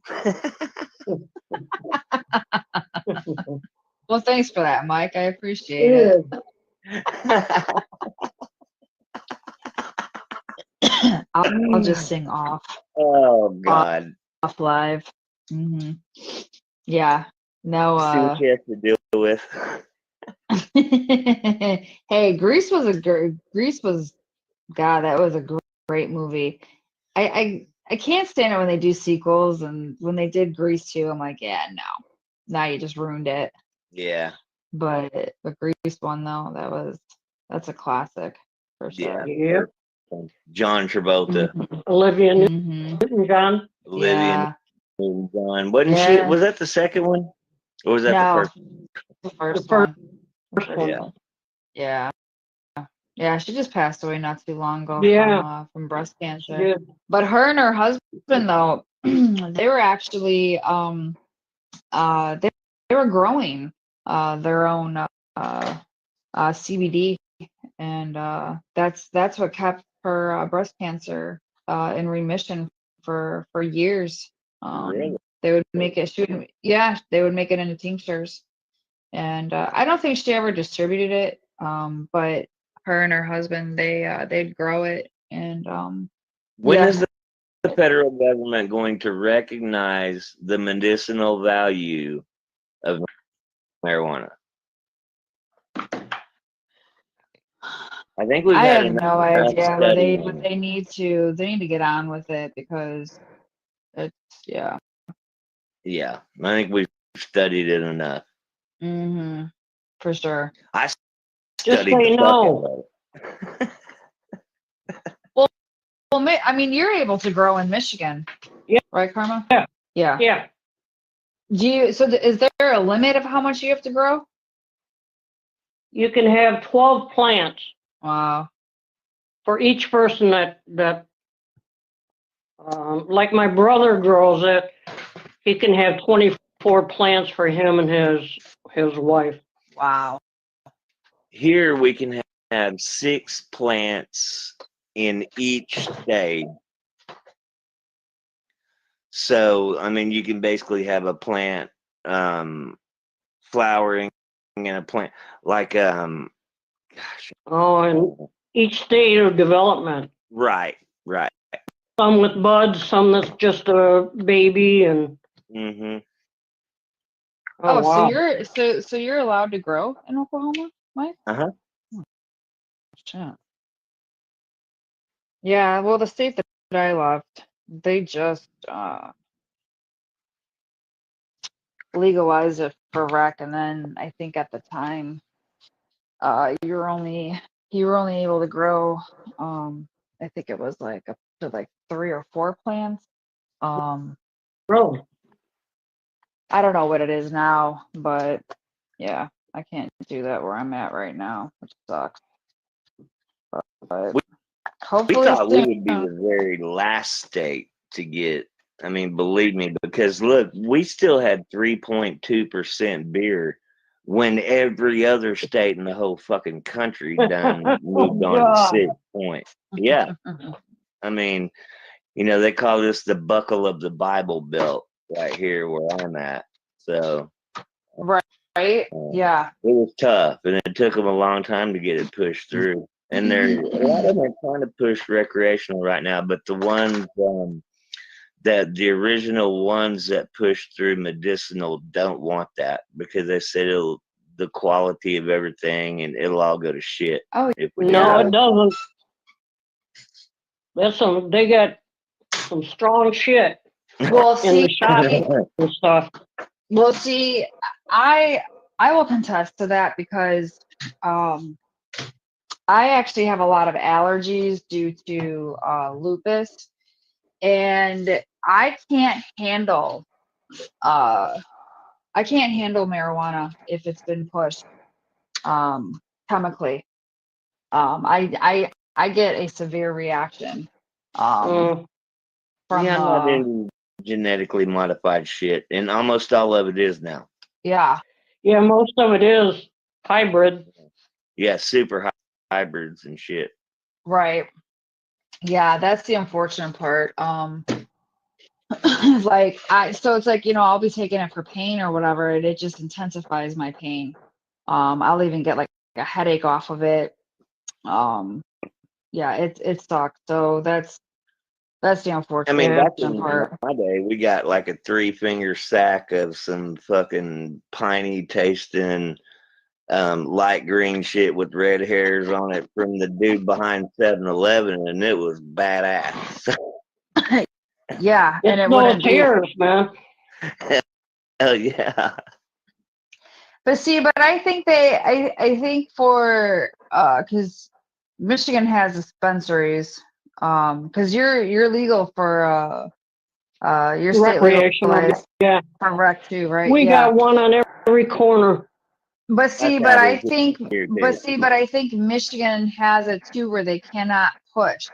Well, thanks for that, Mike. I appreciate it. I'll just sing off. Oh God. Off live. Yeah. No. See what you have to deal with. Hey, Grease was God. That was a great movie. I can't stand it when they do sequels, and when they did Grease 2, I'm like, yeah, no. Now you just ruined it. Yeah. But the Grease one though, that's a classic for sure. Yeah. John Travolta. Olivia Newton-John. Olivia Newton-John. Wasn't she? Yeah. Was that the second one, or was that the first? The first one. Yeah. Yeah. Yeah, she just passed away not too long ago from breast cancer. Yeah. But her and her husband though, they were actually they were growing their own CBD, and that's what kept her breast cancer in remission for years. Really? They would make it. They would make it into tinctures, and I don't think she ever distributed it. But her and her husband, they'd grow it, and when is the federal government going to recognize the medicinal value of marijuana? I think we've I had have no idea, but study they need to get on with it because it's Yeah, I think we've studied it enough. For sure. I Just studied say the no. Well, I mean, you're able to grow in Michigan, right, Karma? Yeah. Is there a limit of how much you have to grow? You can have 12 plants. Wow. For each person that like my brother grows it, he can have 24 plants for him and his wife. Wow. Here we can have 6 plants in each stage. So, I mean, you can basically have a plant flowering and a plant like and each stage of development. Right. Some with buds, some that's just a baby, and wow. So you're allowed to grow in Oklahoma, Mike? Shit. Yeah, well, the state that I left, they just legalized it for rec, and then I think at the time, you were only able to grow, I think it was like up to like 3 or 4 plants. Really? I don't know what it is now, but yeah, I can't do that where I'm at right now, which sucks. But hopefully we thought we would be the very last state to get. I mean, believe me, because look, we still had 3.2% beer when every other state in the whole fucking country done moved on to 6 points. Yeah. I mean, you know, they call this the buckle of the Bible Belt right here where I'm at. So right. Right? Yeah. It was tough, and it took them a long time to get it pushed through. And a lot of them are trying to push recreational right now, but the ones that the original ones that pushed through medicinal don't want that because they said the quality of everything and it'll all go to shit. Oh, no, it doesn't. They got some strong shit well, in the see, shop and stuff. well, see, I will contest to that because I actually have a lot of allergies due to lupus, and I can't handle marijuana if it's been pushed chemically. I get a severe reaction from yeah, I'm not into genetically modified shit, and almost all of it is now. Yeah. Yeah, most of it is hybrid. Yeah, super hybrids and shit. Right. Yeah, that's the unfortunate part. Like so it's like, I'll be taking it for pain or whatever, and it just intensifies my pain. I'll even get like a headache off of it. Yeah, it sucks. So that's the unfortunate back in part. my day, we got like a 3-finger sack of some fucking piney tasting light green shit with red hairs on it from the dude behind 7-Eleven, and it was badass. Yeah, and it no wouldn't tears, man. Hell yeah. But see, I think I think for because Michigan has dispensaries, because you're legal for your state legalized for rec too, right? We got one on every corner. But see, I think Michigan has it too, where they cannot push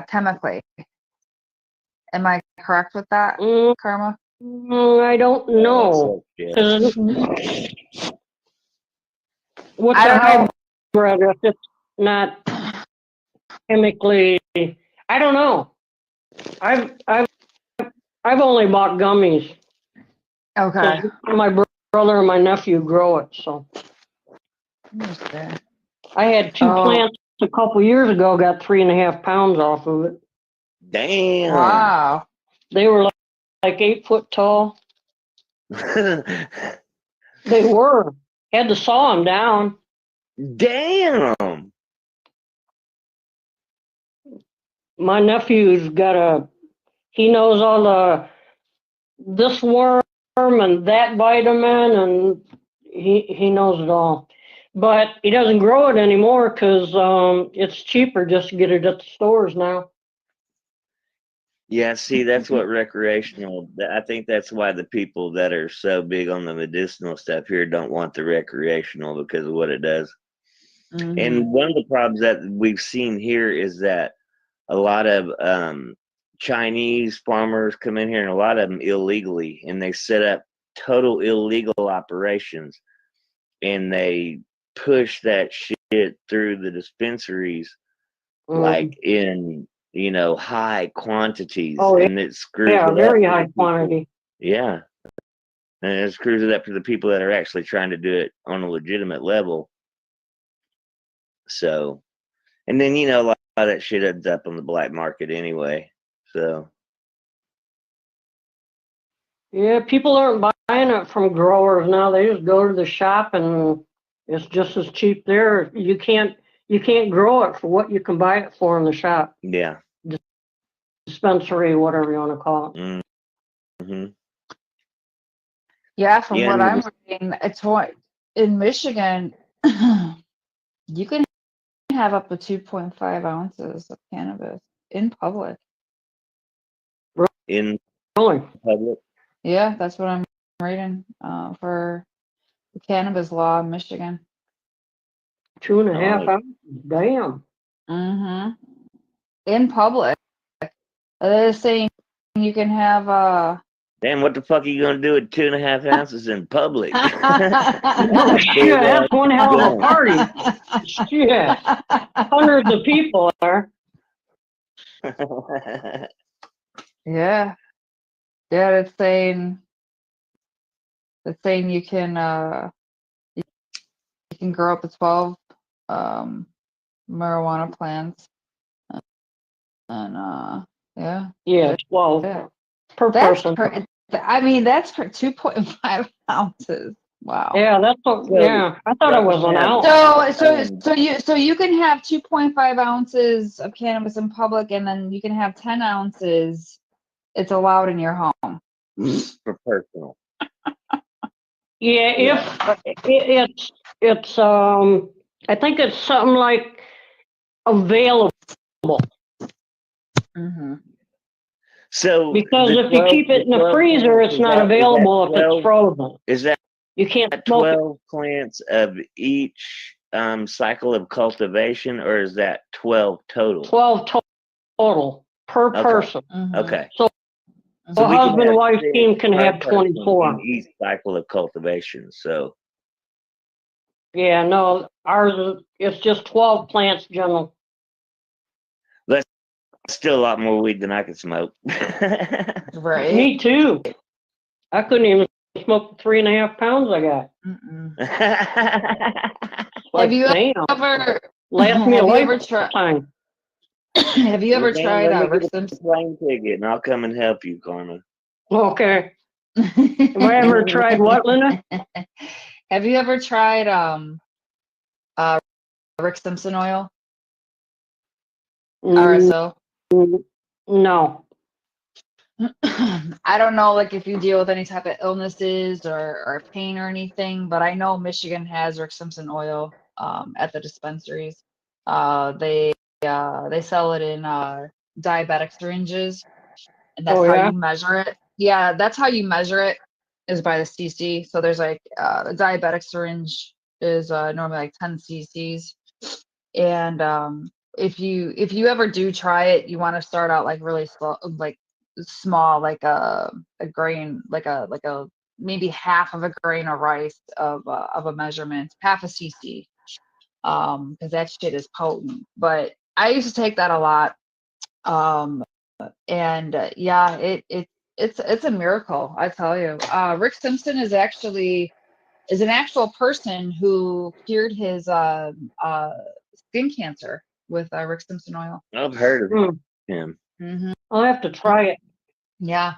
chemically. Am I correct with that, Karma? I don't know. What's a hybrid if it's not chemically? I don't know. I've only bought gummies. Okay. My brother and my nephew grow it, so. I had 2 plants a couple years ago. Got 3.5 pounds off of it. Damn. Wow. They were like 8 foot tall. They were. Had to saw them down. Damn. My nephew's got he knows all this worm and that vitamin, and he knows it all. But he doesn't grow it anymore because it's cheaper just to get it at the stores now. Yeah, see, that's what recreational, I think that's why the people that are so big on the medicinal stuff here don't want the recreational because of what it does. Mm-hmm. And one of the problems that we've seen here is that a lot of Chinese farmers come in here, and a lot of them illegally, and they set up total illegal operations, and they push that shit through the dispensaries like in high quantities. Oh, and it screws it very high quantity. Yeah, and it screws it up for the people that are actually trying to do it on a legitimate level. So, and then a lot of that shit ends up on the black market anyway. So yeah, people aren't buying it from growers now. They just go to the shop and it's just as cheap there. You can't grow it for what you can buy it for in the shop. Yeah. Dispensary, whatever you want to call it. Mm-hmm. Yeah, from what I'm reading, it's what in Michigan you can have up to 2.5 ounces of cannabis in public. In public? Yeah, that's what I'm reading for the cannabis law in Michigan. 2.5 ounces. Damn. Mm-hmm. In public. They're saying you can have Damn, what the fuck are you gonna do with 2.5 ounces in public? Shit, that's one hell of a party. Shit. Hundreds of people there. Yeah. Yeah, it's saying It's saying you can grow up to 12 marijuana plants, and Yeah, 12 yeah. per That's person. I mean, that's for 2.5 ounces. Wow. Yeah, that's what. So, Yeah, I thought it was an ounce. So you can have 2.5 ounces of cannabis in public, and then you can have 10 ounces. It's allowed in your home. for personal. Yeah, if it's I think it's something like available. Mm-hmm. So because if you keep it in the freezer, it's not available if it's frozen. Is that you can't smoke 12 plants of each cycle of cultivation, or is that 12 total? 12 total per person. Mm-hmm. Okay. So So a husband and wife team can have 24 in each cycle of cultivation. So yeah, no, ours it's just 12 plants general. that's still a lot more weed than I could smoke. Right. Me too. I couldn't even smoke the 3.5 pounds I got. Have you ever tried? Have you ever tried Rick Simpson? Plane ticket, and I'll come and help you, Karma. Okay. Have I ever tried what, Linda? Have you ever tried Rick Simpson oil? RSO? No. I don't know, like if you deal with any type of illnesses or pain or anything, but I know Michigan has Rick Simpson oil at the dispensaries. They sell it in diabetic syringes, and that's how you measure it. Yeah, that's how you measure it, is by the cc. So there's like a diabetic syringe is normally like 10 cc's, and if you ever do try it, you want to start out like really slow, like small, like a grain, like a maybe half of a grain of rice of a measurement, half a cc, because that shit is potent. But I used to take that a lot, and yeah, it's a miracle, I tell you. Rick Simpson is actually an actual person who cured his skin cancer with Rick Simpson oil. I've heard of him. Mm-hmm. I'll have to try it. Yeah.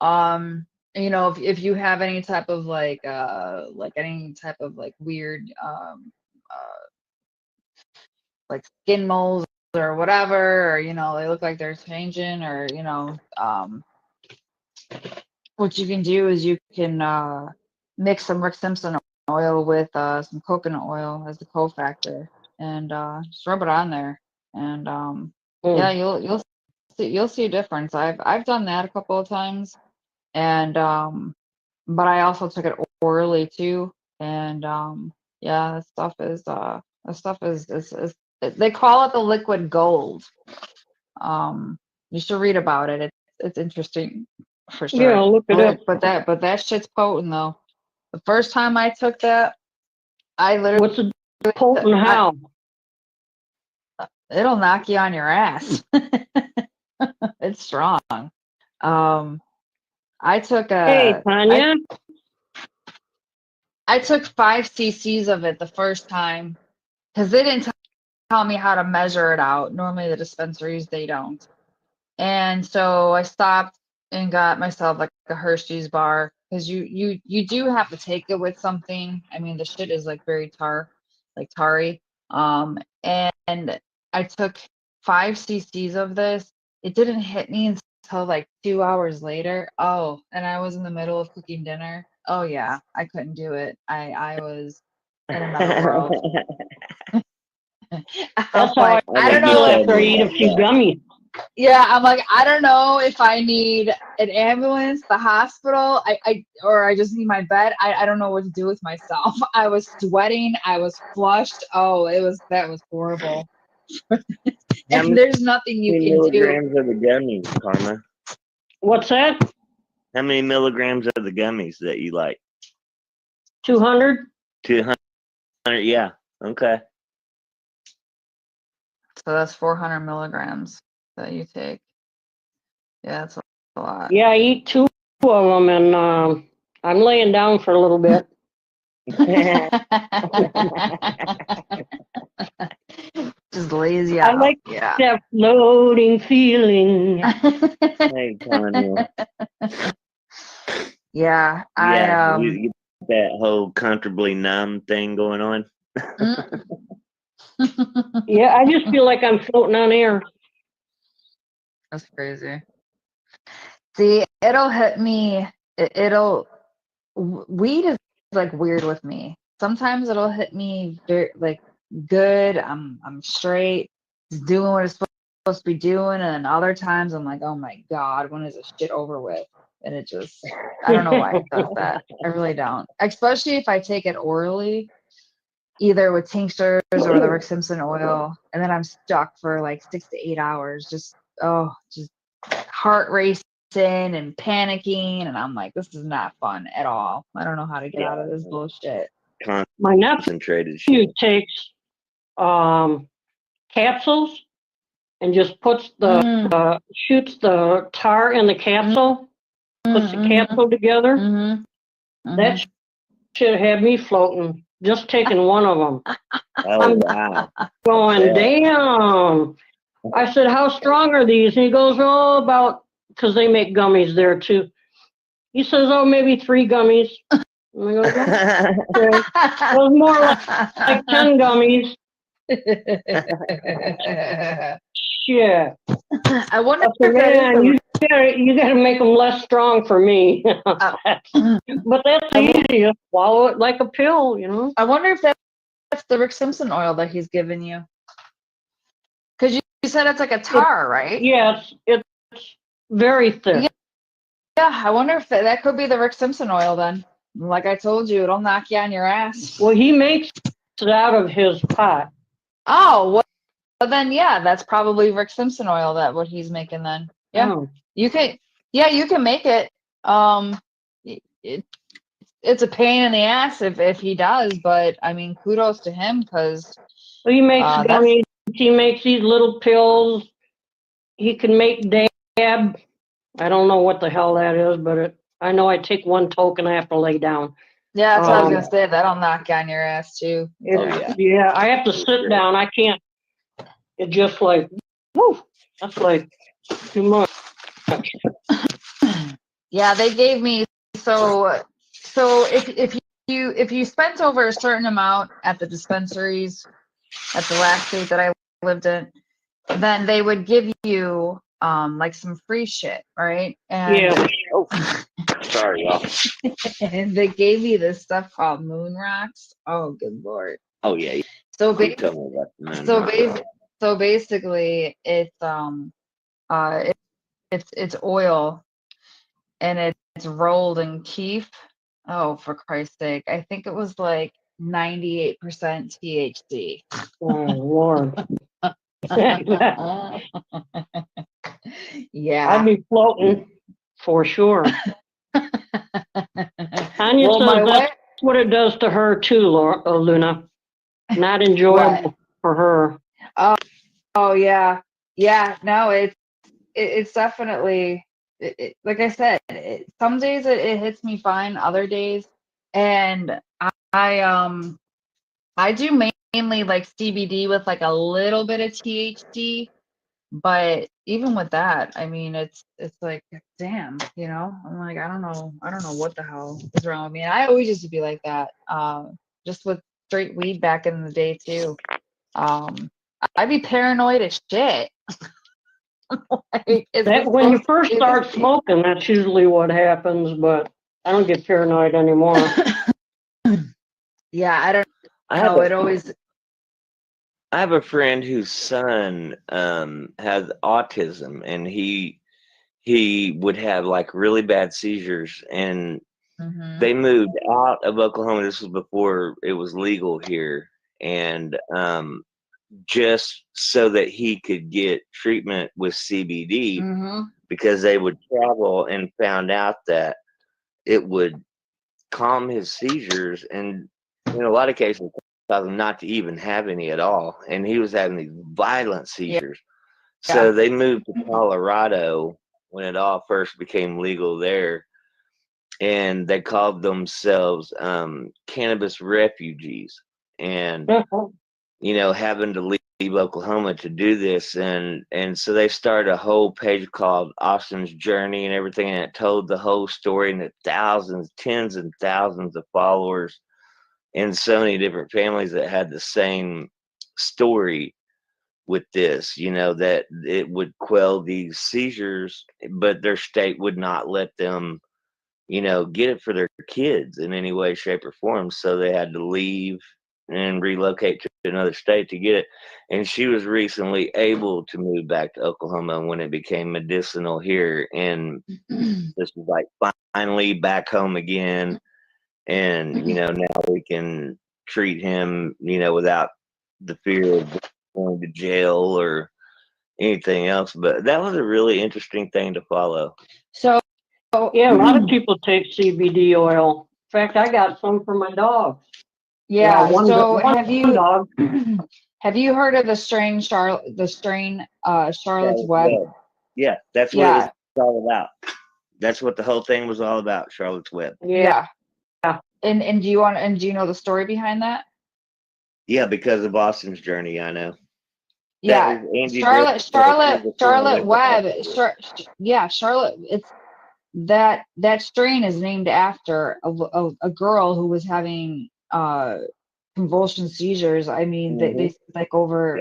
You know, if you have any type of like any type of like weird like skin moles or whatever, or you know, they look like they're changing, or you know, what you can do is you can mix some Rick Simpson oil with some coconut oil as the cofactor, and just rub it on there, and yeah, you'll see a difference. I've done that a couple of times, and but I also took it orally too, and yeah, that stuff is they call it the liquid gold. You should read about it. It's interesting for sure. Yeah, I'll look it up. But that shit's potent though. The first time I took that, I literally. What's it potent? How? It'll knock you on your ass. It's strong. I took Hey, Tanya. I took 5 cc's of it the first time because they didn't tell me how to measure it out. Normally the dispensaries, they don't. And so I stopped and got myself like a Hershey's bar, because you do have to take it with something. I mean, the shit is like very tarry. And I took 5 cc's of this. It didn't hit me until like 2 hours later. Oh, and I was in the middle of cooking dinner. Oh yeah, I couldn't do it. I was in another world. That's how I don't know after I eat a few gummies. Yeah, I'm like, I don't know if I need an ambulance, the hospital, or I just need my bed. I don't know what to do with myself. I was sweating, I was flushed. Oh, that was horrible. And there's nothing you can do. How many milligrams of the gummies, Karma? What's that? How many milligrams of the gummies that you like? 200. 200. Yeah. Okay. So that's 400 milligrams that you take. Yeah, that's a lot. Yeah, I eat 2 of them, and I'm laying down for a little bit. Just lazy I out. like that floating feeling. Hey, Tanya. Yeah, you get that whole comfortably numb thing going on. Yeah, I just feel like I'm floating on air. That's crazy. See, it'll hit me. Weed is like weird with me. Sometimes it'll hit me very like good. I'm straight, just doing what it's supposed to be doing, and then other times I'm like, oh my God, when is this shit over with? And it just, I don't know why it does that. I really don't. Especially if I take it orally, either with tinctures or the Rick Simpson oil, and then I'm stuck for like 6 to 8 hours, just heart racing and panicking, and I'm like, this is not fun at all. I don't know how to get out of this bullshit. My nephew takes capsules and just puts shoots the tar in the capsule, puts the capsule together. That should have me floating. Just taking one of them. Oh, wow. Going, damn. I said, how strong are these? And he goes, oh, about, because they make gummies there too. He says, oh, maybe 3 gummies. And I go, okay. It was more like 10 gummies. Shit. I wonder if man, you gotta make them less strong for me. But that's easy. Just swallow it like a pill, you know. I wonder if that's the Rick Simpson oil that he's given you. Because you said it's like a tar, right? Yes, it's very thick. Yeah, I wonder if that could be the Rick Simpson oil then. Like I told you, it'll knock you on your ass. Well, he makes it out of his pot. Oh, well then yeah, that's probably Rick Simpson oil that what he's making then. Yeah. Oh. You can make it. It's a pain in the ass if he does, but I mean kudos to him because he makes gummies, he makes these little pills. He can make dab. I don't know what the hell that is, but I know I take one token, I have to lay down. Yeah, that's what I was gonna say. That'll knock you on your ass too. Yeah, I have to sit down. I can't. It's just like, whoo, that's like too much. Yeah, they gave me so if you spent over a certain amount at the dispensaries at the last state that I lived in, then they would give you like some free shit, right? And sorry, y'all. And they gave me this stuff called moon rocks. Oh, good lord. Oh yeah. So basically, it's it's oil, and it's rolled in keef. Oh, for Christ's sake! I think it was like 98% THC. Oh Lord. Yeah, I'd be floating for sure. Tanya says that's what it does to her too, Luna. Not enjoyable for her. Oh yeah. No, it's definitely like I said. Some days it hits me fine, other days, and I do mainly like CBD with like a little bit of THC, but even with that, I mean, it's like, damn, you know, I'm like, I don't know what the hell is wrong with me. And I always used to be like that, just with straight weed back in the day too. I'd be paranoid as shit. When you first start smoking, that's usually what happens, but I don't get paranoid anymore. Yeah, I don't know. It always. I have a friend whose son has autism, and he would have like really bad seizures, and they moved out of Oklahoma. This was before it was legal here, and just so that he could get treatment with CBD, because they would travel and found out that it would calm his seizures, and in a lot of cases cause him not to even have any at all, and he was having these violent seizures. So they moved to Colorado when it all first became legal there, and they called themselves cannabis refugees, and having to leave Oklahoma to do this, and so they started a whole page called Austin's Journey and everything, and it told the whole story, and thousands, tens and thousands of followers, and so many different families that had the same story with this, that it would quell these seizures, but their state would not let them get it for their kids in any way, shape, or form. So they had to leave and relocate to another state to get it. And she was recently able to move back to Oklahoma when it became medicinal here. And this was like finally back home again. And, now we can treat him, without the fear of going to jail or anything else. But that was a really interesting thing to follow. So, yeah, a lot of people take CBD oil. In fact, I got some for my dog. Yeah. So have you heard of the strain Charlotte's Web? Yeah, that's what it was all about. That's what the whole thing was all about, Charlotte's Web. Yeah. And do you know the story behind that? Yeah, because of Austin's Journey, I know. Yeah, Charlotte Web. Charlotte. It's that strain is named after a girl who was having convulsion seizures. I mean, they like over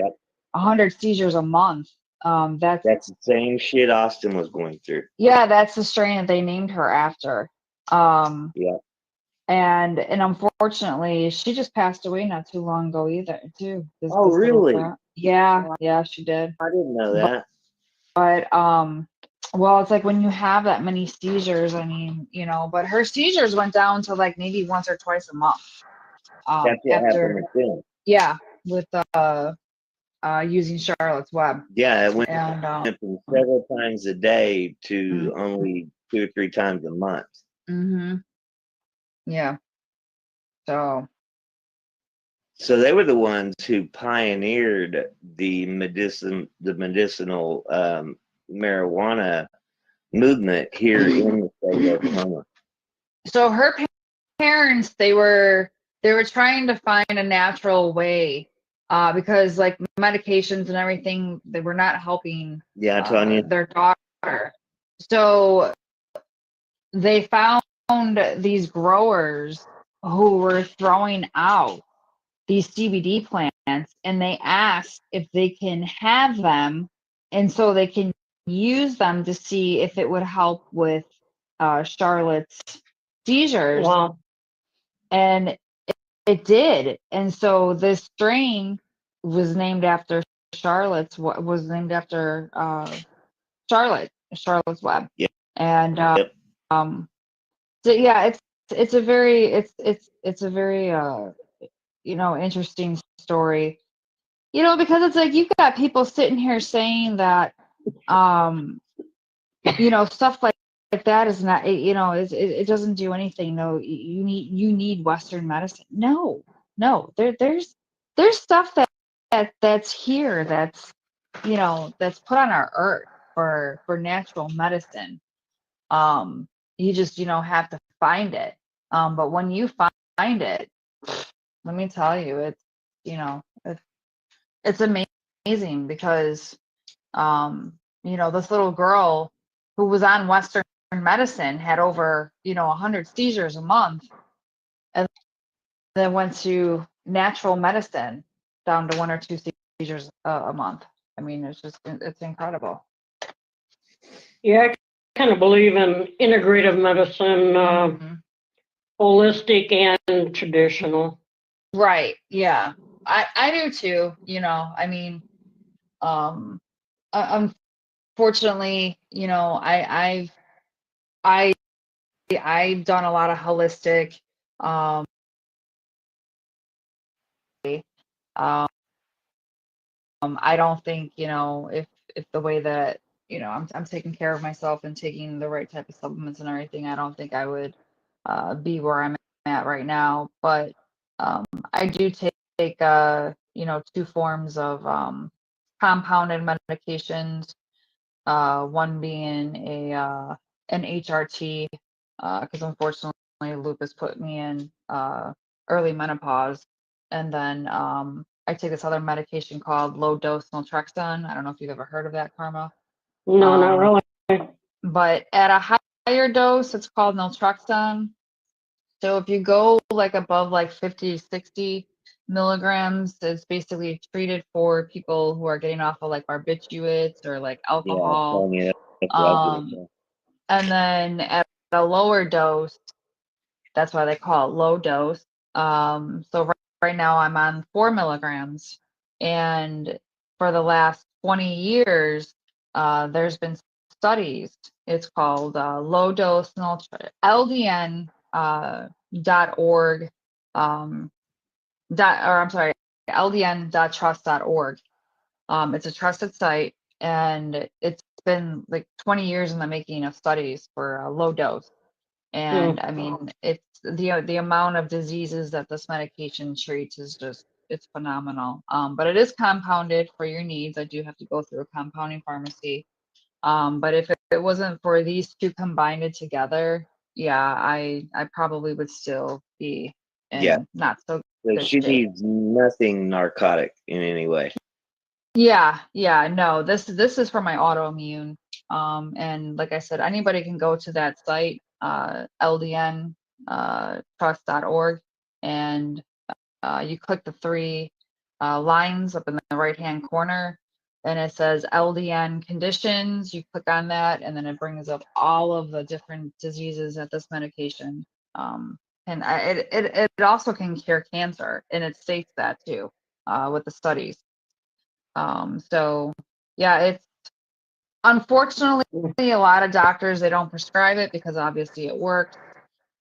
100 seizures a month. That's the same shit Austin was going through. Yeah, that's the strain that they named her after. Yeah. And unfortunately, she just passed away not too long ago either, too. Oh, really? Yeah, she did. I didn't know that. But well, it's like when you have that many seizures, I mean, but her seizures went down to like maybe once or twice a month. That's what happened with them. Yeah, with using Charlotte's Web. Yeah, it went from several times a day to only 2 or 3 times a month. Yeah. So they were the ones who pioneered the medicinal marijuana movement here in the state of Oklahoma. So her parents, they were trying to find a natural way, because like medications and everything, they were not helping their daughter. So they found these growers who were throwing out these CBD plants, and they asked if they can have them, and so they can use them to see if it would help with Charlotte's seizures. Wow. And it did. And so this strain was named after Charlotte's Web. Yep. And so yeah, it's a very interesting story. Because it's like you've got people sitting here saying that stuff like that is not, it doesn't do anything. No, you need Western medicine. No, there's stuff that's here, that's that's put on our earth for natural medicine. You just have to find it. But when you find it, let me tell you, it's amazing, because this little girl who was on Western medicine had over 100 seizures a month, and then went to natural medicine down to 1 or 2 seizures a month. I mean, it's incredible. Yeah, I kind of believe in integrative medicine, holistic and traditional. Right. Yeah, I do too. I mean, unfortunately, I've done a lot of holistic. I don't think if the way that I'm taking care of myself and taking the right type of supplements and everything, I don't think I would be where I'm at right now. But I do take 2 forms of compounded medications. One being an HRT, because unfortunately lupus put me in early menopause, and then I take this other medication called low dose naltrexone. I don't know if you've ever heard of that, Karma. No, not really. But at a higher dose, it's called naltrexone. So if you go like above like 50, 60 milligrams, it's basically treated for people who are getting off of like barbiturates or like alcohol. And then at a lower dose, that's why they call it low dose. So right now I'm on 4 milligrams, and for the last 20 years, there's been studies. It's called low dose LDN .org LDN.trust.org. It's a trusted site, and it's been like 20 years in the making of studies for a low dose. And I mean, it's the amount of diseases that this medication treats is just, it's phenomenal. But it is compounded for your needs. I do have to go through a compounding pharmacy. But if it wasn't for these two combined together, yeah, I probably would still be in not so good she shape. needs nothing narcotic in any way. Yeah, no, this is for my autoimmune. And like I said, anybody can go to that site, LDN trust.org, and you click the 3 lines up in the right hand corner, and it says LDN conditions. You click on that, and then it brings up all of the different diseases that this medication and it also can cure cancer, and it states that too with the studies. So yeah, it's unfortunately a lot of doctors, they don't prescribe it because obviously it works.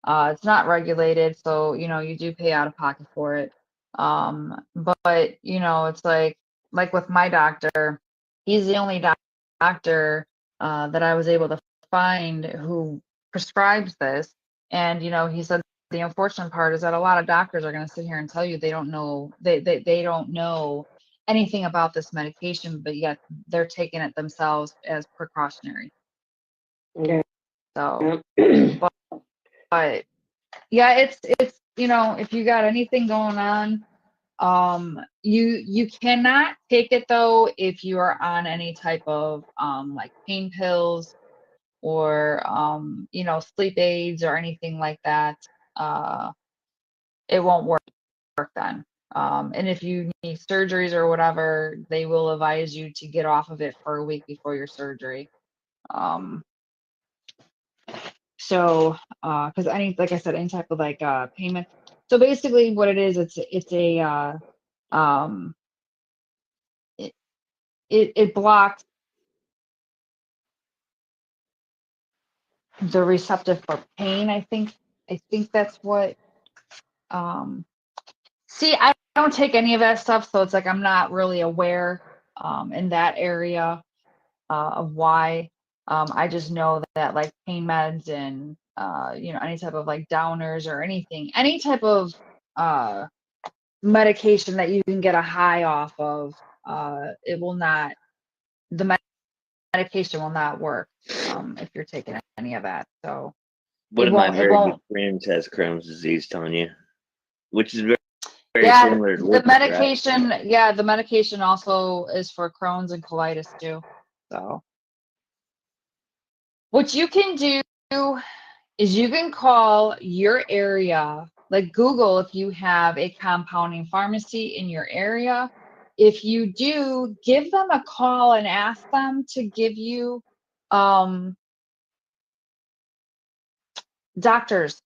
It's not regulated, so you do pay out of pocket for it. But it's like with my doctor, he's the only doctor that I was able to find who prescribes this. And he said the unfortunate part is that a lot of doctors are going to sit here and tell you they don't know they don't know anything about this medication, but yet they're taking it themselves as precautionary. Yeah. So, but yeah, it's if you got anything going on, you cannot take it though if you are on any type of like pain pills or sleep aids or anything like that. It won't work then. And if you need surgeries or whatever, they will advise you to get off of it for a week before your surgery. So, because like I said, any type of like payment. So basically, what it is, it's a it blocks the receptor for pain. I think that's what. See, I don't take any of that stuff, so it's like I'm not really aware in that area of why. I just know that like pain meds and any type of like downers or any type of medication that you can get a high off of, it will not, the medication will not work if you're taking any of that. So one of my very good friends has Crohn's disease, Tanya, which is very similar to the medication, right? Yeah, the medication also is for Crohn's and colitis too. So what you can do is you can call your area, like Google if you have a compounding pharmacy in your area. If you do, give them a call and ask them to give you doctors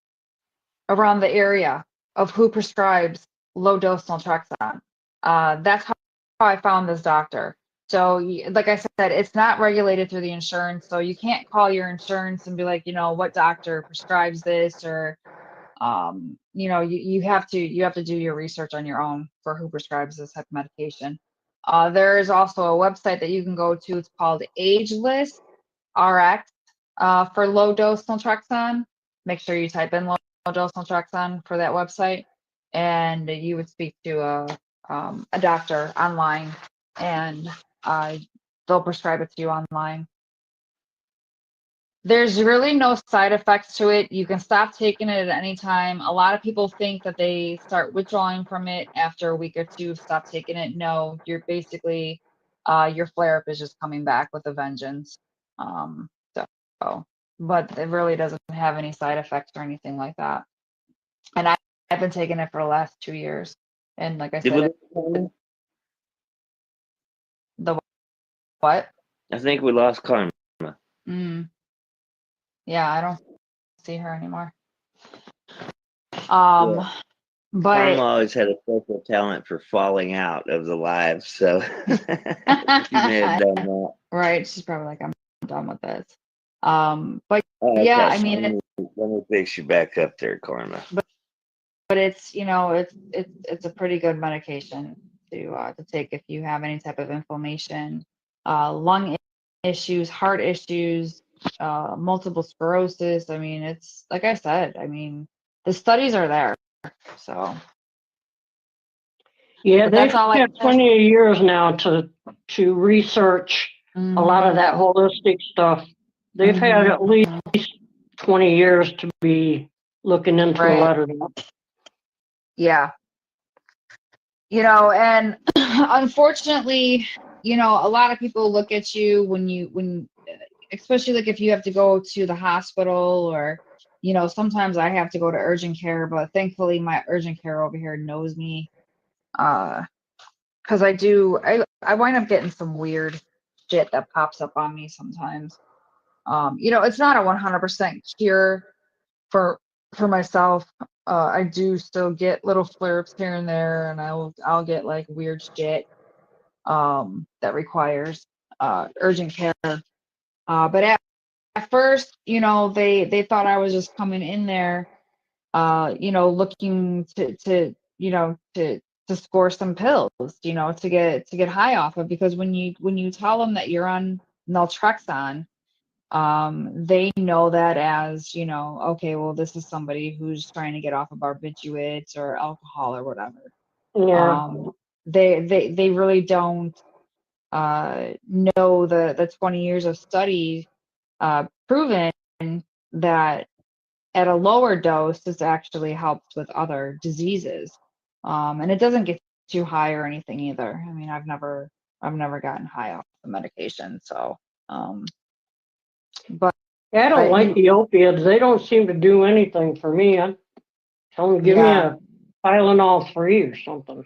around the area of who prescribes low dose naltrexone. That's how I found this doctor. So like I said, it's not regulated through the insurance, so you can't call your insurance and be like, what doctor prescribes this, or you have to do your research on your own for who prescribes this type of medication. There is also a website that you can go to. It's called Ageless RX for low dose naltrexone. Make sure you type in low dose naltrexone for that website, and you would speak to a doctor online, and they'll prescribe it to you online. There's really no side effects to it. You can stop taking it at any time. A lot of people think that they start withdrawing from it after a week or two, stop taking it. No, you're basically, your flare up is just coming back with a vengeance. So, but it really doesn't have any side effects or anything like that. And I've been taking it for the last 2 years. And like I said, the what? I think we lost Karma. Yeah, I don't see her anymore. Yeah. But Karma always had a special talent for falling out of the live, so she may have done that. Right, she's probably like, I'm done with this. But Okay, yeah, I mean, let me fix you back up there, Karma. But it's, you know, it's a pretty good medication to take if you have any type of inflammation, lung issues, heart issues, multiple sclerosis. I mean, it's like I said, I mean, the studies are there. So yeah, they've had plenty of years now to research a lot of that holistic stuff. They've had at least 20 years to be looking into a lot of that. Yeah. You know, and unfortunately, you know, a lot of people look at you when especially like if you have to go to the hospital, or, you know, sometimes I have to go to urgent care, but thankfully my urgent care over here knows me. Because I wind up getting some weird shit that pops up on me sometimes. You know, it's not a 100% cure for myself. I do still get little flare-ups here and there, and I'll get like weird shit that requires urgent care. But at first, you know, they thought I was just coming in there, you know, looking to you know to score some pills, you know, to get high off of, because when you tell them that you're on naltrexone, they know that as, you know, okay, well, this is somebody who's trying to get off of barbiturates or alcohol or whatever. Yeah. They really don't know the 20 years of study proven that at a lower dose this actually helps with other diseases. And it doesn't get too high or anything either. I mean, I've never gotten high off the medication. So but yeah, I don't like the opiates. They don't seem to do anything for me. I tell them, give me a Tylenol 3 or something.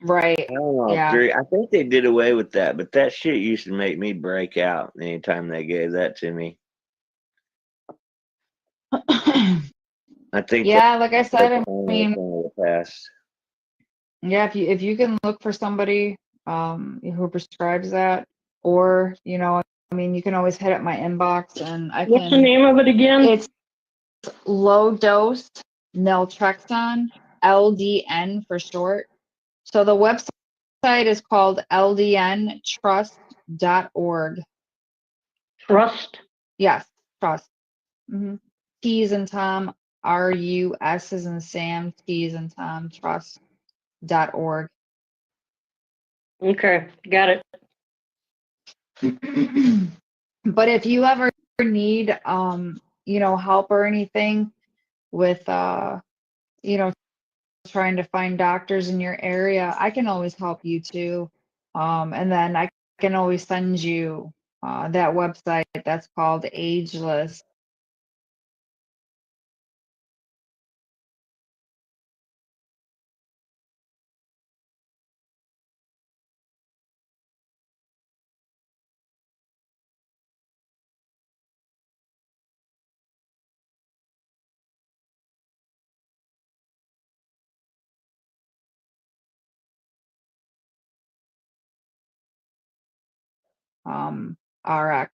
Right. Tylenol 3. I think they did away with that, but that shit used to make me break out anytime they gave that to me. I think. Yeah, like I said, I mean, yeah, if you can look for somebody who prescribes that, or, you know, I mean, you can always hit up my inbox and I can. What's the name of it again? It's low dose naltrexone, LDN for short. So the website is called ldntrust.org. Trust? Yes, trust. T as in Tom, RUS as in Sam, T as in Tom, trust.org. Okay, got it. But if you ever need you know, help or anything with you know, trying to find doctors in your area, I can always help you too. And then I can always send you that website that's called Ageless. RX.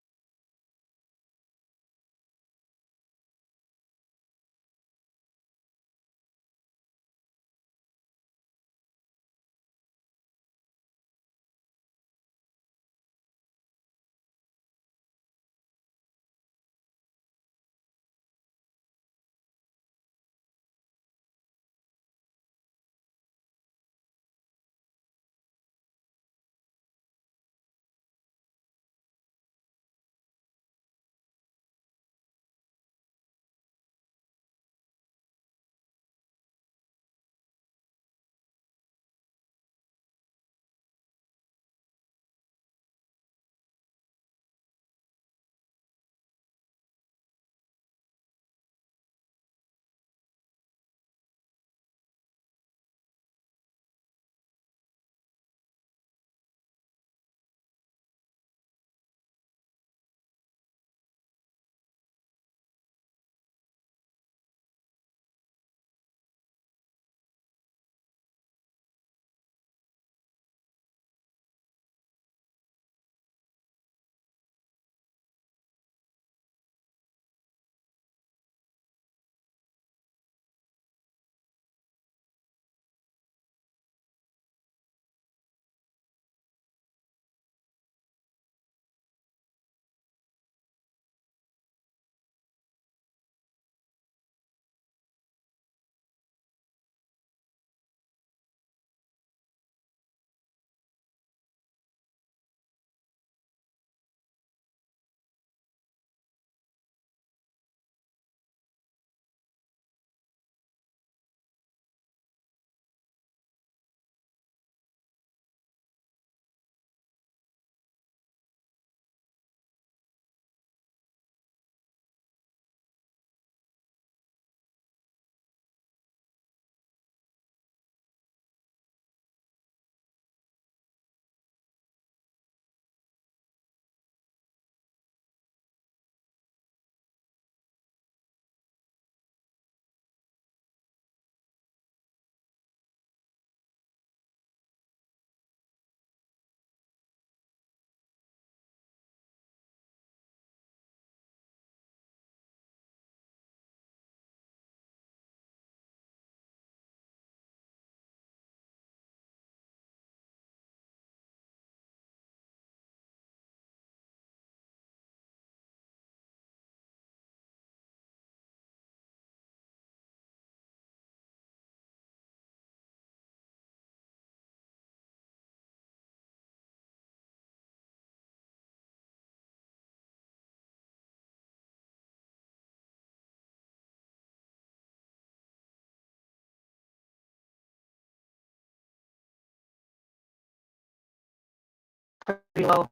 pretty low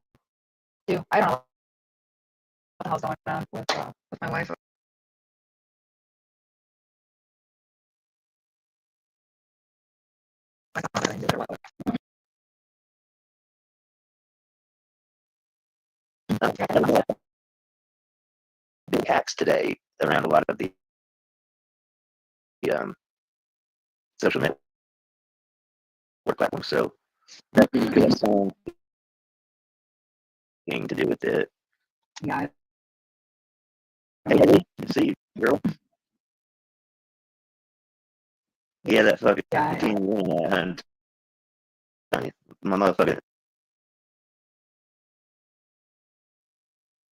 too. I don't know what the hell's going on with my wife. Big hacks today around a lot of the social network platforms. So that could have something to do with it. Yeah. Hey, good to see you, girl. Yeah, that fucking and my motherfucker.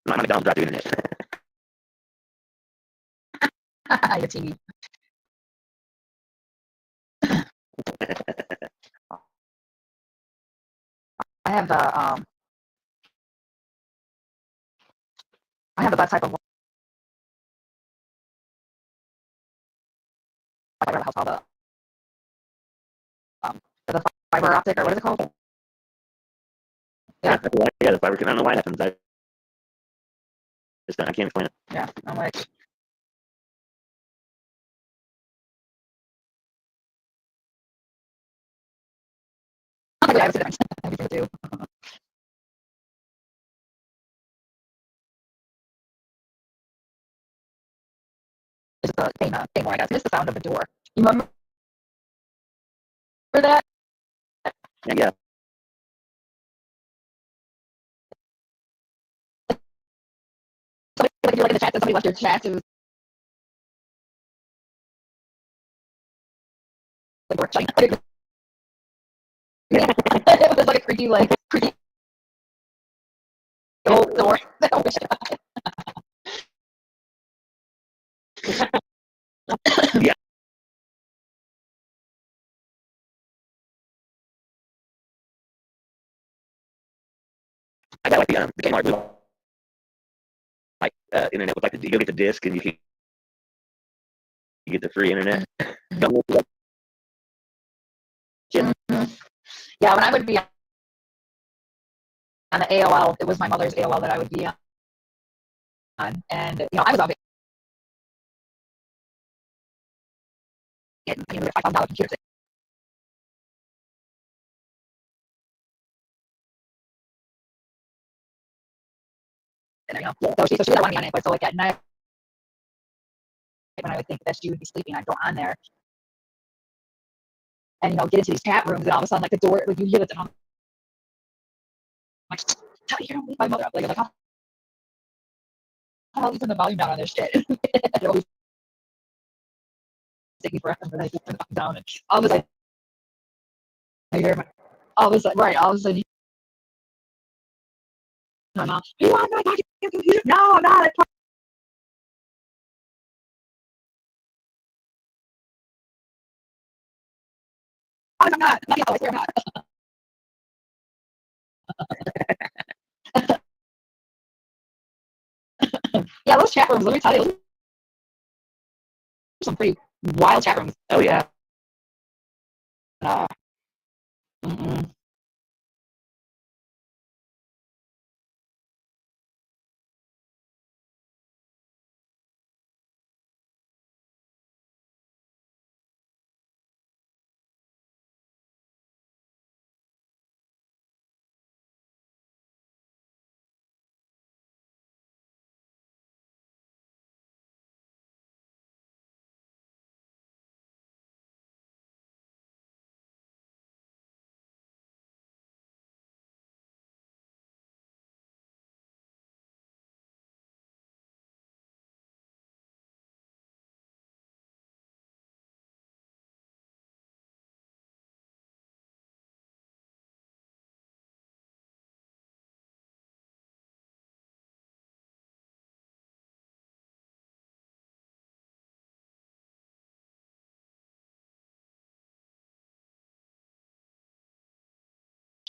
My McDonald's got the internet. Your TV. I have the best type of I don't know how it's called the fiber optic or what is it called? Yeah, the fiber. I don't know why it happens. I can't explain it. Yeah, I'm like. I would say that too. It's just the same one, I guess. It's the sound of the door. You remember that? Yeah. Like you're like in the chat, somebody left your chat. It was like door shutting. Yeah. It was like a creepy old door. Yeah. I got like the Kmart blue internet with like you go get the disc and you get the free internet. Yeah, when I would be on the AOL, it was my mother's AOL that I would be on, and I was obviously getting $5,000 computers. And so she didn't want me on it, but so like at night when I would think that she would be sleeping, I'd go on there and get into these chat rooms, and all of a sudden like the door, like you hear it, and I'm like, how do you hear my mother up? Like how do you turn the volume down on this shit? It always take me forever for that to turn the down, and all of a sudden I hear all of a sudden my mom, you want my goddamn computer? No, I'm not. I'm not. I swear I'm not. Yeah, those chat rooms, let me tell you, those are some pretty wild chat rooms. Oh yeah. Mm-mm.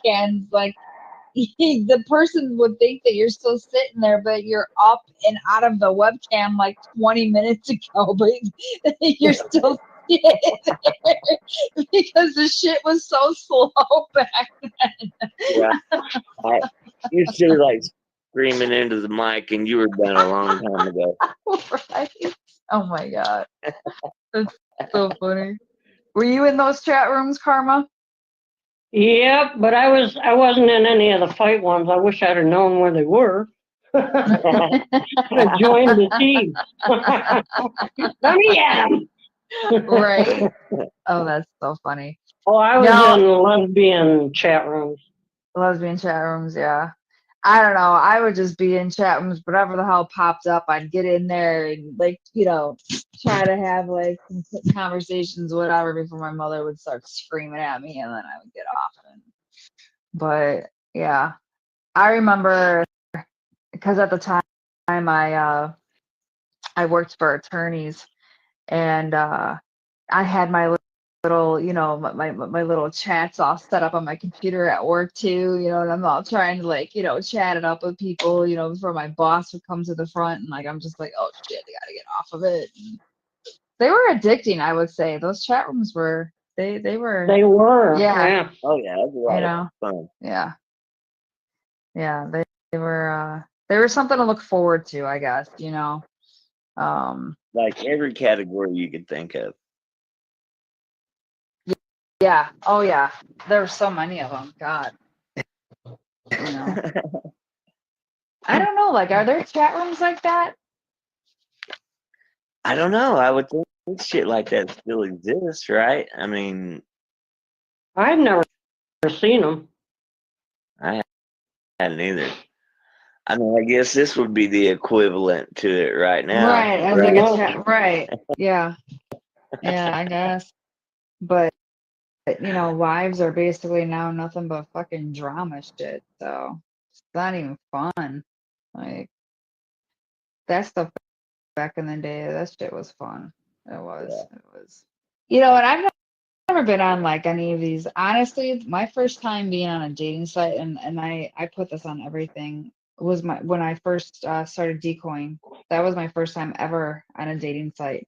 And like the person would think that you're still sitting there, but you're up and out of the webcam like 20 minutes ago, but you're still because the shit was so slow back then. Yeah. You should have like screaming into the mic, and you were done a long time ago. Right? Oh my god, that's so funny. Were you in those chat rooms, Karma? Yep, but I wasn't in any of the fight ones. I wish I'd have known where they were. I'd have joined the team. Let me at 'em. Right. Oh, that's so funny. Oh, I was in lesbian chat rooms. Lesbian chat rooms, yeah. I don't know. I would just be in chat rooms, whatever the hell popped up, I'd get in there and like, try to have like some conversations, whatever, before my mother would start screaming at me, and then I would get off. But yeah, I remember because at the time I worked for attorneys, and I had my little, my little chats all set up on my computer at work too, and I'm all trying to like, chat it up with people, before my boss would come to the front, and like I'm just like, oh shit, I gotta get off of it. And they were addicting, I would say. Those chat rooms were they were yeah. Oh yeah, that was a lot of fun. Yeah. Yeah, they were something to look forward to, I guess, Like every category you could think of. Yeah. Oh yeah. There were so many of them. God. I don't know. Like, are there chat rooms like that? I don't know. I would think shit like that still exists, right? I mean, I've never seen them. I hadn't either. I mean, I guess this would be the equivalent to it right now. Right. As like a chat. Right. Yeah. Yeah, I guess. But lives are basically now nothing but fucking drama shit. So it's not even fun. Like that stuff back in the day, that shit was fun. It was. Yeah. It was. And I've never been on like any of these. Honestly, my first time being on a dating site, and I put this on everything, was when I first started decoying. That was my first time ever on a dating site.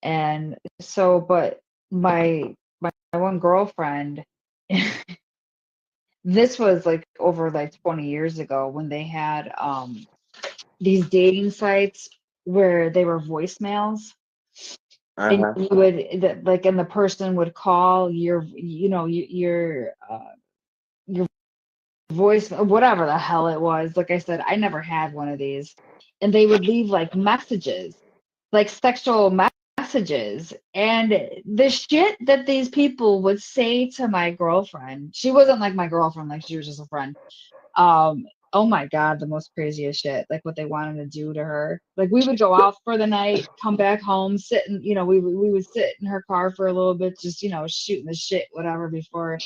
And so, but my one girlfriend, this was like over like 20 years ago, when they had these dating sites where they were voicemails. And you would and the person would call your voice, whatever the hell it was. Like I said, I never had one of these, and they would leave like messages, like sexual messages, and the shit that these people would say to my girlfriend. She wasn't like my girlfriend, like she was just a friend. Oh my God, the most craziest shit, like what they wanted to do to her. Like we would go out for the night, come back home, sit and we would sit in her car for a little bit, just shooting the shit, whatever, before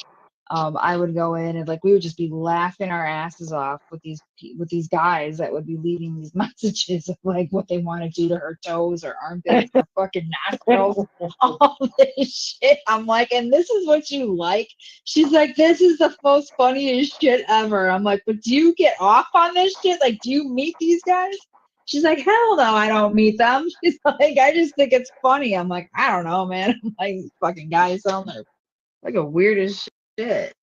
I would go in, and like we would just be laughing our asses off with these guys that would be leaving these messages of like what they want to do to her toes or armpits or fucking nostrils, all this shit. I'm like, and this is what you like? She's like, this is the most funniest shit ever. I'm like, but do you get off on this shit? Like, do you meet these guys? She's like, hell no, I don't meet them. She's like, I just think it's funny. I'm like, I don't know, man. I'm like, fucking guys on there like a weirdest shit.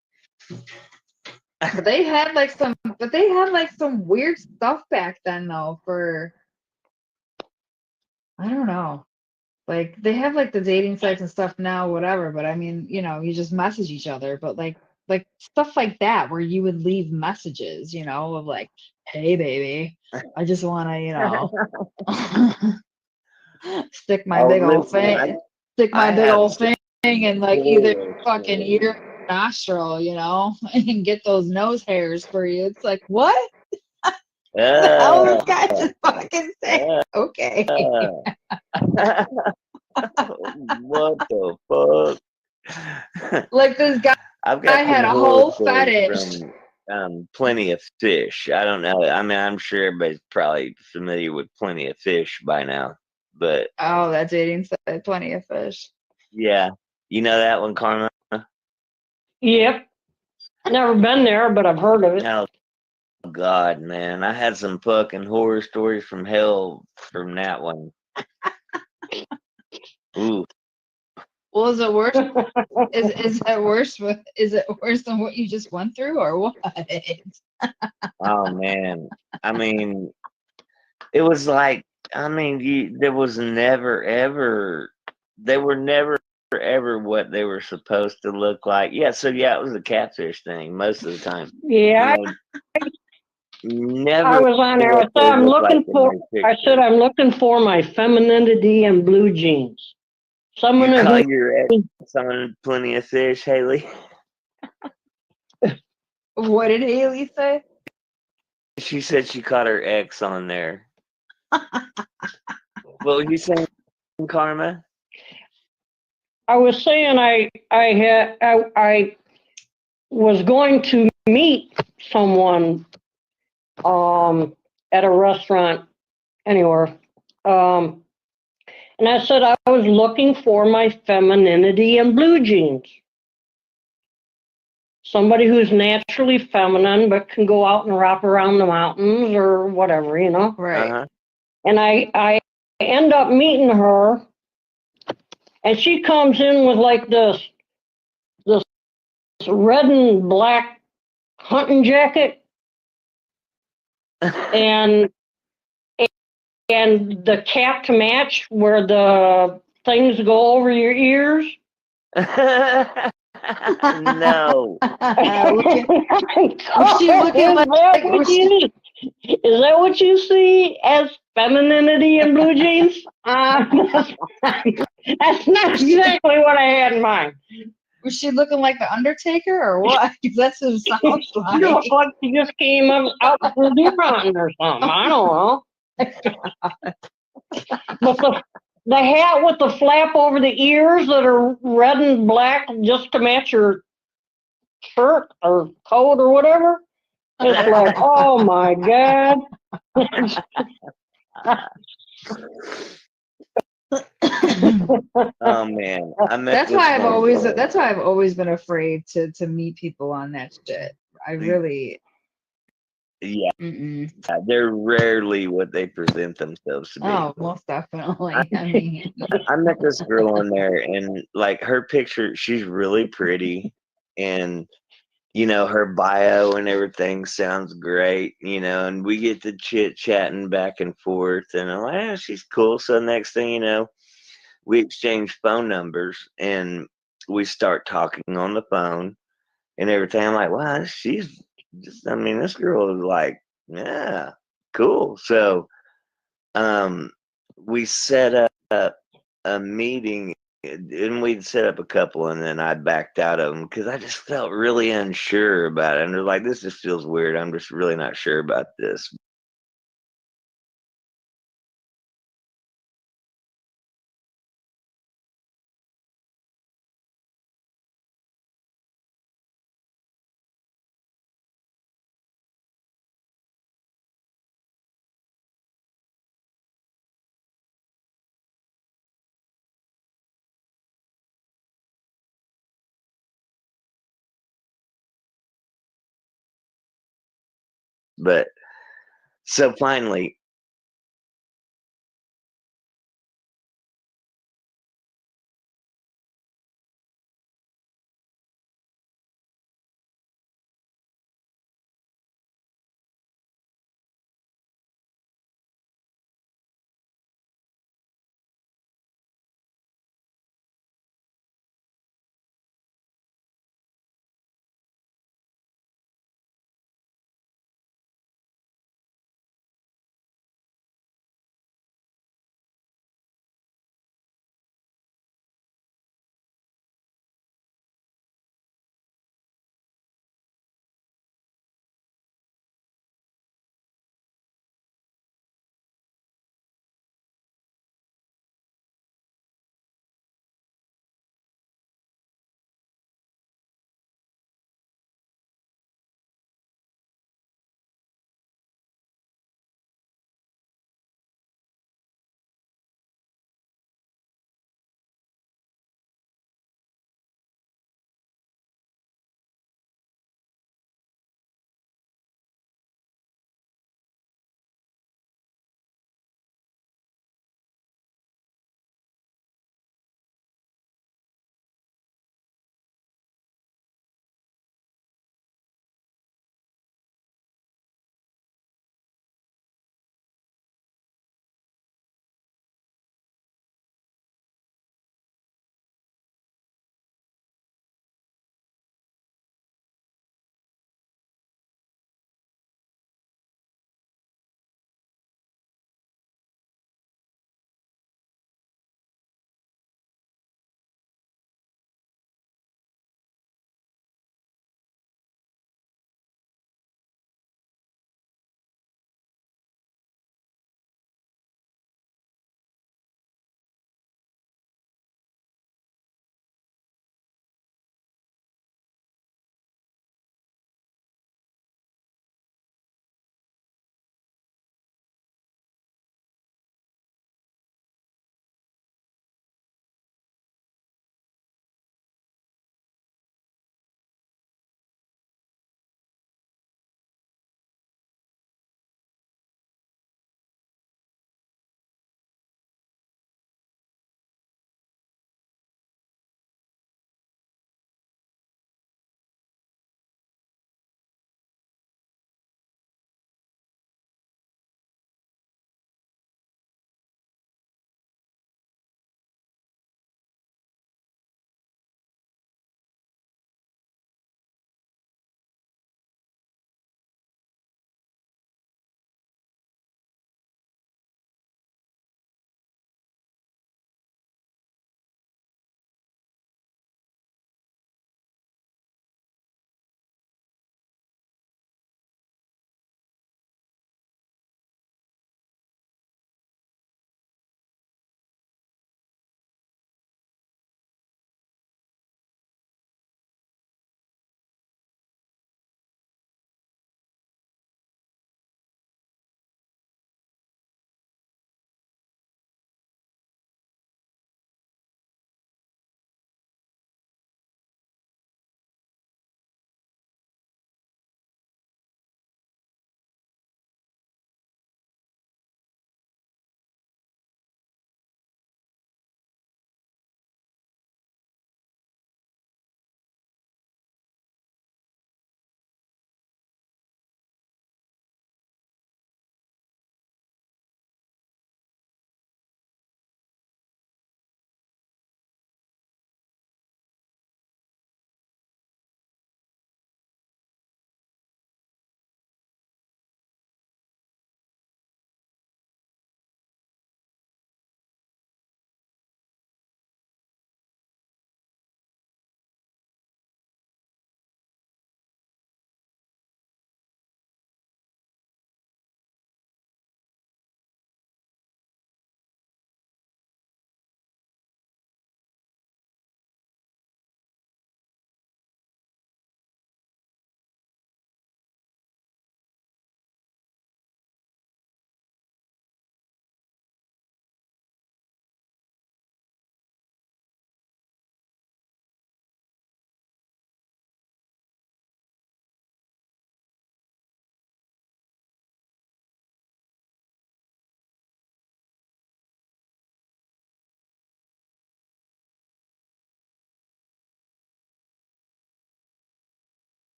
But they had like some weird stuff back then though, for I don't know. Like they have like the dating sites and stuff now, whatever, but I mean, you just message each other, but like stuff like that where you would leave messages, of like, hey baby, I just wanna, stick my big old thing in like either fucking ear or nostril, and get those nose hairs for you. It's like, what? Oh, this guy just fucking say, okay. What the fuck? Like this guy, I had a whole fetish. From Plenty of Fish. I don't know. I mean, I'm sure everybody's probably familiar with Plenty of Fish by now. But oh, that dating site, Plenty of Fish. Yeah, you know that one, Karma? Yep. Never been there, but I've heard of it. Oh God, man, I had some fucking horror stories from hell from that one. Ooh, Well, is it worse? Is it worse? Is it worse than what you just went through, or what? Oh man. I mean, it was like, I mean, there was never ever, they were never ever what they were supposed to look like. Yeah, so yeah, it was a catfish thing most of the time. Yeah, Never I was on there. I what said they I'm look like looking in for. my I said picture. I'm looking for my femininity and blue jeans. Someone You call who your ex on Plenty of Fish, Haley? What did Haley say? She said she caught her ex on there. What were you saying, Karma? I was saying I was going to meet someone at a restaurant anywhere. And I said I was looking for my femininity and blue jeans. Somebody who's naturally feminine but can go out and romp around the mountains or whatever, you know. Right. Uh-huh. And I end up meeting her, and she comes in with like this red and black hunting jacket and the cap to match where the things go over your ears. No. Was she looking like? Is that what you see as femininity in blue jeans? That's not exactly what I had in mind. Was she looking like the Undertaker or what? Because that's what it sounds She like. looked like she just came out from deer hunting or something. I don't know. But the hat with the flap over the ears that are red and black just to match your shirt or coat or whatever. It's like, oh my God. Oh man. That's why I've always been afraid to meet people on that shit. I really. Yeah. Mm-mm. They're rarely what they present themselves to be. Oh, most definitely. I mean, I met this girl on there, and like her picture, she's really pretty, and her bio and everything sounds great, and we get to chit chatting back and forth, and I'm like, yeah, she's cool. So next thing you know, we exchange phone numbers, and we start talking on the phone and everything. I'm like, wow, she's just, I mean, this girl is like, yeah, cool. So, we set up a meeting, and we'd set up a couple, and then I backed out of them because I just felt really unsure about it. And they're like, this just feels weird. I'm just really not sure about this. But so finally,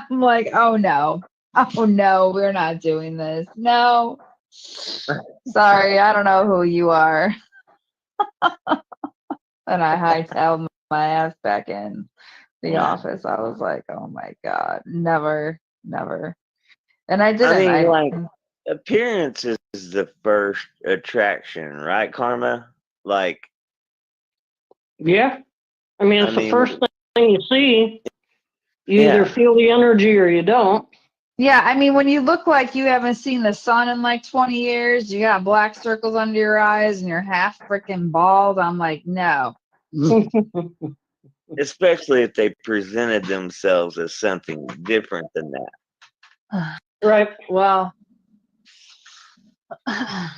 I'm like, oh no, we're not doing this. No, sorry, I don't know who you are. And I hightailed my ass back in the office. I was like, oh my God, never. And I didn't. I mean, like, appearance is the first attraction, right, Karma? Like, yeah. I mean, it's the first thing you see. You either feel the energy or you don't. Yeah, I mean, when you look like you haven't seen the sun in like 20 years, you got black circles under your eyes and you're half freaking bald, I'm like, no. Especially if they presented themselves as something different than that. Right. Well, I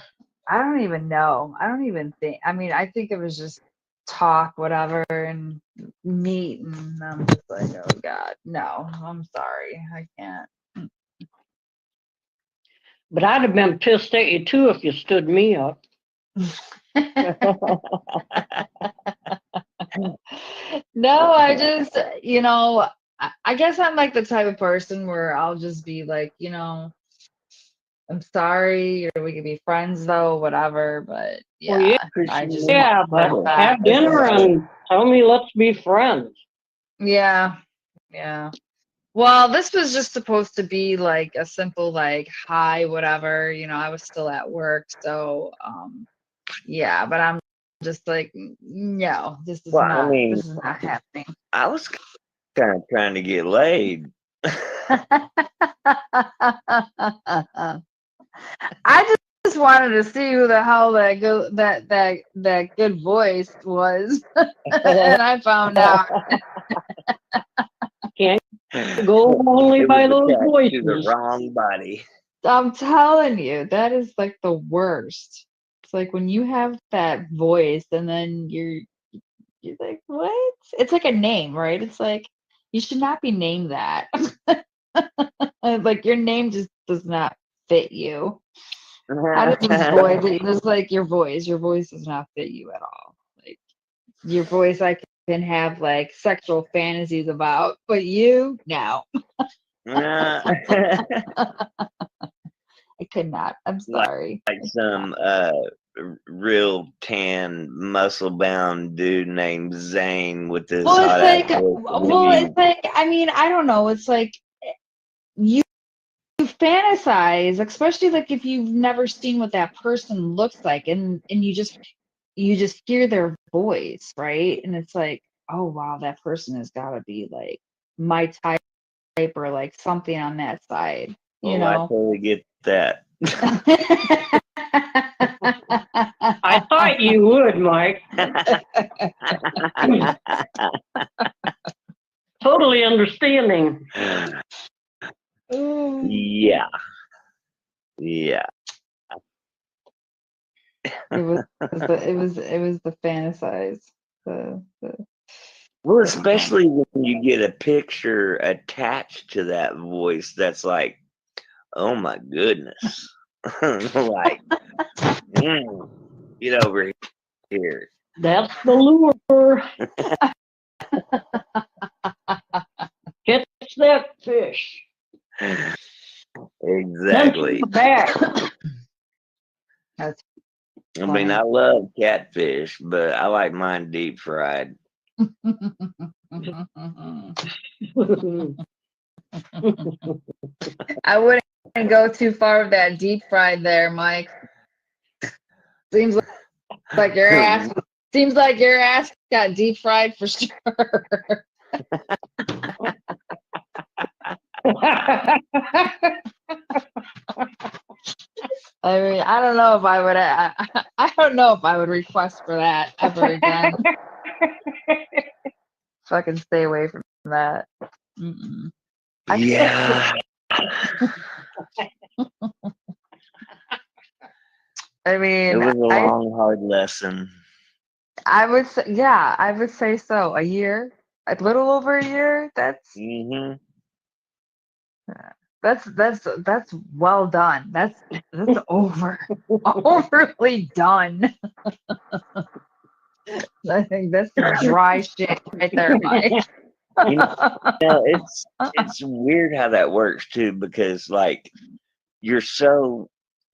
don't even know. I don't even think. I mean, I think it was just talk, whatever, and meet, and I'm just like, oh God, no, I'm sorry, I can't. But I'd have been pissed at you too if you stood me up. No, I just, I guess I'm like the type of person where I'll just be like, I'm sorry, or we could be friends though, whatever. But yeah, well, I just but have dinner and tell me let's be friends. Yeah. Well, this was just supposed to be like a simple like hi, whatever. I was still at work, so yeah. But I'm just like, no, this is not. This is not happening. I was kind of trying to get laid. I just wanted to see who the hell that good voice was, and I found out. Can't go only by those voices. The wrong body. I'm telling you, that is like the worst. It's like when you have that voice, and then you're like, what? It's like a name, right? It's like you should not be named that. Like your name just does not fit you. How does this voice? It's like your voice does not fit you at all. Like your voice, I can have like sexual fantasies about, but you, no. I could not. I'm sorry. Like some real tan, muscle bound dude named Zane with this. It's like, I mean, I don't know. It's like you fantasize, especially like if you've never seen what that person looks like, and you just hear their voice, right? And it's like, oh wow, that person has got to be like my type or like something on that side, you know. I totally get that. I thought you would, Mike. Totally understanding. Yeah. It was the fantasize. Well, especially when you get a picture attached to that voice, that's like, oh my goodness. Like, get over here. That's the lure. Catch that fish. Exactly. Back. That's I mean, I love catfish, but I like mine deep fried. I wouldn't go too far with that deep fried there, Mike. Seems like your ass got deep fried for sure. I mean, I don't know if I would. I don't know if I would request for that ever again. Fucking stay away from that. Mm-mm. Yeah. I mean, it was a long, hard lesson. I would say, yeah, I would say so. A year, a little over a year. That's that's well done. That's overly done. I think that's some dry shit right there, Mike. You know, it's weird how that works too, because like you're so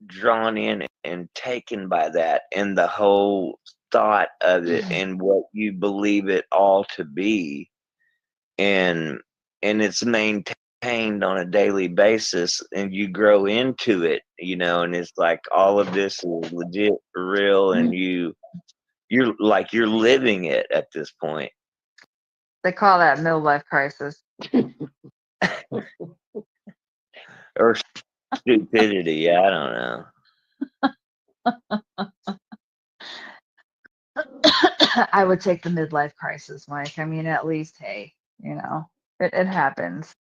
drawn in and taken by that and the whole thought of it and what you believe it all to be, and it's maintained on a daily basis, and you grow into it, you know, and it's like all of this is legit for real, and you're like you're living it at this point. They call that midlife crisis. Or stupidity, I don't know. I would take the midlife crisis, Mike. I mean, at least, hey, you know, it happens.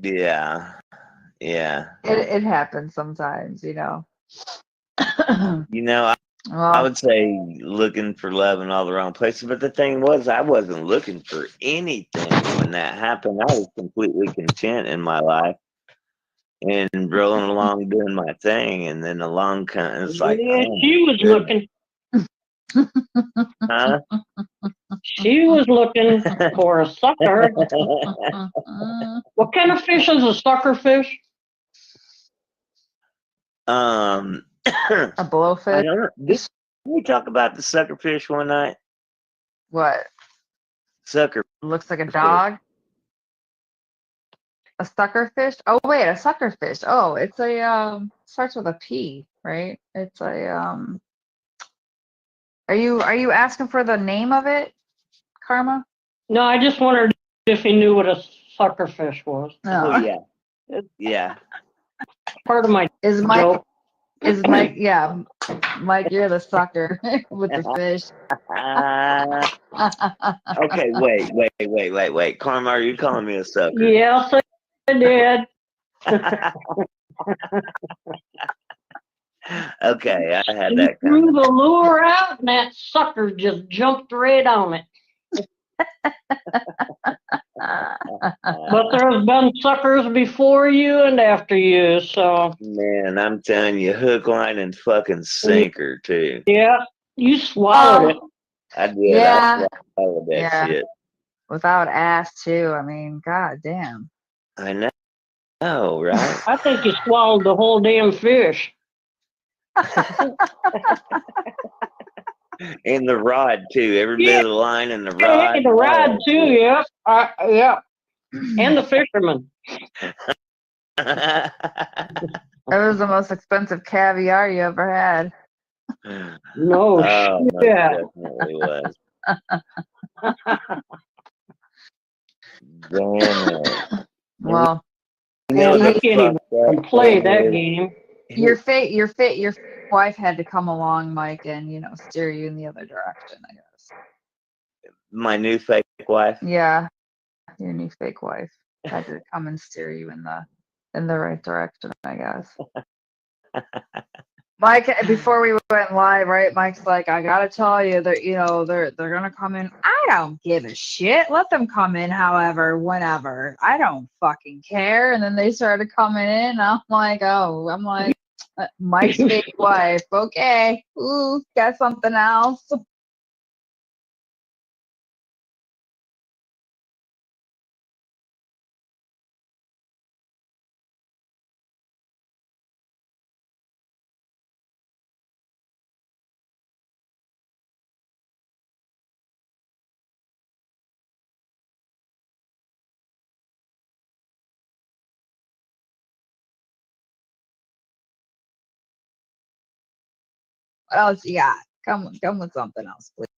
Yeah. It happens sometimes, you know. You know, I would say looking for love in all the wrong places, but the thing was, I wasn't looking for anything when that happened. I was completely content in my life and rolling along doing my thing, and then along it's like, yeah, she was looking. Huh? She was looking for a sucker. What kind of fish is a sucker fish? A blowfish. I don't know. Did we talk about the sucker fish one night? What? Sucker. Looks like a dog. A sucker fish? Oh wait, a sucker fish. Oh, it's a starts with a P, right? It's a Are you asking for the name of it, Karma? No, I just wondered if he knew what a sucker fish was. No. Oh yeah. Yeah. Part of my Is Mike joke. yeah. Mike, you're the sucker with the fish. Okay, wait. Karma, are you calling me a sucker? Yes, I did. Okay, I had She that threw coming. the lure out, and that sucker just jumped right on it. But there's been suckers before you and after you, so. Man, I'm telling you, hook, line, and fucking sinker too. Yeah, you swallowed it. I did. Yeah. I swallowed that shit. Without ass too. I mean, god damn. I know. Oh, right. I think you swallowed the whole damn fish. And the rod too. Every bit of the line and the rod. Hey, the rod too, yeah. Yeah. And the fisherman. That was the most expensive caviar you ever had. No shit. Definitely was. Damn it. Well, I can't even play that game. Your wife had to come along, Mike, and steer you in the other direction, I guess. My new fake wife? Yeah. Your new fake wife had to come and steer you in the right direction, I guess. Mike, before we went live, right? Mike's like, I gotta tell you that they're gonna come in. I don't give a shit. Let them come in, however, whenever. I don't fucking care. And then they started coming in. I'm like, Mike's fake wife. Okay, ooh, got something else. What else you got? Come with something else, please.